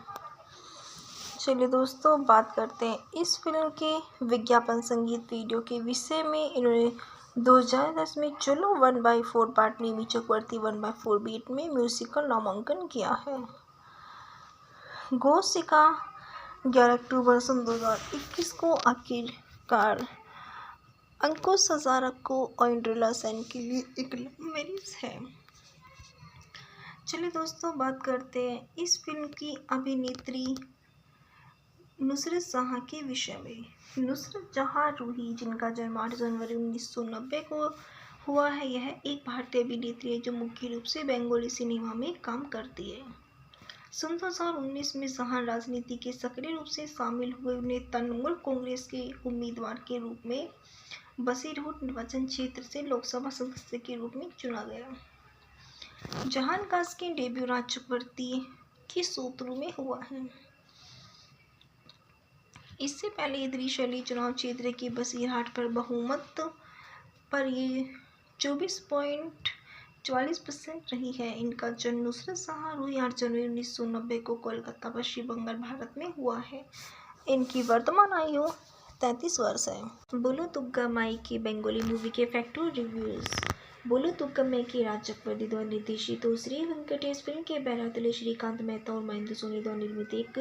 चलिए दोस्तों, बात करते हैं इस फिल्म के विज्ञापन संगीत वीडियो के विषय में। इन्होंने 2010 में चलो 1/4 पार्ट नेमी चक्रवर्ती 1/4 बीट में म्यूजिकल नामांकन किया है। गोसिका 11 अक्टूबर 2021 को आखिरकार अंकुश हजारा को औंड्रेला सेन के लिए एक लव मैरिज है। चलिए दोस्तों, बात करते हैं इस फिल्म की अभिनेत्री नुसरत जहां के विषय में। नुसरत जहां रूही, जिनका जन्म 8 जनवरी 1990 को हुआ है, यह एक भारतीय अभिनेत्री है जो मुख्य रूप से बंगाली सिनेमा में काम करती है। सन 2019 में जहां राजनीति के सक्रिय रूप से शामिल हुए। उन्हें तृणमूल कांग्रेस के उम्मीदवार के रूप में बसीरहाट निर्वाचन क्षेत्र से लोकसभा सदस्य के रूप में चुना गया। जहां का इसके डेब्यू राज चक्रवर्ती की सूत्रों में हुआ है। इससे पहले ये त्रिशैली चुनाव क्षेत्र के बसीरहाट पर बहुमत पर ये 24.44% रही है। इनका जन्म नुसरत जहां रूही 8 जनवरी 1990 को कोलकाता, पश्चिम बंगाल, भारत में हुआ है। इनकी वर्तमान आयु 33 वर्ष है। बोलो तुग्गा माई की बंगाली मूवी के फैक्टर रिव्यूज। बोलो तुग्गा मैं की राज चक्रवर्ती द्वारा निर्देशित और श्री वेंकटेश फिल्म के बैरातले श्रीकांत मेहता और महेंद्र सोनी द्वारा निर्मित एक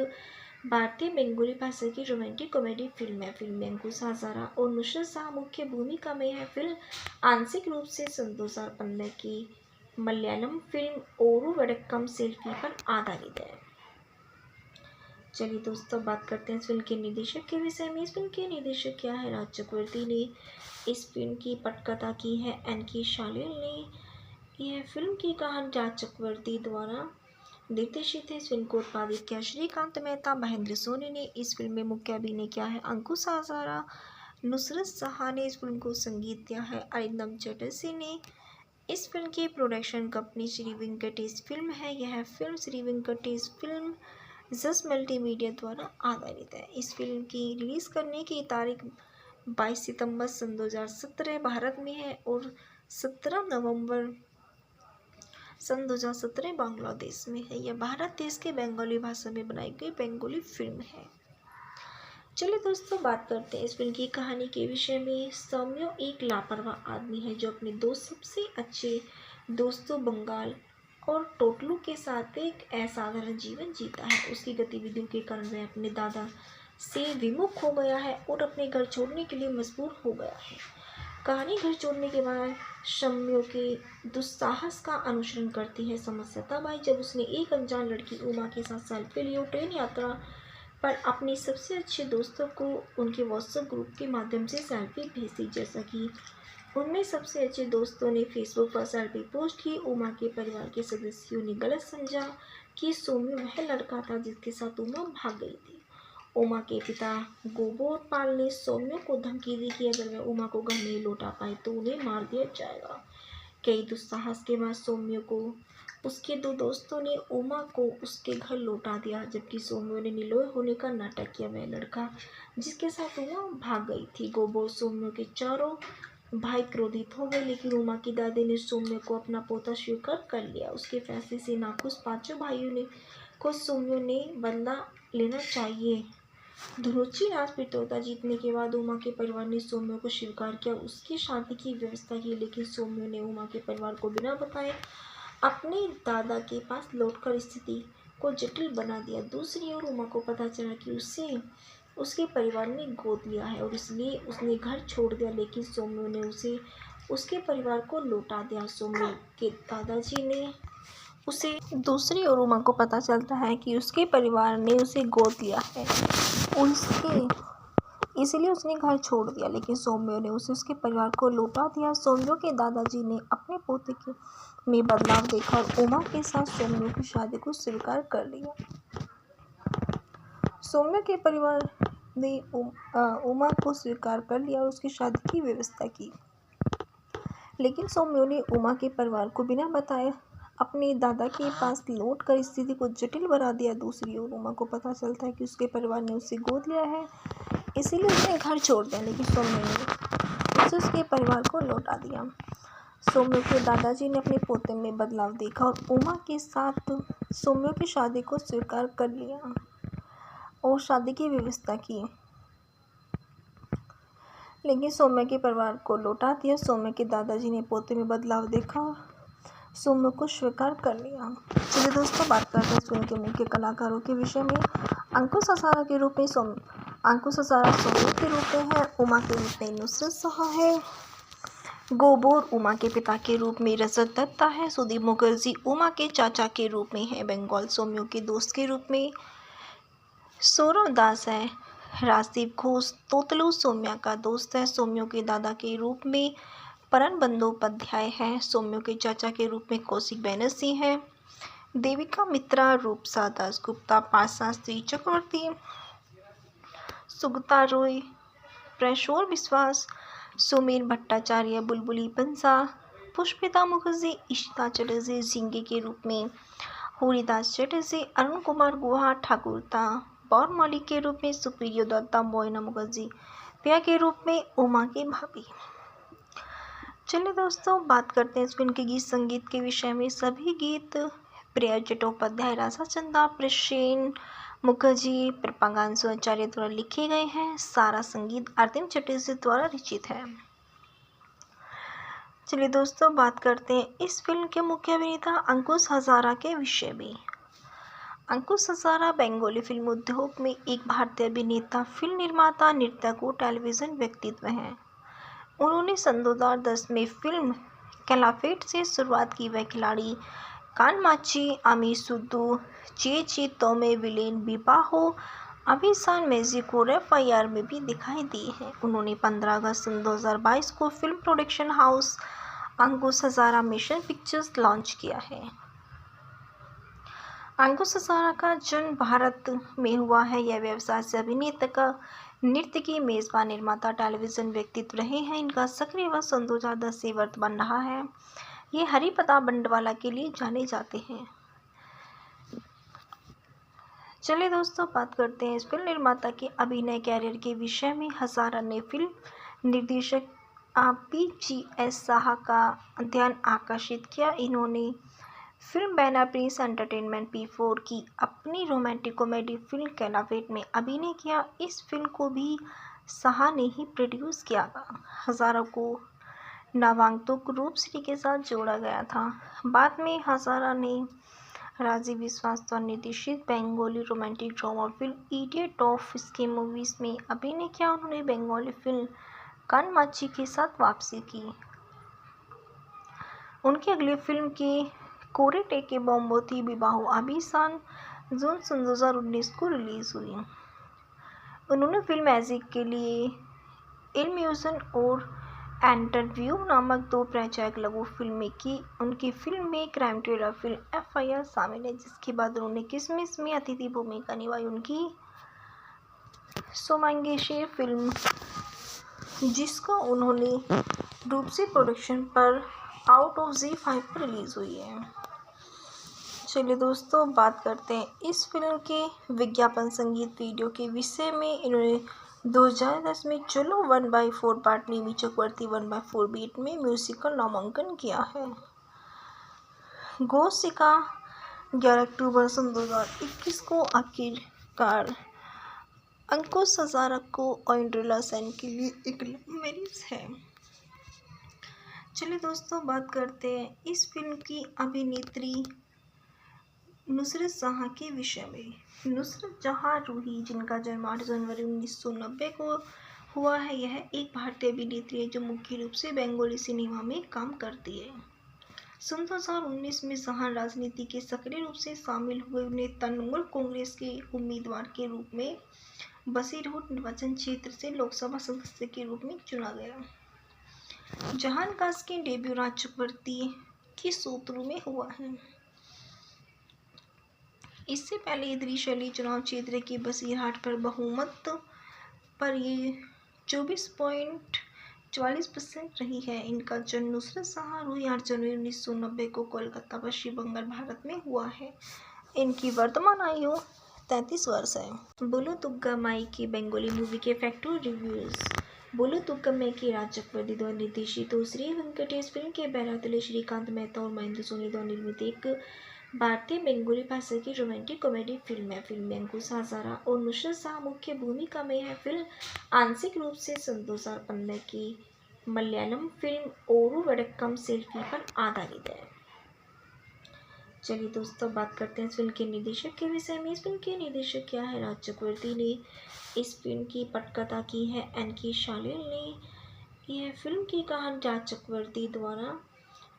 भारतीय बंगाली भाषा की रोमांटिक कॉमेडी फिल्म है। फिल्म में अंकुश हजारा और नुसरत जहां मुख्य भूमिका में है। फिल्म आंशिक रूप से सन 2015 की मलयालम फिल्म ओरू वडक्कम सेल्फी पर आधारित है। चलिए दोस्तों, बात करते हैं इस फिल्म के निर्देशक के विषय में। इस फिल्म के निर्देशक क्या है? राज चक्रवर्ती ने इस फिल्म की पटकथा की है। एनके शालिल ने यह फिल्म की कहानी राज चक्रवर्ती द्वारा निर्देशित है। इस फिल्म को उत्पादित किया श्रीकांत मेहता। महेंद्र सोनी ने इस फिल्म में मुख्य अभिनय किया है। अंकुश हजारा, नुसरत जहां ने इस फिल्म को संगीत दिया है। अरिंदम चटर्जी ने इस फिल्म की production company Shri Venkatesh film है। यह फिल्म श्री वेंकटेश फिल्म जस मल्टीमीडिया द्वारा आधारित है। इस फिल्म की रिलीज करने की तारीख 22 सितंबर सन 2017 भारत में है और 17 नवंबर सन 2017 बांग्लादेश में है। यह भारत देश के बंगाली भाषा में बनाई गई बंगाली फिल्म है। चलिए दोस्तों, बात करते हैं इस फिल्म की कहानी के विषय में। सौम्यो एक लापरवाह आदमी है जो अपने 2 सबसे अच्छे दोस्तों बंगाल और टोटलू के साथ एक असाधारण जीवन जीता है। उसकी गतिविधियों के कारण वह अपने दादा से विमुख हो गया है और अपने घर छोड़ने के लिए मजबूर हो गया है। कहानी घर छोड़ने के बाद शम्यो के दुस्साहस का अनुसरण करती है। समस्या तब आई जब उसने एक अनजान लड़की उमा के साथ सेल्फी ली और ट्रेन यात्रा पर अपने सबसे अच्छे दोस्तों को उनके व्हाट्सएप ग्रुप के माध्यम से सेल्फी भेजी। जैसा कि उनमें सबसे अच्छे दोस्तों ने फेसबुक पर सेल्फी पोस्ट की, उमा के परिवार के सदस्यों ने गलत समझा कि सौम्य वह लड़का था जिसके साथ उमा भाग गई थी। उमा के पिता गोपोपाल ने सौम्य को धमकी दी कि अगर वह उमा को घर नहीं लौटा पाए तो उन्हें मार दिया जाएगा। कई दुस्साहस के बाद सौम्य को उसके दो दोस्तों ने उमा को उसके घर लौटा दिया, जबकि सौम्य ने निर्दोष होने का नाटक किया। वह लड़का जिसके साथ उमा भाग गई थी। गोबो सौम्य के चारों भाई क्रोधित हो गए, लेकिन उमा की दादी ने सौम्य को अपना पोता स्वीकार कर लिया। उसके फैसले से नाखुश पांचों भाइयों ने को सौम्य ने बदला लेना चाहिए। धुरुचि राज प्रतियोगिता जीतने के बाद उमा के परिवार ने सौम्य को स्वीकार किया, उसकी शादी की व्यवस्था की, लेकिन सौम्य ने उमा के परिवार को बिना बताए अपने दादा के पास लौटकर स्थिति को जटिल बना दिया। दूसरी ओर उमा को पता चला कि उसे उसके परिवार ने गोद लिया है और इसलिए उसने घर छोड़ दिया, लेकिन सौम्य ने उसे उसके परिवार को लौटा दिया। सौम्य के दादाजी ने उसे दूसरी ओर उमा को पता चलता है कि उसके परिवार ने उसे गोद लिया है, इसलिए उसने घर छोड़ दिया, लेकिन सौम्य ने उसे उसके परिवार को लौटा दिया। सौम्य के दादाजी ने अपने पोते के में बदलाव देखा और उमा के साथ सौम्य की शादी को स्वीकार कर लिया। सौम्य के परिवार ने उमा को स्वीकार कर लिया और उसकी शादी की व्यवस्था की, लेकिन सौम्य ने उमा के परिवार को बिना बताए अपने दादा के पास लौटकर स्थिति को जटिल बना दिया। दूसरी ओर उमा को पता चलता है कि उसके परिवार ने उसे गोद लिया है, इसीलिए उसने घर छोड़ दिया, लेकिन सौम्य ने उसे उसके परिवार को लौटा दिया। सौम्य के दादाजी ने अपने पोते में बदलाव देखा और उमा के साथ सौम्य की शादी को स्वीकार कर लिया और शादी की व्यवस्था की, लेकिन सौम्य के परिवार को लौटा दिया। सौम्य के दादाजी ने पोते में बदलाव देखा और सौम्य को स्वीकार कर लिया। चलिए दोस्तों, बात करते हैं फिल्म के मुख्य कलाकारों के विषय में। अंकुश हजारा के रूप में अंकुश हजारा सौम्य के रूप में है। उमा के रूप में नुसरत शाह है। गोबोर उमा के पिता के रूप में रजत दत्ता है। सुदीप मुखर्जी उमा के चाचा के रूप में है। बंगाल सौम्य के दोस्त के रूप में सौरव दास है। राजदीप घोष तोतलू सौम्या का दोस्त है। सौम्य के दादा के रूप में परन बंदोपाध्याय है। सौम्य के चाचा के रूप में कौशिक बैनर्जी है। देविका मित्रा, रूपसा दासगुप्ता, पाशास्त्री चक्रवर्ती, सुगता रॉय, प्रेशोर विश्वास, सुमेर भट्टाचार्य, बुलबुली पंसा, पुष्पिता मुखर्जी, इशिता चटर्जी झिंगे के रूप में, हरिदास चटर्जी, अरुण कुमार गुहा ठाकुरता, बौर मलिक के रूप में सुप्रिया दत्ता, मोइना मुखर्जी पिया के रूप में उमा की भाभी। चलिए दोस्तों, बात करते हैं इस फिल्म के गीत संगीत के विषय में। सभी गीत प्रिया चट्टोपाध्याय, राधा चंदा, प्रसेन मुखर्जी, प्रपागांशु आचार्य द्वारा लिखे गए हैं। सारा संगीत आरतीम चटर्जी द्वारा रचित है। चलिए दोस्तों, बात करते हैं इस फिल्म के मुख्य अभिनेता अंकुश हजारा के विषय में। अंकुश हजारा बंगाली फिल्म उद्योग में एक भारतीय अभिनेता, फिल्म निर्माता, नर्तक और टेलीविजन व्यक्तित्व हैं। उन्होंने सन 2010 में फिल्म कैलाफेट से शुरुआत की। वह खिलाड़ी कानमाची, आमी सुद्दू, चे तोमे, विलेन बिबाहो, अभिसान मैजिक और FIR में भी दिखाई दी है। उन्होंने 15 अगस्त सन 2022 को फिल्म प्रोडक्शन हाउस अंकुश हजारा मिशन पिक्चर्स लॉन्च किया है। अंकुश हजारा का जन्म भारत में हुआ है। यह व्यवसाय से अभिनेता का नृत्य की मेजबान, निर्माता, टेलीविजन व्यक्तित्व रहे हैं। इनका सक्रिय वर्ष सन 2010 से वर्तमान रहा है। ये हरिप्रताप बंडवाला के लिए जाने जाते हैं। चलिए दोस्तों, बात करते हैं इस फिल्म निर्माता के अभिनय कैरियर के विषय में। हजारा ने फिल्म निर्देशक PGS शाह का ध्यान आकर्षित किया। इन्होंने film banner Prince entertainment P4 की अपनी रोमांटिक कॉमेडी फिल्म कैलाफेट में अभिनय किया। इस फिल्म को भी शाह ने ही प्रोड्यूस किया था। हजारा को नवागंतुक रूपश्री के साथ जोड़ा गया था। बाद में हजारा ने राजीव विश्वास द्वारा निर्देशित Bengali romantic drama film idiot of ski movies में अभिनय किया। उन्होंने बंगाली फिल्म कानमाची के साथ वापसी की। उनकी अगली फिल्म के कोरेटे के बॉम्बोती विवाहो अभिसान जून सन 2019 को रिलीज हुई। उन्होंने फिल्म मैजिक के लिए इल्यूजन और इंटरव्यू नामक 2 प्रचारक लघु फिल्में की उनकी फिल्म में क्राइम थ्रिलर फिल्म एफआईआर शामिल है, जिसके बाद उन्होंने किसमिस में अतिथि भूमिका निभाई। उनकी सोमांगेशे फिल्म, जिसको उन्होंने रूप से प्रोडक्शन पर आउट ऑफ ZEE5 पर रिलीज हुई है। चलिए दोस्तों, बात करते हैं इस फिल्म के विज्ञापन संगीत वीडियो के विषय में। इन्होंने 2010 में चलो 1/4 पार्ट निमी चक्रवर्ती 1/4 बीट में म्यूजिकल नामांकन किया है। गोसिका 11 अक्टूबर सन 2021 को आखिरकार अंकुश हजारा और इंद्रिला सेन के लिए एक लव मैरिज है। चलिए दोस्तों, बात करते हैं इस फिल्म की अभिनेत्री नुसरत जहाँ के विषय में। नुसरत जहाँ रूही, जिनका जन्म 8 जनवरी 1990 को हुआ है, यह एक भारतीय अभिनेत्री है जो मुख्य रूप से बंगाली सिनेमा में काम करती है। सन 2019 में जहाँ राजनीति के सक्रिय रूप से शामिल हुए, उन्हें तृणमूल कांग्रेस के उम्मीदवार के रूप में बसीरहाट निर्वाचन क्षेत्र से लोकसभा सदस्य के रूप में चुना गया। जहां का इसके डेब्यू राज चक्रवर्ती की सूत्रों में हुआ है। इससे पहले ये त्रिशैली चुनाव क्षेत्र के बसीरहाट पर बहुमत पर ये 24.44% रही है। इनका जन्म नुसरत जहाँ रूही 8 जनवरी 1990 को कोलकाता, पश्चिम बंगाल, भारत में हुआ है। इनकी वर्तमान आयु 33 वर्ष है। बोलो तुग्गा माई की बंगाली मूवी के फैक्टर रिव्यूज। बोलो तुग्गा मैं की राज चक्रवर्ती द्वारा निर्देशित और श्री वेंकटेश फिल्म के बैरातले श्रीकांत मेहता और महेंद्र सोनी द्वारा निर्मित एक भारतीय बंगाली भाषा की रोमांटिक कॉमेडी फिल्म है। फिल्म में अंकुश हजारा और नुसरत जहाँ मुख्य भूमिका में है। फिल्म आंशिक रूप से सन 2015 की मलयालम फिल्म ओरू वडक्कम सेल्फी पर आधारित है। चलिए दोस्तों, बात करते हैं इस फिल्म के निर्देशक के विषय में। इस फिल्म के निर्देशक क्या है? राज चक्रवर्ती ने इस फिल्म की पटकथा की है। एन.के. शालिल ने यह फिल्म की कहानी राज चक्रवर्ती द्वारा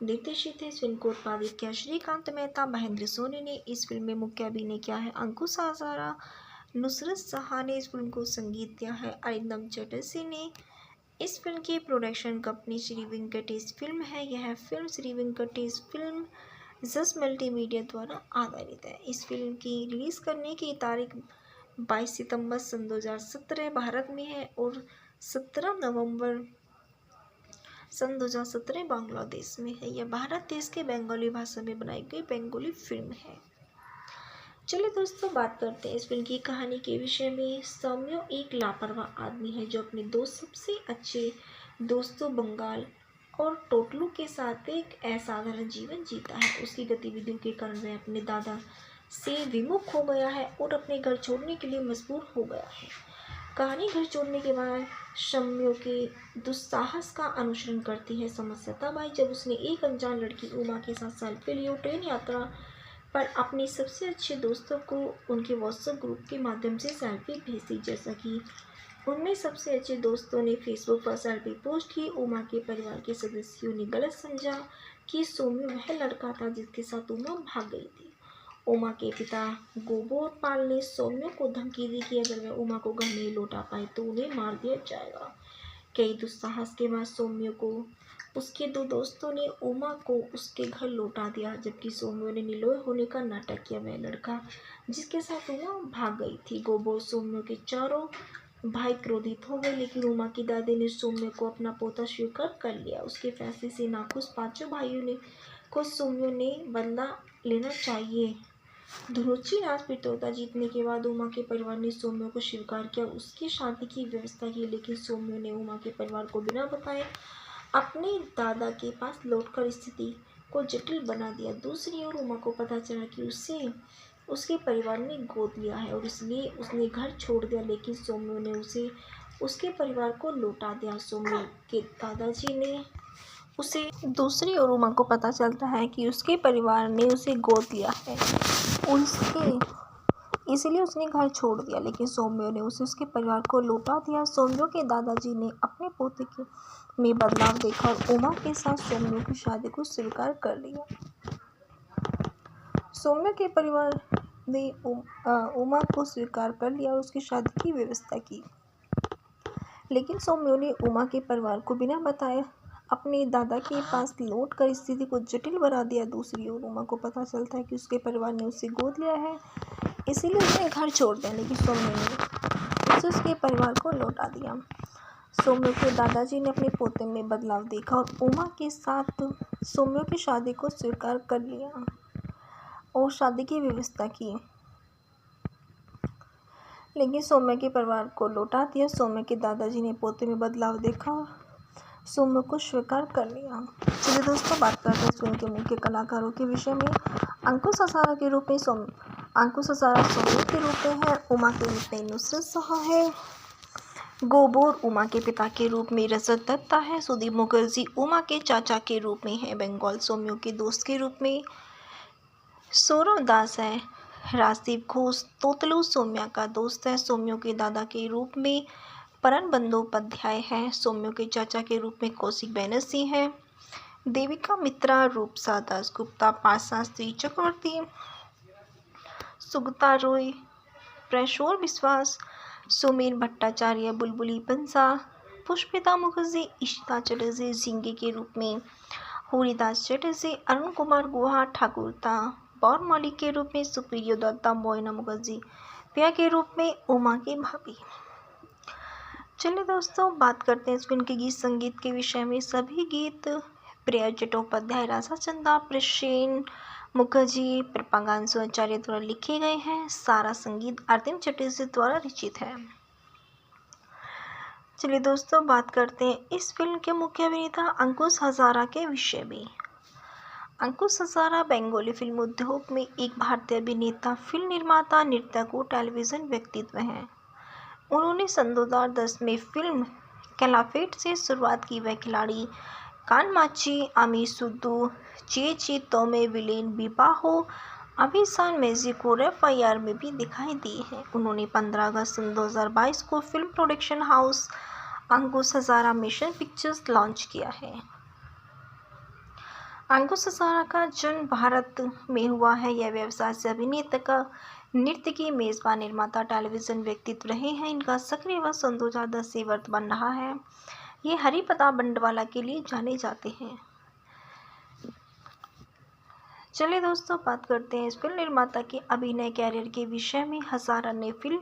निर्देशित है। इस फिल्म को उत्पादित किया श्रीकांत मेहता। महेंद्र सोनी ने इस फिल्म में मुख्य अभिनय किया है। अंकुश हजारा, नुसरत जहाँ ने इस फिल्म को संगीत दिया है। अरिंदम चटर्जी ने इस फिल्म की production company Shri Venkatesh film है। यह फिल्म श्री वेंकटेश फिल्म जस मल्टीमीडिया द्वारा आधारित है। इस फिल्म की रिलीज करने की तारीख 22 सितंबर सन 2017 भारत में है और 17 नवंबर सन 2017 बांग्लादेश में है। यह भारत देश के बंगाली भाषा में बनाई गई बंगाली फिल्म है। चलिए दोस्तों, बात करते हैं इस फिल्म की कहानी के विषय में। सौम्य एक लापरवाह आदमी है जो अपने दो सबसे अच्छे दोस्तों बंगाल और टोटलू के साथ एक असाधारण जीवन जीता है। उसकी गतिविधियों के कारण वह अपने दादा से विमुख हो गया है और अपने घर छोड़ने के लिए मजबूर हो गया है। कहानी घर छोड़ने के बाद शम्यो के दुस्साहस का अनुसरण करती है। समस्या तब आई जब उसने एक अनजान लड़की उमा के साथ सेल्फी ली और ट्रेन यात्रा पर अपने सबसे अच्छे दोस्तों को उनके व्हाट्सएप ग्रुप के माध्यम से सेल्फी भेजी। जैसा कि उनमें सबसे अच्छे दोस्तों ने फेसबुक पर सेल्फी पोस्ट की, उमा के परिवार के सदस्यों ने गलत समझा कि सौम्य वह लड़का था जिसके साथ उमा भाग गई थी। उमा के पिता गोपोपाल ने सौम्य को धमकी दी कि अगर वह उमा को घर नहीं लौटा पाए तो उन्हें मार दिया जाएगा। कई दुस्साहस के बाद सौम्य को उसके दो दोस्तों ने उमा को उसके घर लौटा दिया, जबकि सौम्य ने निर्दोष होने का नाटक किया। वह लड़का जिसके साथ उमा भाग गई थी। गोबो सौम्य के चारों भाई क्रोधित हो गए, लेकिन उमा की दादी ने सौम्य को अपना पोता स्वीकार कर लिया। उसके फैसले से नाखुश पांचों भाइयों ने को सौम्य ने बदला लेना चाहिए। धुरुचि राज प्रतियोगिता जीतने के बाद उमा के परिवार ने सौम्य को स्वीकार किया, उसकी शादी की व्यवस्था की, लेकिन सौम्य ने उमा के परिवार को बिना बताए अपने दादा के पास लौटकर स्थिति को जटिल बना दिया। दूसरी ओर उमा को पता चला कि उसे उसके परिवार ने गोद लिया है और इसलिए उसने घर छोड़ दिया, लेकिन सौम्य ने उसे उसके परिवार को लौटा दिया। सौम्य के दादाजी ने उसे दूसरी ओर उमा को पता चलता है कि उसके परिवार ने उसे गोद लिया है, इसलिए उसने घर छोड़ दिया, लेकिन सौम्य ने उसे उसके परिवार को लौटा दिया। सौम्य के दादाजी ने अपने पोते में बदलाव देखा और उमा के साथ सौम्य की शादी को स्वीकार कर लिया। सौम्य के परिवार ने उमा को स्वीकार कर लिया और उसकी शादी की व्यवस्था की। लेकिन सौम्य ने उमा के परिवार को बिना बताए अपने दादा के पास लौट कर स्थिति को जटिल बना दिया। दूसरी ओर उमा को पता चलता है कि उसके परिवार ने उसे गोद लिया है, इसीलिए उसने घर छोड़ दिया, लेकिन सौम्य ने उसके परिवार को लौटा दिया। सौम्य के दादाजी ने अपने पोते में बदलाव देखा और उमा के साथ सौम्य की शादी को स्वीकार कर लिया और शादी की व्यवस्था की, लेकिन सौम्य के परिवार को लौटा दिया। सौम्य के दादाजी ने पोते में बदलाव देखा और सौम्य को स्वीकार कर लिया। चलिए दोस्तों, बात करते हैं इस फिल्म के मुख्य कलाकारों के विषय में। अंकुश हजारा के रूप में अंकुश हजारा सौम्य के रूप में है। उमा के रूप में नुसरत जहाँ है। गोबोर उमा के पिता के रूप में रजत दत्ता है। सुदीप मुखर्जी उमा के चाचा के रूप में है। बंगाल सौम्य के दोस्त के रूप में सौरव दास है। राजदीप घोष तोतलू सौम्या का दोस्त है। सौम्यों के दादा के रूप में परन बंदोपाध्याय है। सौम्यों के चाचा के रूप में कौशिक बैनर्जी है। देविका मित्रा, रूपसा दासगुप्ता, पाशास्त्री चक्रवर्ती, सुगता रॉय, प्रशोर विश्वास, सुमेर भट्टाचार्य, बुलबुली बंसा, पुष्पिता मुखर्जी, इशिता चटर्जी झिंगे के रूप में, हरिदास चटर्जी, अरुण कुमार गुहा ठाकुरता, बौर मलिक के रूप में सुप्रिया दत्ता, मोइना मुखर्जी पिया के रूप में उमा की भाभी। चलिए दोस्तों, बात करते हैं इस फिल्म के गीत संगीत के विषय में। सभी गीत प्रिया चट्टोपाध्याय, राधा चंदा, प्रसेन मुखर्जी, प्रपागांशु आचार्य द्वारा लिखे गए हैं। सारा संगीत आरतीम चटर्जी द्वारा रचित है। चलिए दोस्तों, बात करते हैं इस फिल्म के मुख्य अभिनेता अंकुश हजारा के विषय में। अंकुश हजारा बंगाली फिल्म उद्योग में एक भारतीय अभिनेता, फिल्म निर्माता, नर्तक और टेलीविजन व्यक्तित्व हैं। उन्होंने सन 2010 में फिल्म कैलाफेट से शुरुआत की। वह खिलाड़ी कानमाची, आमी सुद्दू, चे तोमे, विलेन बिबाहो, अभिसान मैजिक और FIR में भी दिखाई दिए हैं। उन्होंने 15 अगस्त सन 2022 को फिल्म प्रोडक्शन हाउस अंकुश हजारा मिशन पिक्चर्स लॉन्च किया है। अंकुश हजारा का जन्म भारत में हुआ है। यह व्यवसाय से अभिनेता का नृत्यकी, मेजबान, निर्माता, टेलीविजन व्यक्तित्व रहे हैं। इनका सक्रिय वर्ष सन 2010 से वर्तमान रहा है। ये हरिप्रताप बंडवाला के लिए जाने जाते हैं। चलिए दोस्तों, बात करते हैं इस फिल्म निर्माता के अभिनय कैरियर के विषय में। हजारा ने फिल्म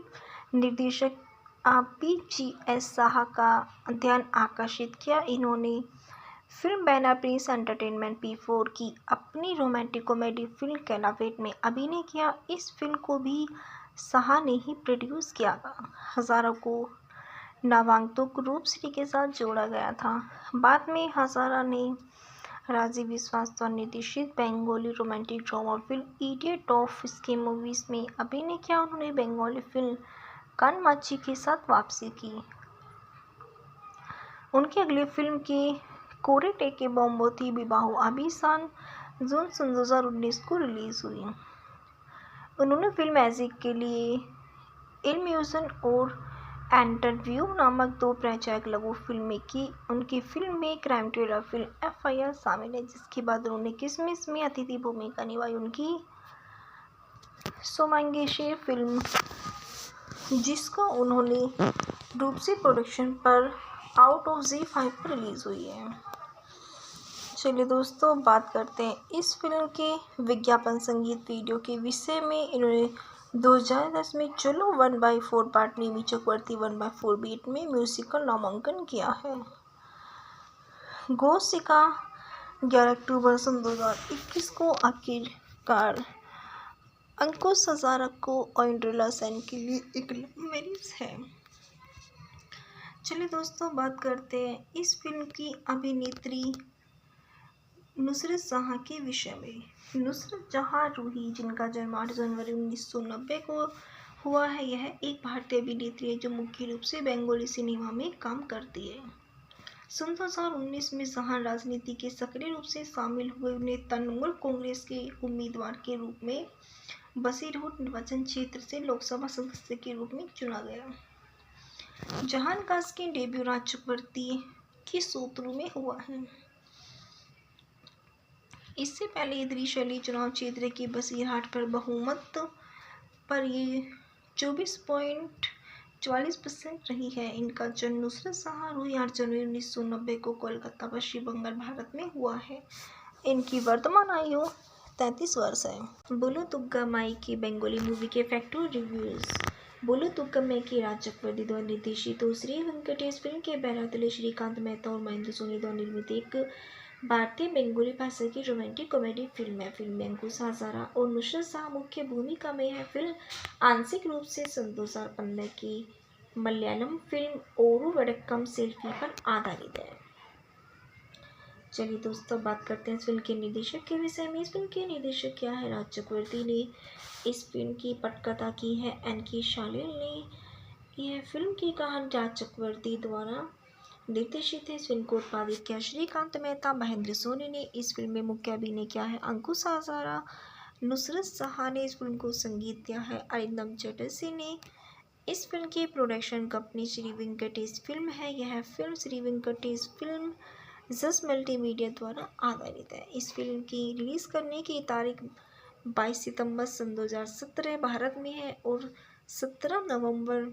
निर्देशक PGS साहा का ध्यान आकर्षित किया। इन्होंने film banner Prince entertainment P4 की अपनी रोमांटिक कॉमेडी फिल्म कैलाफेट में अभिनय किया। इस फिल्म को भी साहा ने ही प्रोड्यूस किया था। हजारा को नवागंतुक रूपश्री के साथ जोड़ा गया था। बाद में हजारा ने राजीव विश्वास द्वारा निर्देशित Bengali romantic drama film idiot of scheme movies में अभिनय किया। उन्होंने बंगाली फिल्म कानमाची के साथ वापसी की। उनकी अगली फिल्म के कोरे टेके बॉम्बो थी विवाहो अभिसान, जून सन 2019 को रिलीज हुई। उन्होंने फिल्म मैजिक के लिए इल्यूजन और इंटरव्यू नामक 2 परिचायक लघु फिल्में की। उनकी फिल्म में क्राइम थ्रिलर फिल्म FIR शामिल है, जिसके बाद उन्होंने किसमिस में अतिथि भूमिका निभाई। उनकी सोमांगेशे फिल्म, जिसको उन्होंने रूपसी प्रोडक्शन पर आउट ऑफ Z5 पर रिलीज हुई है। चलिए दोस्तों, बात करते हैं इस फिल्म के विज्ञापन संगीत वीडियो के विषय में। इन्होंने 2010 में चलो 1/4 पार्ट नीमी चक्रवर्ती 1/4 बीट में म्यूजिकल नामांकन किया है। गोसिका 11 अक्टूबर सन 2021 को आखिरकार अंकुश हजारा को ऑइंड्रिला सेन के लिए एक लव मैरिज है। चलिए दोस्तों, बात करते हैं इस फिल्म की अभिनेत्री नुसरत जहाँ के विषय में। नुसरत जहाँ रूही, जिनका जन्म 8 जनवरी 1990 को हुआ है, यह एक भारतीय अभिनेत्री है जो मुख्य रूप से बंगाली सिनेमा में काम करती है। सन 2019 में जहाँ राजनीति के सक्रिय रूप से शामिल हुए। उन्हें तृणमूल कांग्रेस के उम्मीदवार के रूप में बसीरहाट निर्वाचन क्षेत्र से लोकसभा सदस्य के रूप में चुना गया। जहान काश की डेब्यू राज चक्रवर्ती की सोतरू में हुआ है। इससे पहले ये त्रिशैली चुनाव क्षेत्र के बसीरहाट पर बहुमत पर ये 24.9 44% रही है। इनका जन्म नुसरत शाह रूही 8 जनवरी 1990 को कोलकाता, पश्चिम बंगाल, भारत में हुआ है। इनकी वर्तमान आयु 33 वर्ष है। बोलो तुग्गा माई की बेंगोली मूवी के फैक्टो रिव्यूज। बोलो तुग्गम्मे की राज चक्रवर्ती द्वारा निर्देशित और श्री वेंकटेश फिल्म के बैरातले श्रीकांत मेहता और महेंद्र सोनी द्वारा निर्मित एक भारतीय बेंगोली भाषा की रोमांटिक कॉमेडी फिल्म है। फिल्म में अंकुश हजारा और नुसरत शाह मुख्य भूमिका में है। फिल्म आंशिक रूप से सन 2015 की मलयालम फिल्म ओरू वडक्कम सेल्फी पर आधारित है। चलिए दोस्तों, बात करते हैं इस फिल्म के निर्देशक के विषय में। इस फिल्म के निर्देशक क्या है? राज चक्रवर्ती ने इस फिल्म की पटकथा की है। एन.के. शालिल ने यह फिल्म की कहानी राज चक्रवर्ती द्वारा निर्देशित है। इस फिल्म को उत्पादित किया श्रीकांत मेहता। महेंद्र सोनी ने इस फिल्म में मुख्य अभिनय किया है। अंकुश हजारा, नुसरत शाह ने इस फिल्म को संगीत दिया है। अरिंदम चटर्जी ने इस फिल्म की production company Shri Venkatesh film है। यह फिल्म श्री वेंकटेश फिल्म जस मल्टीमीडिया द्वारा आधारित है। इस फिल्म की रिलीज करने की तारीख 22 सितंबर सन 2017 भारत में है और 17 नवंबर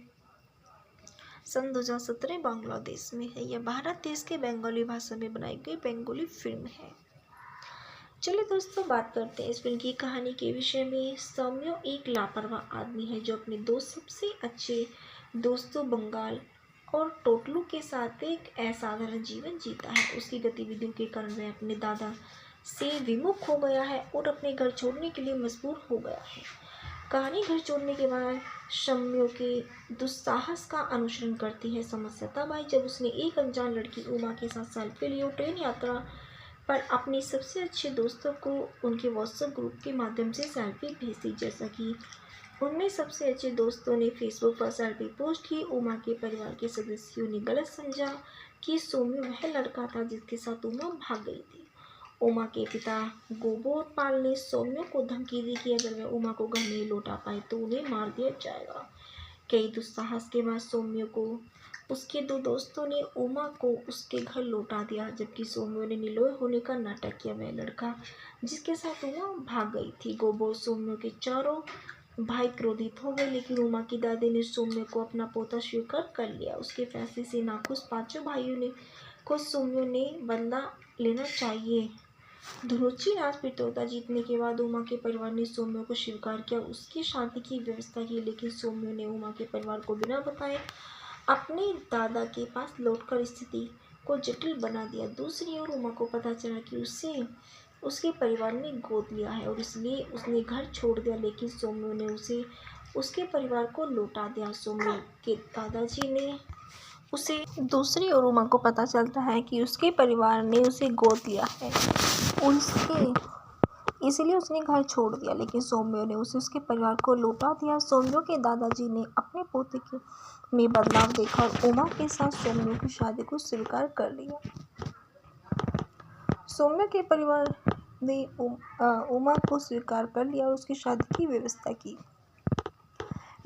सन 2017 बांग्लादेश में है। यह भारत देश के बंगाली भाषा में बनाई गई बेंगोली फिल्म है। चलिए दोस्तों, बात करते हैं इस फिल्म की कहानी के विषय में। सौम्यो एक लापरवाह आदमी है जो अपने दो सबसे अच्छे दोस्तों बंगाल और टोटलू के साथ एक असाधारण जीवन जीता है। उसकी गतिविधियों के कारण वह अपने दादा से विमुख हो गया है और अपने घर छोड़ने के लिए मजबूर हो गया है। कहानी घर छोड़ने के बाद सौम्यो के दुस्साहस का अनुसरण करती है। समस्या तब आई जब उसने एक अनजान लड़की उमा के साथ सेल्फी ली और ट्रेन यात्रा पर अपने सबसे अच्छे दोस्तों को उनके व्हाट्सएप ग्रुप के माध्यम से सेल्फी भेजी। जैसा कि उनमें सबसे अच्छे दोस्तों ने फेसबुक पर सेल्फी पोस्ट की, उमा के परिवार के सदस्यों ने गलत समझा कि सौम्यो वह लड़का था जिसके साथ उमा भाग गई थी। उमा के पिता गोपोल ने सौम्यो को धमकी दी कि अगर वह उमा को घर नहीं लौटा पाए तो उन्हें मार दिया जाएगा। कई दुस्साहस के बाद सौम्यो को उसके दो दोस्तों ने उमा को उसके घर लौटा दिया, जबकि सौम्यो ने निलोय होने का नाटक किया। वह लड़का जिसके साथ उमा भाग गई थी। गोबो सौम्यो के चारों भाई क्रोधित हो गए, लेकिन उमा की दादी ने सौम्यो को अपना पोता स्वीकार कर लिया। उसके फैसले से नाखुश पांचों भाइयों ने को सौम्यो ने बदला लेना चाहिए। धुरुचि राज प्रतियोगिता जीतने के बाद उमा के परिवार ने सौम्यो को स्वीकार किया, उसकी शादी की व्यवस्था की, लेकिन सौम्यो ने उमा के परिवार को बिना बताए अपने दादा के पास लौटकर स्थिति को जटिल बना दिया। दूसरी ओर उमा को पता चला कि उसे उसके परिवार ने गोद लिया है और इसलिए उसने घर छोड़ दिया, लेकिन सौम्यो ने उसे उसके परिवार को लौटा दिया। सौम्यो के दादाजी ने उसे दूसरी ओर उमा को पता चलता है कि उसके परिवार ने उसे गोद लिया है इसलिए उसने घर छोड़ दिया, लेकिन सौम्यो ने उसे उसके परिवार को लौटा दिया। सौम्यो के दादाजी ने अपने पोते में बदलाव देखा और उमा के साथ सौम्यो की शादी को स्वीकार कर लिया। सौम्यो के परिवार ने उमा को स्वीकार कर लिया और उसकी शादी की व्यवस्था की,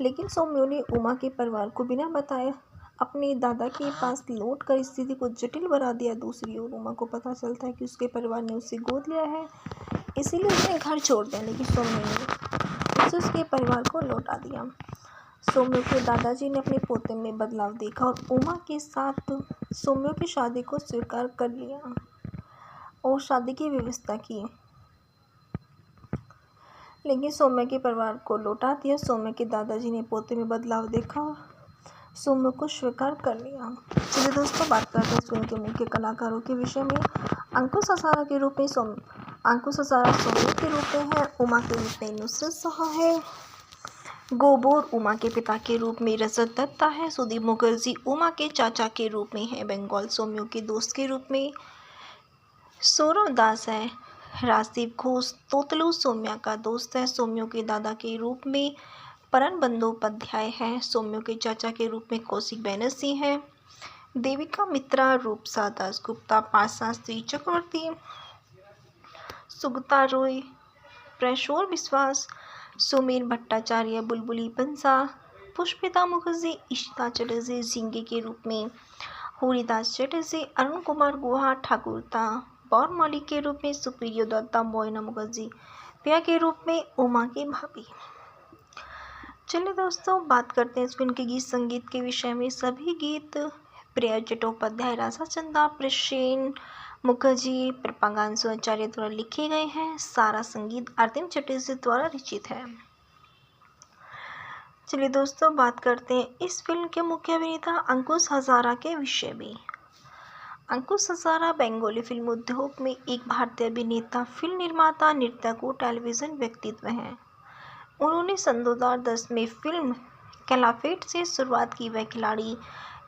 लेकिन सौम्यो ने उमा के परिवार को बिना बताए अपने दादा के पास लौटकर स्थिति को जटिल बना दिया। दूसरी ओर उमा को पता चलता है कि उसके परिवार ने उसे गोद लिया है, इसीलिए उसने घर छोड़ दिया, लेकिन सौम्यो ने उसे उसके परिवार को लौटा दिया। सौम्यो के दादाजी ने अपने पोते में बदलाव देखा और उमा के साथ सौम्यो की शादी को स्वीकार कर लिया और शादी की व्यवस्था की, लेकिन सौम्यो के परिवार को लौटा दिया। सौम्यो के दादाजी ने पोते में बदलाव देखा और सौम्यो को स्वीकार कर लिया। चलिए दोस्तों, बात करते हैं इस फिल्म के मुख्य कलाकारों के विषय में। अंकुश हजारा के रूप में सौम्यो के रूप में है। उमा के रूप में नुसरत शाह है। गोबोर उमा के पिता के रूप में रजत दत्ता है। सुदीप मुखर्जी उमा के चाचा के रूप में है। बंगाल सौम्यो के दोस्त के रूप में सौरव दास है। राजदीप घोष तोतलू सौम्या का दोस्त है। सौम्यो के दादा के रूप में परन बंदोपाध्याय है। सौम्यो के चाचा के रूप में कौशिक बैनर्जी है। देविका मित्रा, रूपसा दासगुप्ता, पाशास्त्री चक्रवर्ती, सुगता रॉय, प्रेशोर विश्वास, सुमेर भट्टाचार्य, बुलबुली बंसा, पुष्पिता मुखर्जी, इशिता चटर्जी, झिंगे के रूप में हरिदास चटर्जी, अरुण कुमार गुहा, ठाकुरता बौरमौली के रूप में सुप्रिया दत्ता, मोइना मुखर्जी, पिया के रूप में उमा की भाभी। चलिए दोस्तों, बात करते हैं इस फिल्म के गीत संगीत के विषय में। सभी गीत प्रिया चट्टोपाध्याय, राधा चंदा, प्रसेन मुखर्जी, प्रपागांशु आचार्य द्वारा लिखे गए हैं। सारा संगीत आरतीम चटर्जी द्वारा रचित है। चलिए दोस्तों, बात करते हैं इस फिल्म के मुख्य अभिनेता अंकुश हजारा के विषय में। अंकुश हजारा बेंगोली फिल्म उद्योग में एक भारतीय अभिनेता, फिल्म निर्माता, नर्तक और टेलीविजन व्यक्तित्व हैं। उन्होंने सन 2010 में फिल्म कैलाफेट से शुरुआत की। वह खिलाड़ी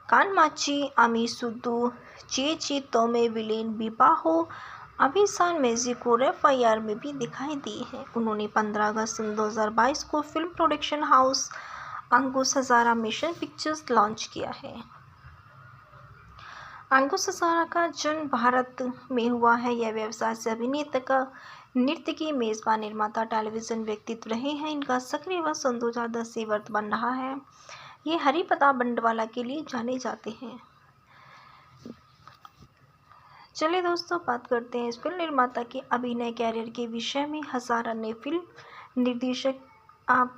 कानमाची, आमी सुद्दू, चे तोमे, विलेन बिबाहो, अभिसान मैजिक और FIR में भी दिखाई दी है। उन्होंने 15 अगस्त सन 2022 को फिल्म प्रोडक्शन हाउस अंकुश हजारा मिशन पिक्चर्स लॉन्च किया है। अंकुश हजारा का जन्म भारत में हुआ है। यह व्यवसाय से अभिनेता, नृत्यकी, मेजबान, निर्माता, टेलीविजन व्यक्तित्व रहे हैं। इनका सक्रिय वर्ष सन 2010 से वर्तमान रहा है। ये हरिपदा बंडवाला के लिए जाने जाते हैं। चलिए दोस्तों, बात करते हैं इस फिल्म निर्माता के अभिनय कैरियर के विषय में। हजारा ने फिल्म निर्देशक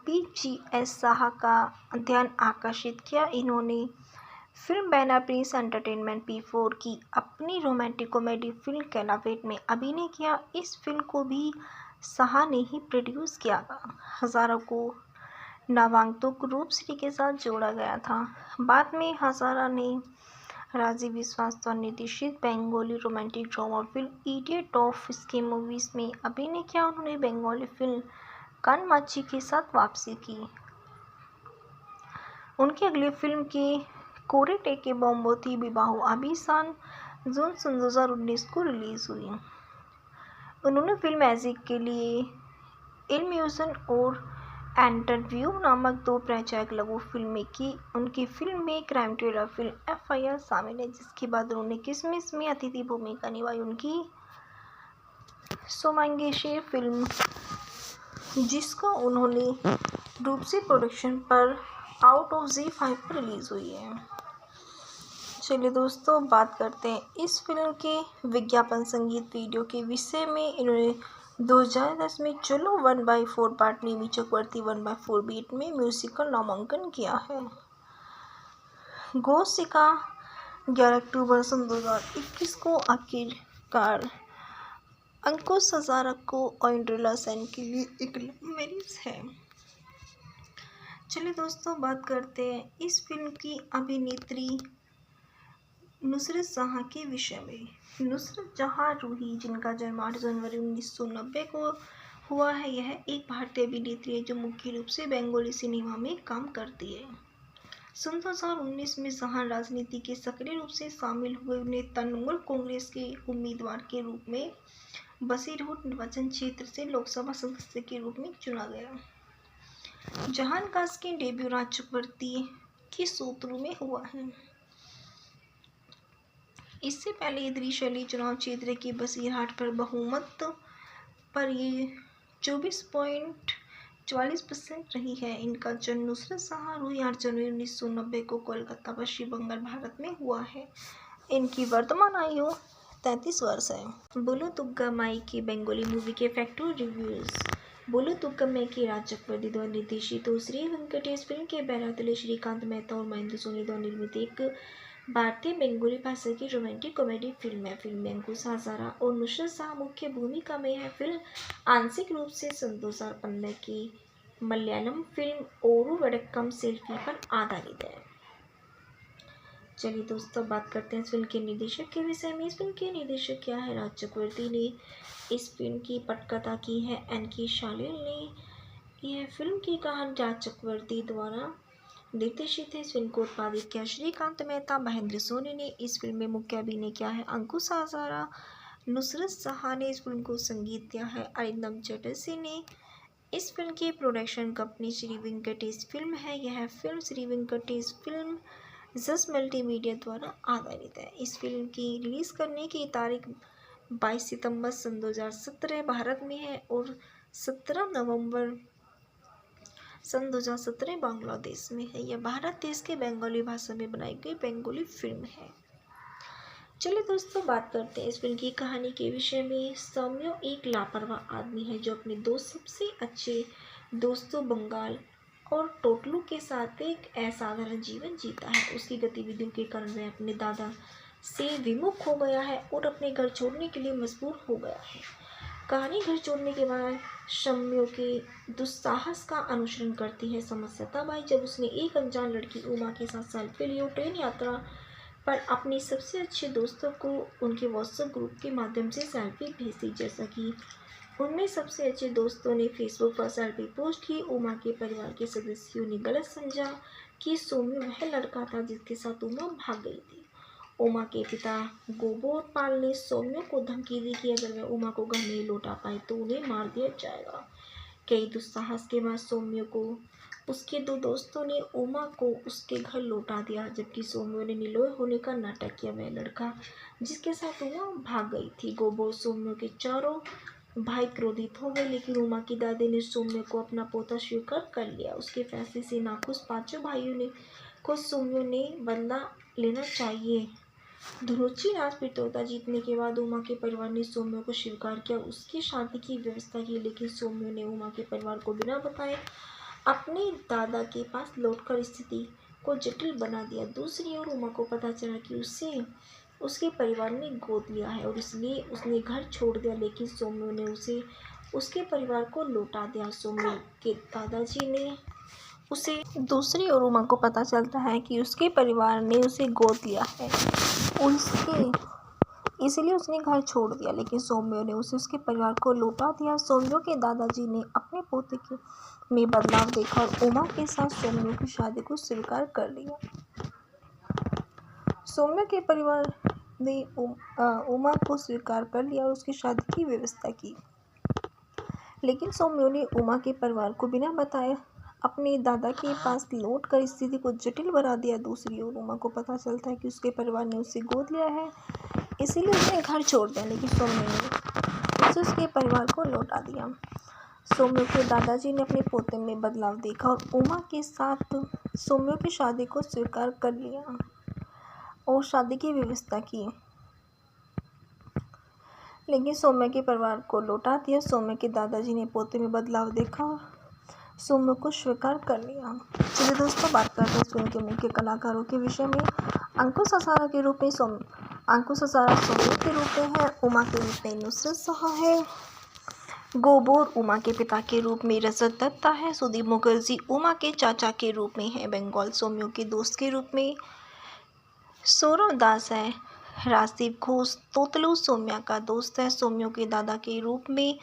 PGS साहा का ध्यान आकर्षित किया। इन्होंने film banner Prince entertainment P4 की अपनी रोमांटिक कॉमेडी फिल्म कैलाफेट में अभिनय किया। इस फिल्म को भी साहा ने ही प्रोड्यूस किया था। हजारा को नवागंतुक रूपश्री के साथ जोड़ा गया था। बाद में हजारा ने राजीव विश्वास द्वारा निर्देशित Bengali romantic drama film idiot of ski movies में अभिनय किया। उन्होंने बेंगोली फिल्म कानमाची के साथ वापसी की। उनकी अगली फिल्म की कोरेटे के बॉम्बोती विबाहो अभिसान जून सन 2019 को रिलीज हुई। उन्होंने फिल्म मैजिक के लिए इल्यूजन और इंटरव्यू नामक 2 परिचायक लघु फिल्में की। उनकी फिल्म में क्राइम थ्रिलर फिल्म FIR शामिल है, जिसके बाद उन्होंने किसमिस में अतिथि भूमिका निभाई। उनकी सोमांगेशे फिल्म, जिसको उन्होंने रूपसी प्रोडक्शन पर आउट ऑफ Z5 पर रिलीज हुई है। चलिए दोस्तों, बात करते हैं इस फिल्म के विज्ञापन संगीत वीडियो के विषय में। इन्होंने 2010 में चलो 1/4 पार्ट नेमी चक्रवर्ती 1/4 बीट में म्यूजिकल नामांकन किया है। गोसिका 11 अक्टूबर सन 2021 को आखिरकार अंकुश हजारा को ऑइंड्रिला सेन के लिए एक लव मैरिज है। चलिए दोस्तों, बात करते हैं इस फिल्म की अभिनेत्री नुसरत जहाँ के विषय में। नुसरत जहाँ रूही, जिनका जन्म 8 जनवरी 1990 को हुआ है, यह एक भारतीय अभिनेत्री है जो मुख्य रूप से बेंगोली सिनेमा में काम करती है। सन 2019 में जहाँ राजनीति के सक्रिय रूप से शामिल हुए। उन्हें तृणमूल कांग्रेस के उम्मीदवार के रूप में बसीरहाट निर्वाचन क्षेत्र से लोकसभा सदस्य के रूप में चुना गया। जहान कास के डेब्यू राज चक्रवर्ती के सूत्रों में हुआ है। इससे पहले ये त्रिशैली चुनाव क्षेत्र के बसीरहाट पर बहुमत पर ये 24.44% रही है। इनका जन्म नुसरत जहाँ रूही 8 जनवरी 1990 को कोलकाता, पश्चिम बंगाल, भारत में हुआ है। इनकी वर्तमान आयु 33 वर्ष है। बोलो तुग्गा माई की बेंगोली मूवी के फैक्टर रिव्यूज। बोलो तुग्गा मैं की राज चक्रवर्ती द्वारा निर्देशित और श्री वेंकटेश फिल्म के बैरातले श्रीकांत मेहता और महेंद्र सोनी द्वारा निर्मित एक भारतीय बेंगोली भाषा की रोमांटिक कॉमेडी फिल्म है। फिल्म में अंकुश हजारा और नुसरत जहाँ मुख्य भूमिका में है। फिल्म आंशिक रूप से सन 2015 की मलयालम फिल्म ओरू वडक्कम सेल्फी पर आधारित है। चलिए दोस्तों, बात करते हैं इस फिल्म के निर्देशक के विषय में। इस फिल्म के निर्देशक क्या है? राज चक्रवर्ती ने इस फिल्म की पटकथा की है। NK शालिल ने यह फिल्म की कहानी राज चक्रवर्ती द्वारा निर्देशित है। इस फिल्म को उत्पादित किया श्रीकांत मेहता। महेंद्र सोनी ने इस फिल्म में मुख्य अभिनय किया है। अंकुश हजारा, नुसरत जहाँ ने इस फिल्म को संगीत दिया है। अरिंदम चटर्जी ने इस फिल्म की production company Shri Venkatesh film है। यह फिल्म श्री वेंकटेश फिल्म जस मल्टीमीडिया द्वारा आधारित है। इस फिल्म की रिलीज करने की तारीख 22 सितंबर सन 2017 भारत में है और 17 नवंबर सन 2017 बांग्लादेश में है। यह भारत देश के बंगाली भाषा में बनाई गई बेंगोली फिल्म है। चलिए दोस्तों, बात करते हैं इस फिल्म की कहानी के विषय में। सौम्यो एक लापरवाह आदमी है जो अपने 2 सबसे अच्छे दोस्तों बंगाल और टोटलू के साथ एक असाधारण जीवन जीता है। उसकी गतिविधियों के कारण वह अपने दादा से विमुख हो गया है और अपने घर छोड़ने के लिए मजबूर हो गया है। कहानी घर छोड़ने के बाद शम्यों के दुस्साहस का अनुसरण करती है। समस्या तब आई जब उसने एक अनजान लड़की उमा के साथ सेल्फी ली और ट्रेन यात्रा पर अपने सबसे अच्छे दोस्तों को उनके व्हाट्सएप ग्रुप के माध्यम से सेल्फी भेजी। जैसा कि उनमें सबसे अच्छे दोस्तों ने फेसबुक पर सेल्फी पोस्ट की, उमा के परिवार के सदस्यों ने गलत समझा कि सौम्य वह लड़का था जिसके साथ उमा भाग गई थी। उमा के पिता गोबोरपाल ने सौम्य को धमकी दी कि अगर वह उमा को घर नहीं लौटा पाए तो उन्हें मार दिया जाएगा। कई दुस्साहस के बाद सौम्य को उसके दो दोस्तों ने उमा को उसके घर लौटा दिया, जबकि सौम्य ने निर्दोष होने का नाटक किया। वह लड़का जिसके साथ उमा भाग गई थी गोबो सौम्य के चारों भाई क्रोधित हो गए, लेकिन उमा की दादी ने सौम्य को अपना पोता स्वीकार कर लिया। उसके फैसले से नाखुश पांचों भाइयों ने को सौम्य ने बदला लेना चाहिए। धुरुचि राज पित्रोदा जीतने के बाद उमा के परिवार ने सौम्य को स्वीकार किया, उसकी शादी की व्यवस्था की, लेकिन सौम्य ने उमा के परिवार को बिना बताए अपने दादा के पास लौटकर स्थिति को जटिल बना दिया। दूसरी ओर उमा को पता चला कि उसे उसके परिवार ने गोद लिया है और इसलिए उसने घर छोड़ दिया, लेकिन सौम्य ने उसे उसके परिवार को लौटा दिया। सौम्य के दादाजी ने उसे दूसरी ओर उमा को पता चलता है कि उसके परिवार ने उसे गोद लिया है और इसलिए उसने घर छोड़ दिया, लेकिन सौम्य ने उसे उसके परिवार को लौटा दिया। सौम्य के दादाजी ने अपने पोते में बदलाव देखा और उमा के साथ सौम्य की शादी को स्वीकार कर लिया। सौम्य के परिवार ने उमा को स्वीकार कर लिया और उसकी शादी की व्यवस्था की, लेकिन सौम्य ने उमा के परिवार को बिना बताए अपने दादा के पास लौटकर स्थिति को जटिल बना दिया। दूसरी ओर उमा को पता चलता है कि उसके परिवार ने उसे गोद लिया है, इसीलिए उसने घर छोड़ दिया, लेकिन सौम्य ने उसे उसके परिवार को लौटा दिया। सौम्य के दादाजी ने अपने पोते में बदलाव देखा और उमा के साथ सौम्य की शादी को स्वीकार कर लिया और शादी की व्यवस्था की, लेकिन सौम्य के परिवार को लौटा दिया। सौम्य के दादाजी ने पोते में बदलाव देखा और सौम्य को स्वीकार कर लिया। चलिए दोस्तों, बात करते हैं फिल्म के मुख्य कलाकारों के विषय में। अंकुश हजारा के रूप में अंकुश हजारा सौम्य के रूप में है। उमा के रूप में नुसरत शाह है। गोबोर उमा के पिता के रूप में रजत दत्ता है। सुदीप मुखर्जी उमा के चाचा के रूप में है। बंगाल सौम्य के दोस्त के रूप में सौरव दास है। राजदीप घोष तोतलू सौम्या का दोस्त है। सौम्य के दादा के रूप में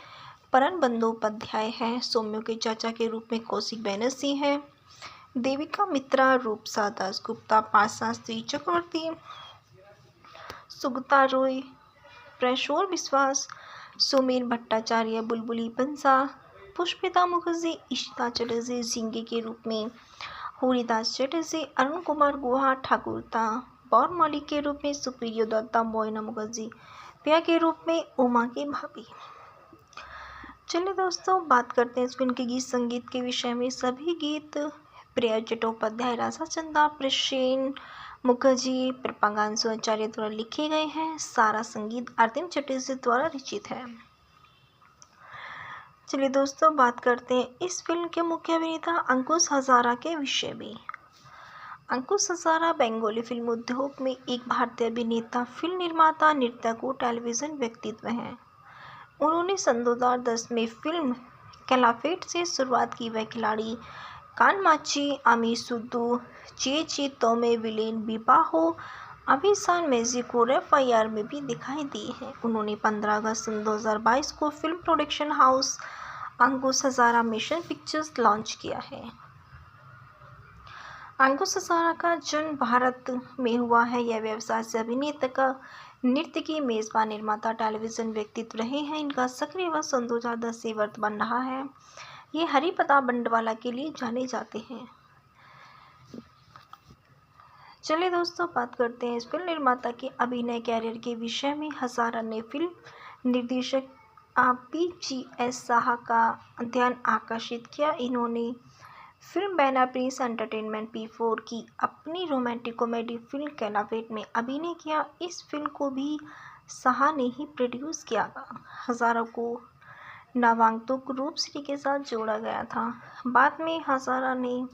परन बंदोपाध्याय है। सौम्य के चाचा के रूप में कौशिक बैनर्जी है। देविका मित्रा, रूपसा दासगुप्ता, पाशास्त्री चक्रवर्ती, सुगता रॉय, प्रेशोर विश्वास, सुमेर भट्टाचार्य, बुलबुली बंसा, पुष्पिता मुखर्जी, इशिता चटर्जी जिंगे के रूप में, हरिदास चटर्जी, अरुण कुमार गुहा ठाकुरता, बौर के रूप में सुप्रियो दत्ता, मोइना मुखर्जी पिया के रूप में उमा की भाभी। चलिए दोस्तों, बात करते हैं इस फिल्म के गीत संगीत के विषय में। सभी गीत प्रिया चट्टोपाध्याय, राजा चंदा, प्रसेन मुखर्जी, प्रपागांशु आचार्य द्वारा लिखे गए हैं। सारा संगीत आरतीम चटर्जी द्वारा रचित है। चलिए दोस्तों, बात करते हैं इस फिल्म के मुख्य अभिनेता अंकुश हजारा के विषय में। अंकुश हजारा बंगाली फिल्म उद्योग में एक भारतीय अभिनेता, फिल्म निर्माता, नर्तक और टेलीविजन व्यक्तित्व हैं। उन्होंने सन 2010 में फिल्म कैलाफेट से शुरुआत की। वह खिलाड़ी कानमाची, आमी सुद्दू, चे तोमे, विलेन बिबाहो, अभिसान मैजिक और FIR में भी दिखाई दी है। उन्होंने 15 अगस्त सन 2022 को फिल्म प्रोडक्शन हाउस अंकुश हजारा मिशन पिक्चर्स लॉन्च किया है। अंकुश हजारा का जन्म भारत में हुआ है। यह व्यवसाय से अभिनेता का नृत्य की मेजबान, निर्माता, टेलीविजन व्यक्तित्व रहे हैं। इनका सक्रिय वर्ष सन 2010 से वर्तमान रहा है। ये हरिप्रताप बंडवाला के लिए जाने जाते हैं। चलिए दोस्तों, बात करते हैं इस फिल्म निर्माता के अभिनय कैरियर के विषय में। हजारा ने फिल्म निर्देशक PGS शाह का ध्यान आकर्षित किया। इन्होंने film banner Prince entertainment P4 की अपनी रोमांटिक कॉमेडी फिल्म कैलाफेट में अभिनय किया। इस फिल्म को भी शाह ने ही प्रोड्यूस किया था। हजारा को नामांकित रूपश्री के साथ जोड़ा गया था। बाद में हजारा ने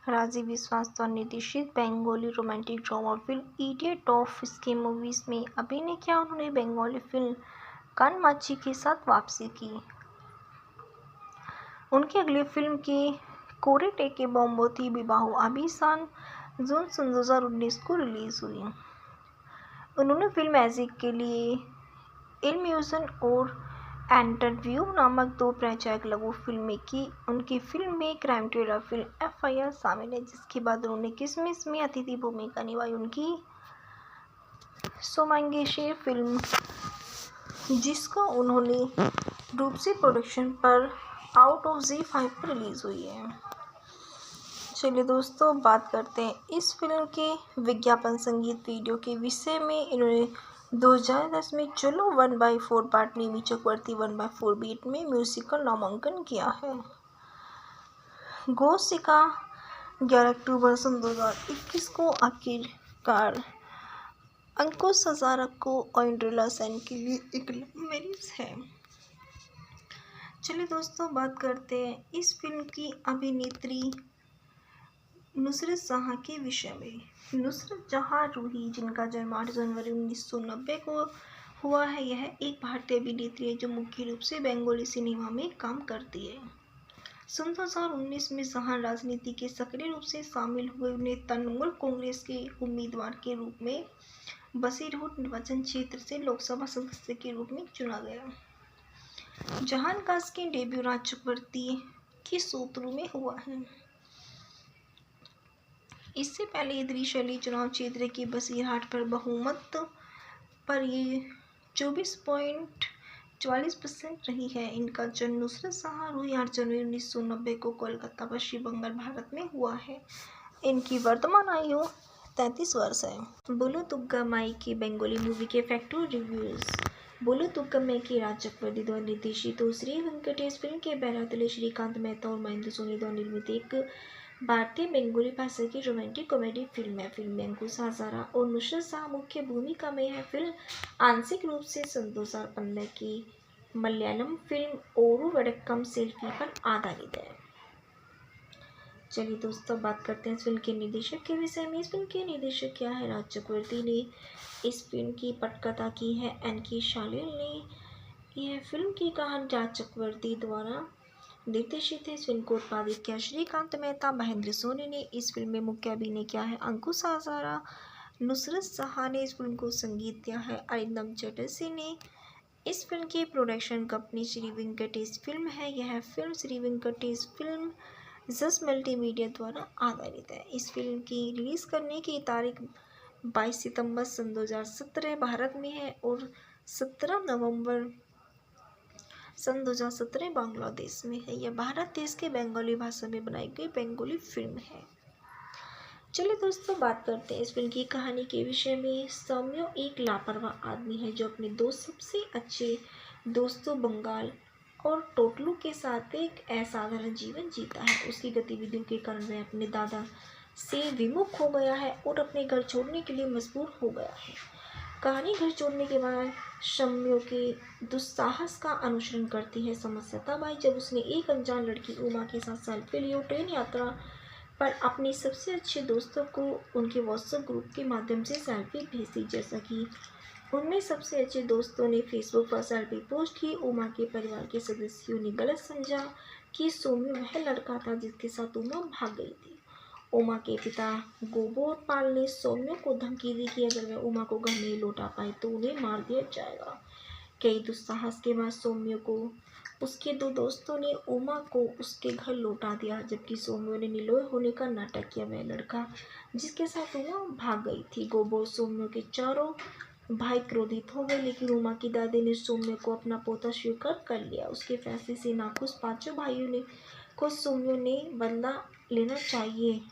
राजीव विश्वास द्वारा निर्देशित Bengali romantic drama film idiot of इसके मूवीज में अभिनय किया। उन्होंने बंगाली फिल्म कानमाची के साथ वापसी की। उनकी अगली फिल्म के कोरेटे के बॉम्बोती विवाहो अभी साल जून 2019 को रिलीज हुई। उन्होंने फिल्म मैजिक के लिए इल्यूजन और इंटरव्यू नामक 2 प्रचारक लघु फिल्में की। उनकी फिल्म में क्राइम थ्रिलर फिल्म FIR शामिल है, जिसके बाद उन्होंने किसमिस में अतिथि भूमिका निभाई। उनकी सोमांगेशे फिल्म, जिसको उन्होंने रूपसी प्रोडक्शन पर आउट ऑफ Z5 पर रिलीज हुई है। चलिए दोस्तों, बात करते हैं इस फिल्म के विज्ञापन संगीत वीडियो के विषय में। इन्होंने 2010 में चलो 1/4 पार्ट निमी चक्रवर्ती 1/4 बीट में म्यूजिकल नामांकन किया है। गोसिका 11 अक्टूबर 2021 को आखिरकार अंकुश हजारा को इंद्रिला सेन के लिए एक लव मैरिज है। चलिए दोस्तों, बात करते हैं इस फिल्म की अभिनेत्री नुसरत जहां के विषय में। नुसरत जहां रूही, जिनका जन्म 8 जनवरी 1990 को हुआ है, यह एक भारतीय अभिनेत्री है जो मुख्य रूप से बंगाली सिनेमा में काम करती है। सन 2019 में जहां राजनीति के सक्रिय रूप से शामिल हुए, उन्हें तृणमूल कांग्रेस के उम्मीदवार के रूप में बसीरहाट निर्वाचन क्षेत्र से लोकसभा सदस्य के रूप में चुना गया। जहान कास के डेब्यू राज चक्रवर्ती के सूत्रों में हुआ है। इससे पहले ये त्रिशैली चुनाव क्षेत्र के बसीरहाट पर बहुमत पर ये 24.44% रही है। इनका जन्म नुसरत जहां रूही 8 जनवरी 1990 को कोलकाता, पश्चिम बंगाल, भारत में हुआ है। इनकी वर्तमान आयु 33 वर्ष है। बोलो तुग्गा माई की बंगाली मूवी के फैक्टर रिव्यूज। बोलो तुग्गा मैं की राज चक्रवर्ती द्वारा निर्देशित और श्री वेंकटेश फिल्म के बैरातले श्रीकांत मेहता और महेंद्र सोनी द्वारा निर्मित एक भारतीय बंगाली भाषा की रोमांटिक कॉमेडी फिल्म है। फिल्म में अंकुश हजारा और नुसरत जहां मुख्य भूमिका में है। फिल्म आंशिक रूप से सन 2015 की मलयालम फिल्म ओरू वडक्कम सेल्फी पर आधारित है। चलिए दोस्तों, बात करते हैं इस फिल्म के निर्देशक के विषय में। इस फिल्म के निर्देशक क्या है? राज चक्रवर्ती ने इस फिल्म की पटकथा की है। NK शालिल ने यह फिल्म की कहानी राज चक्रवर्ती द्वारा निर्देशित है। इस फिल्म को उत्पादित किया श्रीकांत मेहता। महेंद्र सोनी ने इस फिल्म में मुख्य अभिनय किया है। अंकुश हजारा, नुसरत जहां ने इस फिल्म को संगीत दिया है। अरिंदम चटर्जी ने इस फिल्म की production company Shri Venkatesh film है। यह फिल्म श्री वेंकटेश फिल्म जस मल्टीमीडिया द्वारा आधारित है। इस फिल्म की रिलीज करने की तारीख 22 सितंबर सन 2017 भारत में है और 17 नवंबर सन 2017 बांग्लादेश में है। यह भारत देश के बंगाली भाषा में बनाई गई बंगाली फिल्म है। चलिए दोस्तों, बात करते हैं इस फिल्म की कहानी के विषय में। सौम्यो एक लापरवाह आदमी है जो अपने 2 सबसे अच्छे दोस्तों बंगाल और टोटलू के साथ एक असाधारण जीवन जीता है। उसकी गतिविधियों के कारण वह अपने दादा से विमुख हो गया है और अपने घर छोड़ने के लिए मजबूर हो गया है। कहानी घर छोड़ने के बाद शम्यो के दुस्साहस का अनुसरण करती है। समस्या तब आई जब उसने एक अनजान लड़की उमा के साथ सेल्फी ली और ट्रेन यात्रा पर अपने सबसे अच्छे दोस्तों को उनके व्हाट्सएप ग्रुप के माध्यम से सेल्फी भेजी। जैसा कि उनमें सबसे अच्छे दोस्तों ने फेसबुक पर सेल्फी पोस्ट की, उमा के परिवार के सदस्यों ने गलत समझा कि सौम्य वह लड़का था जिसके साथ उमा भाग गई थी। उमा के पिता गोबोरपाल ने सौम्य को धमकी दी कि अगर वह उमा को घर नहीं लौटा पाए तो उन्हें मार दिया जाएगा। कई दुस्साहस के बाद सौम्य को उसके 2 दोस्तों ने उमा को उसके घर लौटा दिया, जबकि सौम्य ने निर्दोष होने का नाटक किया। वह लड़का जिसके साथ उमा भाग गई थी। गोबो सौम्य के चारों भाई क्रोधित हो गए, लेकिन उमा की दादी ने सौम्य को अपना पोता स्वीकार कर लिया। उसके फैसले से नाखुश 5 भाइयों ने को सौम्य ने बदला लेना चाहिए।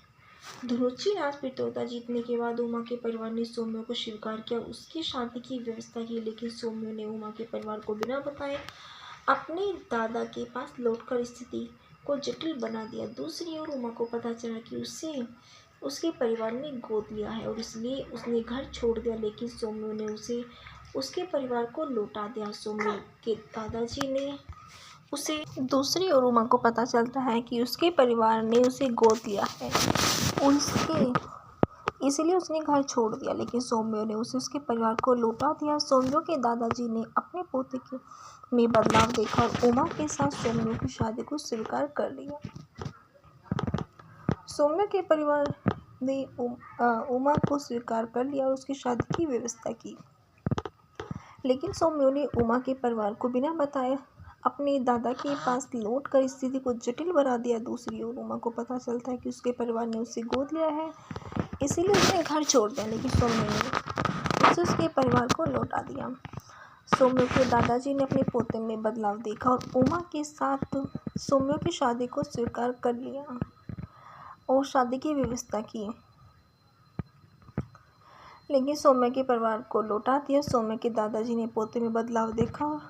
धुरुचि राज पित्रोदा जीतने के बाद उमा के परिवार ने सौम्य को स्वीकार किया, उसकी शादी की व्यवस्था की, लेकिन सौम्य ने उमा के परिवार को बिना बताए अपने दादा के पास लौटकर स्थिति को जटिल बना दिया। दूसरी ओर उमा को पता चला कि उसे उसके परिवार ने गोद लिया है और इसलिए उसने घर छोड़ दिया, लेकिन सौम्य ने उसे उसके परिवार को लौटा दिया। सौम्य के दादाजी ने उसे दूसरी ओर उमा को पता चलता है कि उसके परिवार ने उसे गोद लिया है, इसलिए उसने घर छोड़ दिया। लेकिन सौम्यो ने उसे उसके परिवार को लौटा दिया। सौम्यो के दादाजी ने अपने पोते में बदलाव देखा और उमा के साथ सौम्यो की शादी को स्वीकार कर लिया। सौम्यो के परिवार ने उमा को स्वीकार कर लिया और उसकी शादी की व्यवस्था की। लेकिन सौम्यो ने उमा के परिवार को बिना बताए अपने दादा के पास लौट कर स्थिति को जटिल बना दिया। दूसरी ओर उमा को पता चलता है कि उसके परिवार ने उसे गोद लिया है, इसीलिए उसने घर छोड़ दिया। लेकिन सौम्यो ने उसे उसके परिवार को लौटा दिया। सौम्यो के दादाजी ने अपने पोते में बदलाव देखा और उमा के साथ सौम्यो की शादी को स्वीकार कर लिया और शादी की व्यवस्था की। लेकिन सौम्य के परिवार को लौटा दिया। सौम्य के दादाजी ने पोते में बदलाव देखा और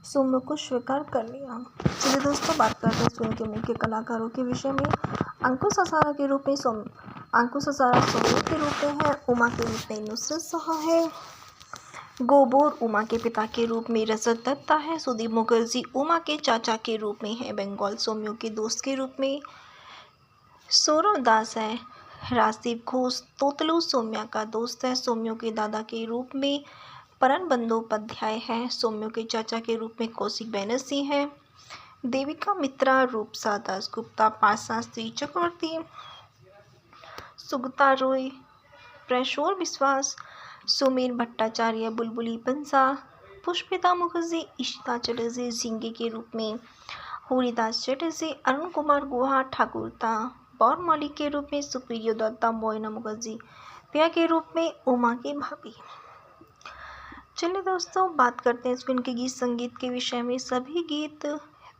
सौम्य को स्वीकार कर लिया। चलिए दोस्तों, बात करते हैं फिल्म के मुख्य कलाकारों के विषय में। अंकुश हजारा के रूप में सौम्य के रूप में है। उमा के रूप में नुसरत जहाँ है। गोबोर उमा के पिता के रूप में रजत दत्ता है। सुदीप मुखर्जी उमा के चाचा के रूप में है। बंगाल सौम्य के दोस्त के रूप में सौरव दास है। राजदीप घोष तोतलू सौम्या का दोस्त है। सौम्यो के दादा के रूप में परन बंदोपाध्याय है। सौम्यो के चाचा के रूप में कौशिक बैनर्जी है। देविका मित्रा, रूपसा दासगुप्ता, पाशास्त्री चक्रवर्ती, सुगता रॉय, प्रेशोर विश्वास, सुमेर भट्टाचार्य, बुलबुली पंसा, पुष्पिता मुखर्जी, इशिता चटर्जी झिंगे के रूप में, हरिदास चटर्जी, अरुण कुमार गुहा ठाकुरता, बौर मलिक के रूप में सुप्रियो दत्ता, मोइना मुखर्जी पिया के रूप में उमा की भाभी। चलिए दोस्तों, बात करते हैं इस फिल्म के गीत संगीत के विषय में। सभी गीत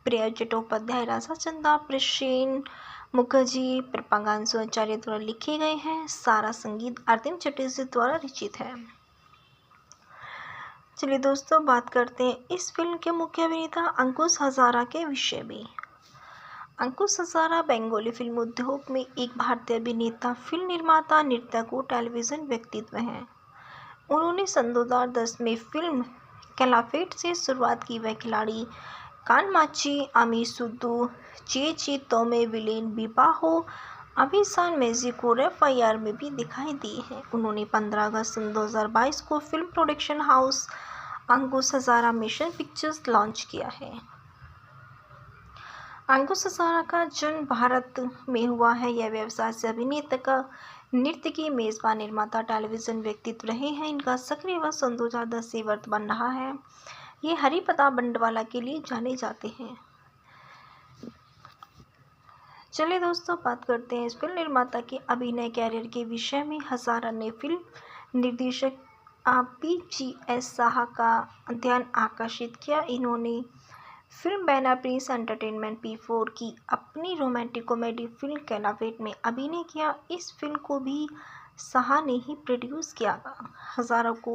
प्रिया चट्टोपाध्याय, राजा चंदा, प्रसेन मुखर्जी, प्रपागांशु आचार्य द्वारा लिखे गए हैं। सारा संगीत आरतीम चटर्जी द्वारा रचित है। चलिए दोस्तों, बात करते हैं इस फिल्म के मुख्य अभिनेता अंकुश हजारा के विषय में। अंकुश हजारा बंगाली फिल्म उद्योग में एक भारतीय अभिनेता, फिल्म निर्माता, नर्तक और टेलीविजन व्यक्तित्व हैं। उन्होंने सन 2010 में फिल्म कैलाफेट से शुरुआत की। वह खिलाड़ी कानमाची, आमी सुद्दू, चे तोमे, विलेन, विवाहो, अभिसान मैजिक और FIR में भी दिखाई दी है। उन्होंने 15 अगस्त सन 2022 को फिल्म प्रोडक्शन हाउस अंकुश हजारा मिशन पिक्चर्स लॉन्च किया है। अंकुश हजारा का जन्म भारत में हुआ है। यह व्यवसाय से अभिनेता, नर्तकी, मेजबान, निर्माता, टेलीविजन व्यक्तित्व रहे हैं। इनका सक्रिय वर्ष सन 2010 से वर्तमान रहा है। ये हरिप्रताप बंडवाला के लिए जाने जाते हैं। चलिए दोस्तों, बात करते हैं इस फिल्म निर्माता के अभिनय कैरियर के विषय में। हजारा ने फिल्म निर्देशक PGS साहा का ध्यान आकर्षित किया। इन्होंने film banner Prince entertainment P4 की अपनी रोमांटिक कॉमेडी फिल्म कैलाफेट में अभिनय किया। इस फिल्म को भी साहा ने ही प्रोड्यूस किया था। हजारा को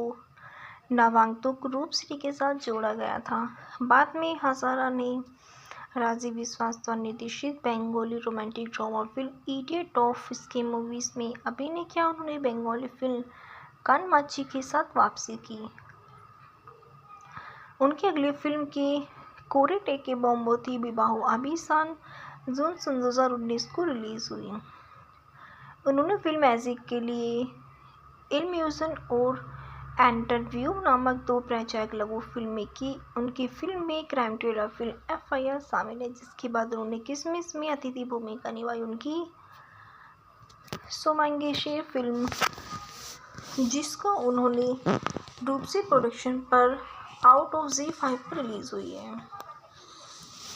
नवागंतुक रूपश्री के साथ जोड़ा गया था। बाद में हजारा ने राजीव विश्वास द्वारा निर्देशित Bengali romantic drama film idiot of ski movies में अभिनय किया। उन्होंने बंगाली फिल्म कानमाची के साथ वापसी की। उनकी अगली फिल्म के कोरे टेके बॉम्बोती विवाहो अभिसान जून सन 2019 को रिलीज हुई। उन्होंने फिल्म मैजिक के लिए इल्यूजन और इंटरव्यू नामक 2 परिचायक लघु फिल्में की। उनकी फिल्म में क्राइम थ्रिलर फिल्म FIR शामिल है, जिसके बाद उन्होंने किसमिस में अतिथि भूमिका निभाई। उनकी सोमांगेशे फिल्म, जिसको उन्होंने रूपसी प्रोडक्शन पर आउट ऑफ Z5 पर रिलीज हुई है।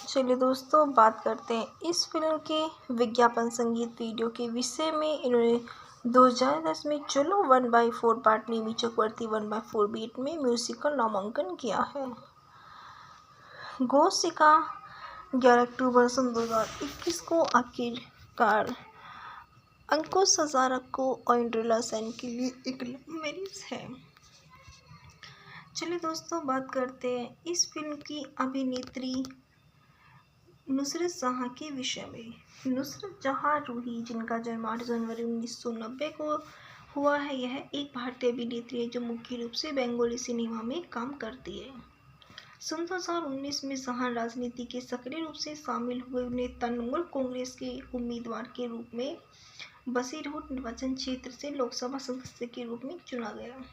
चलिए दोस्तों, बात करते हैं इस फिल्म के विज्ञापन संगीत वीडियो के विषय में। इन्होंने 2010 में चलो 1/4 पार्ट नेमी चक्रवर्ती 1/4 बीट में म्यूजिकल नामांकन किया है। गोसिका 11 अक्टूबर सन 2021 को आखिरकार अंकुश हजारा को ऑइंड्रिला सेन के लिए एक लव मैरिज है। चलिए दोस्तों, बात करते हैं इस फिल्म की अभिनेत्री नुसरत जहाँ के विषय में। नुसरत जहाँ रूही, जिनका जन्म 8 जनवरी 1990 को हुआ है, यह एक भारतीय अभिनेत्री है जो मुख्य रूप से बंगाली सिनेमा में काम करती है। सन 2019 में जहां राजनीति के सक्रिय रूप से शामिल हुए, उन्हें तृणमूल कांग्रेस के उम्मीदवार के रूप में बसीरहाट निर्वाचन क्षेत्र से लोकसभा सदस्य के रूप में चुना गया।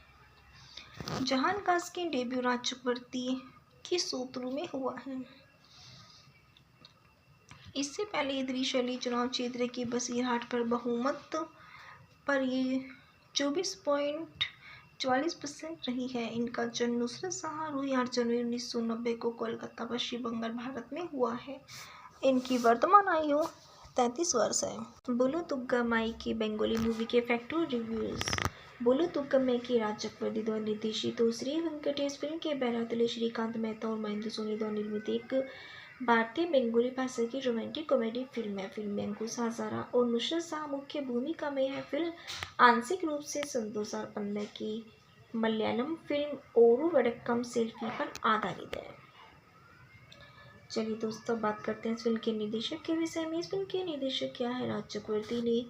जहां का डेब्यू राज चक्रवर्ती के सूत्रों में हुआ है। इससे पहले त्रिशैली चुनाव क्षेत्र के बसीरहाट पर बहुमत पर ये 24.44% रही है। इनका जन्म नुसरत शाह रूही 8 जनवरी 1990 को कोलकाता, पश्चिम बंगाल, भारत में हुआ है। इनकी वर्तमान आयु 33 वर्ष है। बोलो तुग्गा माई की बेंगोली मूवी के फैक्टर रिव्यूज। बोलो तुग्गा मैं की राज चक्रवर्ती द्वारा निर्देशित और श्री वेंकटेश फिल्म के बैरातले श्रीकांत मेहता और महेंद्र सोनी द्वारा निर्मित एक भारतीय बेंगोली भाषा की रोमांटिक कॉमेडी फिल्म है। फिल्म में अंकुश हजारा और नुसरत शाह मुख्य भूमिका में है। फिल्म आंशिक रूप से सन 2015 की मलयालम फिल्म ओरू वडक्कम सेल्फी पर आधारित है। चलिए दोस्तों, बात करते हैं इस फिल्म के निर्देशक के विषय में। इस फिल्म के निर्देशक क्या है? राज चक्रवर्ती ने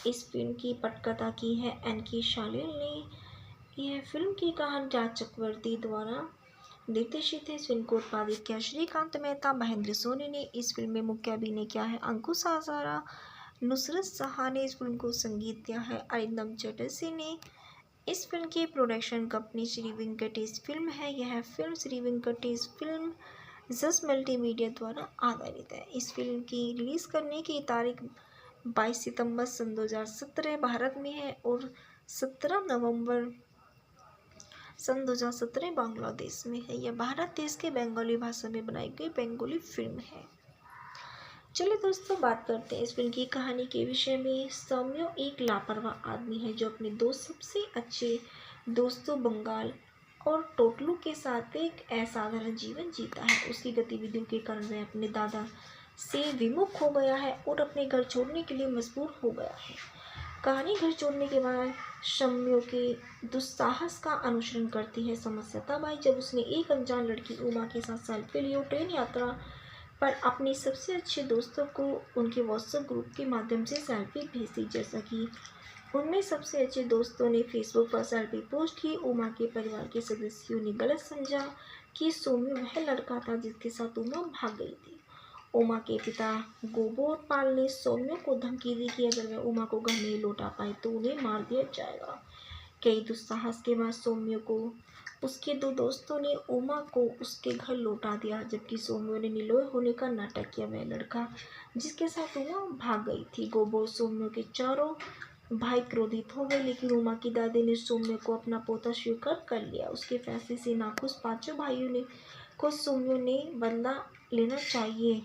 इस फिल्म की पटकथा की है। एन.के. शालिल ने यह फिल्म की कहानी राज चक्रवर्ती द्वारा निर्देशित है। इस फिल्म को उत्पादित किया श्रीकांत मेहता। महेंद्र सोनी ने इस फिल्म में मुख्य अभिनय किया है। अंकुश हजारा, नुसरत शाह ने इस फिल्म को संगीत दिया है। अरिंदम चटर्जी ने इस फिल्म की production company Shri Venkatesh film है। यह फिल्म श्री वेंकटेश फिल्म जस मल्टीमीडिया द्वारा आधारित है। इस फिल्म की रिलीज करने की तारीख 22 सितंबर सन 2017 भारत में है और 17 नवंबर सन 2017 बांग्लादेश में है। यह भारत देश के बंगाली भाषा में बनाई गई बेंगोली फिल्म है। चलिए दोस्तों, बात करते हैं इस फिल्म की कहानी के विषय में। सौम्य एक लापरवाह आदमी है जो अपने दो सबसे अच्छे दोस्तों बंगाल और टोटलू के साथ एक असाधारण जीवन जीता है। उसकी गतिविधियों के कारण वह अपने दादा से विमुख हो गया है और अपने घर छोड़ने के लिए मजबूर हो गया है। कहानी घर छोड़ने के बाद शम्यो के दुस्साहस का अनुसरण करती है। समस्या तब आई जब उसने एक अनजान लड़की उमा के साथ सेल्फी के लिए ट्रेन यात्रा पर अपने सबसे अच्छे दोस्तों को उनके व्हाट्सएप ग्रुप के माध्यम से सेल्फी भेजी। जैसा कि उनमें सबसे अच्छे दोस्तों ने फेसबुक पर सेल्फी पोस्ट की, उमा के परिवार के सदस्यों ने गलत समझा कि सौम्य वह लड़का था जिसके साथ उमा भाग गई थी। उमा के पिता गोपोल ने सौम्य को धमकी दी कि अगर वह उमा को घर नहीं लौटा पाए तो उन्हें मार दिया जाएगा। कई दुस्साहस के बाद सौम्य को उसके दो दोस्तों ने उमा को उसके घर लौटा दिया, जबकि सौम्य ने निर्दोष होने का नाटक किया। वह लड़का जिसके साथ उमा भाग गई थी। गोबो सौम्य के चारों भाई क्रोधित हो गए, लेकिन उमा की दादी ने सौम्य को अपना पोता स्वीकार कर लिया। उसके फैसले से नाखुश पांचों भाइयों ने को सौम्य ने बदला लेना चाहिए।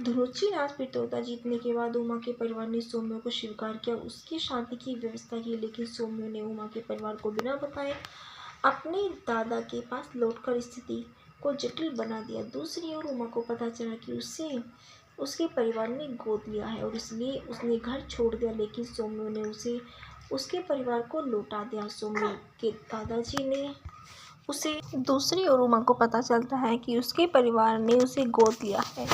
धुरुचि राज प्रतियोगिता जीतने के बाद उमा के परिवार ने सौम्य को स्वीकार किया, उसकी शादी की व्यवस्था की, लेकिन सौम्य ने उमा के परिवार को बिना बताए अपने दादा के पास लौटकर स्थिति को जटिल बना दिया। दूसरी ओर उमा को पता चला कि उसे उसके परिवार ने गोद लिया है और इसलिए उसने घर छोड़ दिया, लेकिन सौम्य ने उसे उसके परिवार को लौटा दिया। सौम्य के दादाजी ने उसे दूसरी ओर उमा को पता चलता है कि उसके परिवार ने उसे गोद लिया है,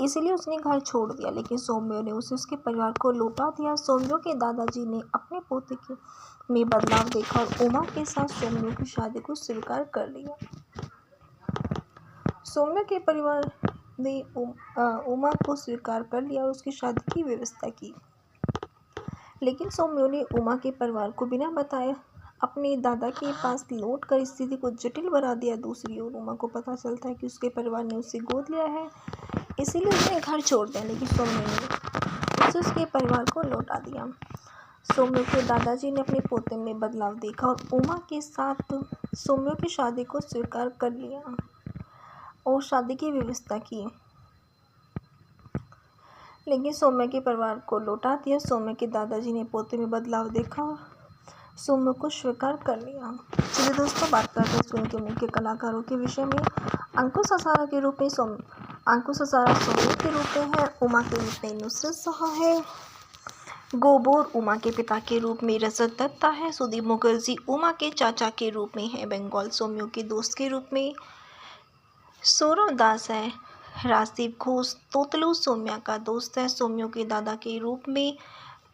इसलिए उसने घर छोड़ दिया, लेकिन सौम्य ने उसे उसके परिवार को लौटा दिया। सौम्य के दादाजी ने अपने पोते में बदलाव देखा और उमा के साथ सौम्य की शादी को स्वीकार कर लिया। सौम्य के परिवार ने उमा को स्वीकार कर लिया और उसकी शादी की व्यवस्था की, लेकिन सौम्य ने उमा के परिवार को बिना बताए अपने दादा के पास लौटकर स्थिति को जटिल बना दिया। दूसरी ओर उमा को पता चलता है कि उसके परिवार ने उसे गोद लिया है, इसीलिए उसने घर छोड़ दिया, लेकिन सौम्य ने उसे उसके परिवार को लौटा दिया। सौम्य के दादाजी ने अपने पोते में बदलाव देखा और उमा के साथ सौम्य की शादी को स्वीकार कर लिया और शादी की व्यवस्था की, लेकिन सौम्य के परिवार को लौटा दिया। सौम्य के दादाजी ने पोते में बदलाव देखा और सौम्य को स्वीकार कर लिया। चलिए दोस्तों, बात करते हैं फिल्म के मुख्य कलाकारों के विषय में। अंकुश हजारा के रूप में अंकुश हजारा सौम्य के रूप में है। उमा के रूप में नुसरत शाह है। गोबोर उमा के पिता के रूप में रजत दत्ता है। सुदीप मुखर्जी उमा के चाचा के रूप में है। बंगाल सौम्य के दोस्त के रूप में सौरव दास है। राजदीप घोष तोतलू सौम्या का दोस्त है। सौम्य के दादा के रूप में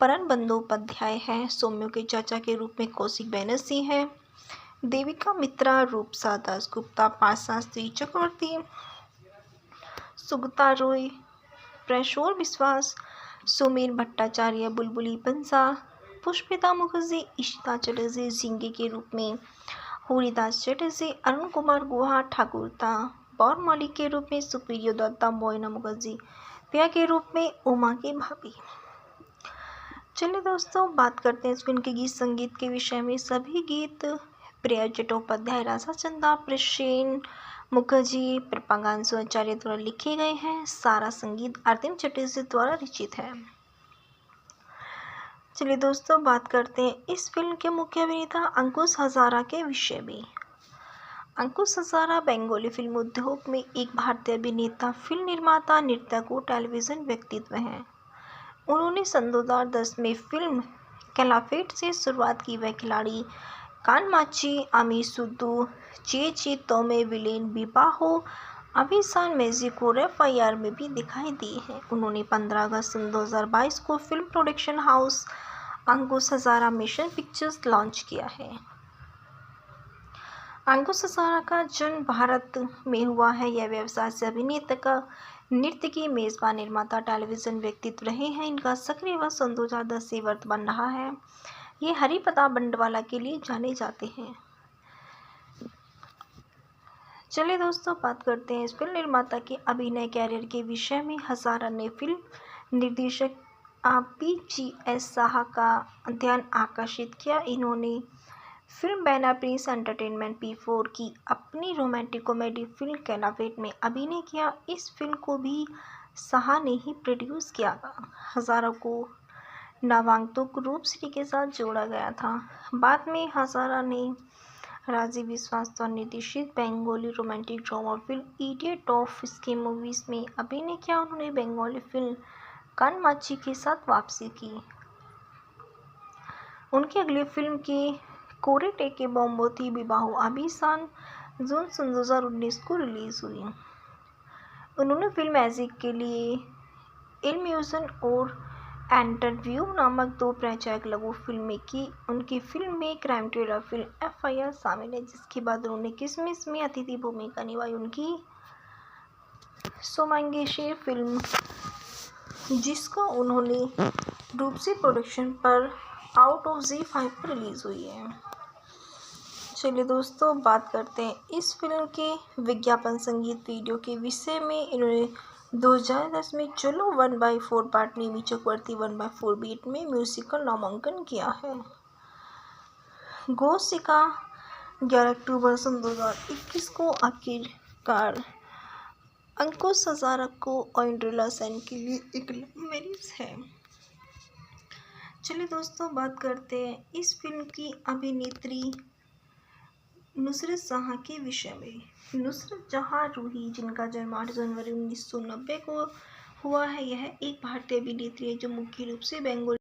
परन बंदोपाध्याय है। सौम्य के चाचा के रूप में कौशिक बैनर्जी है। देविका मित्रा, रूपसा दासगुप्ता, पाशास्त्री चक्रवर्ती, सुगता रॉय, प्रशोर विश्वास, सुमेर भट्टाचार्य, बुलबुली पंसा, पुष्पिता मुखर्जी, इशिता चटर्जी जिंगे के रूप में, हरिदास चटर्जी, अरुण कुमार गुहा ठाकुरता, बौर मौलिक के रूप में, सुप्रियो दत्ता, मोइना मुखर्जी पिया के रूप में, उमा की भाभी। चलिए दोस्तों, बात करते हैं इस फिल्म के गीत संगीत के विषय में। सभी गीत प्रिया चट्टोपाध्याय, राजा चंदा, प्रसेन मुखर्जी, प्रपागांशु आचार्य द्वारा लिखे गए हैं। सारा संगीत आरतीम चटर्जी द्वारा रचित है। चलिए दोस्तों, बात करते हैं इस फिल्म के मुख्य अभिनेता अंकुश हजारा के विषय में। अंकुश हजारा बंगाली फिल्म उद्योग में एक भारतीय अभिनेता, फिल्म निर्माता, निर्देशक और टेलीविजन व्यक्तित्व हैं। उन्होंने सन 2010 में फिल्म कैलाफेट से शुरुआत की। वह खिलाड़ी कानमाची, अमी सुद्दू, चे तोमे, विलेन, विवाहो, अभिसान मैजिक और FIR में भी दिखाई दी है। उन्होंने 15 अगस्त 2022 को फिल्म प्रोडक्शन हाउस अंकुश हजारा मिशन पिक्चर्स लॉन्च किया है। अंकुश हजारा का जन्म भारत में हुआ है। यह व्यवसाय से अभिनेता का नृत्यकी, मेजबान, निर्माता, टेलीविजन व्यक्तित्व रहे हैं। इनका सक्रिय वर्ष सन 2010 से वर्तमान रहा है। ये हरि प्रताप बंडवाला के लिए जाने जाते हैं। चलिए दोस्तों, बात करते हैं इस फिल्म निर्माता के अभिनय कैरियर के विषय में। हजारा ने फिल्म निर्देशक PGS शाह का ध्यान आकर्षित किया। इन्होंने film banner Prince entertainment P4 की अपनी रोमांटिक कॉमेडी फिल्म कैलाफेट में अभिनय किया। इस फिल्म को भी शाह ने ही प्रोड्यूस किया था। हजारा को नवागंतुक रूपश्री के साथ जोड़ा गया था। बाद में हजारा ने राजीव विश्वास द्वारा निर्देशित Bengali romantic drama film idiot of ski movies में अभिनय किया। उन्होंने बंगाली फिल्म कानमाची के साथ वापसी की। उनकी अगली फिल्म के कोरेटे के बॉम्बो थी विवाहो, अभिसान, जून सन 2019 को रिलीज हुई। उन्होंने फिल्म मैजिक के लिए इल्यूजन और इंटरव्यू नामक 2 परिचायक लघु फिल्में की। उनकी फिल्म में क्राइम थ्रिलर फिल्म FIR शामिल है, जिसके बाद उन्होंने किसमिस में अतिथि भूमिका निभाई। उनकी सोमांगेशे फिल्म, जिसको उन्होंने रूपसी प्रोडक्शन पर आउट ऑफ Z5 पर रिलीज हुई है। चलिए दोस्तों, बात करते हैं इस फिल्म के विज्ञापन संगीत वीडियो के विषय में। इन्होंने 2010 में चलो 1/4 पार्ट नेमी चक्रवर्ती 1/4 बीट में म्यूजिकल नामांकन किया है। गोसिका 11 अक्टूबर सन 2021 को आखिरकार अंकुश हजारा को ऑइंड्रिला सेन के लिए एक लव मैरिज है। चलिए दोस्तों, बात करते हैं इस फिल्म की अभिनेत्री नुसरत जहां के विषय में। नुसरत जहां रूही, जिनका जन्म 8 जनवरी 1990 को हुआ है, यह एक भारतीय अभिनेत्री है जो मुख्य रूप से बंगाली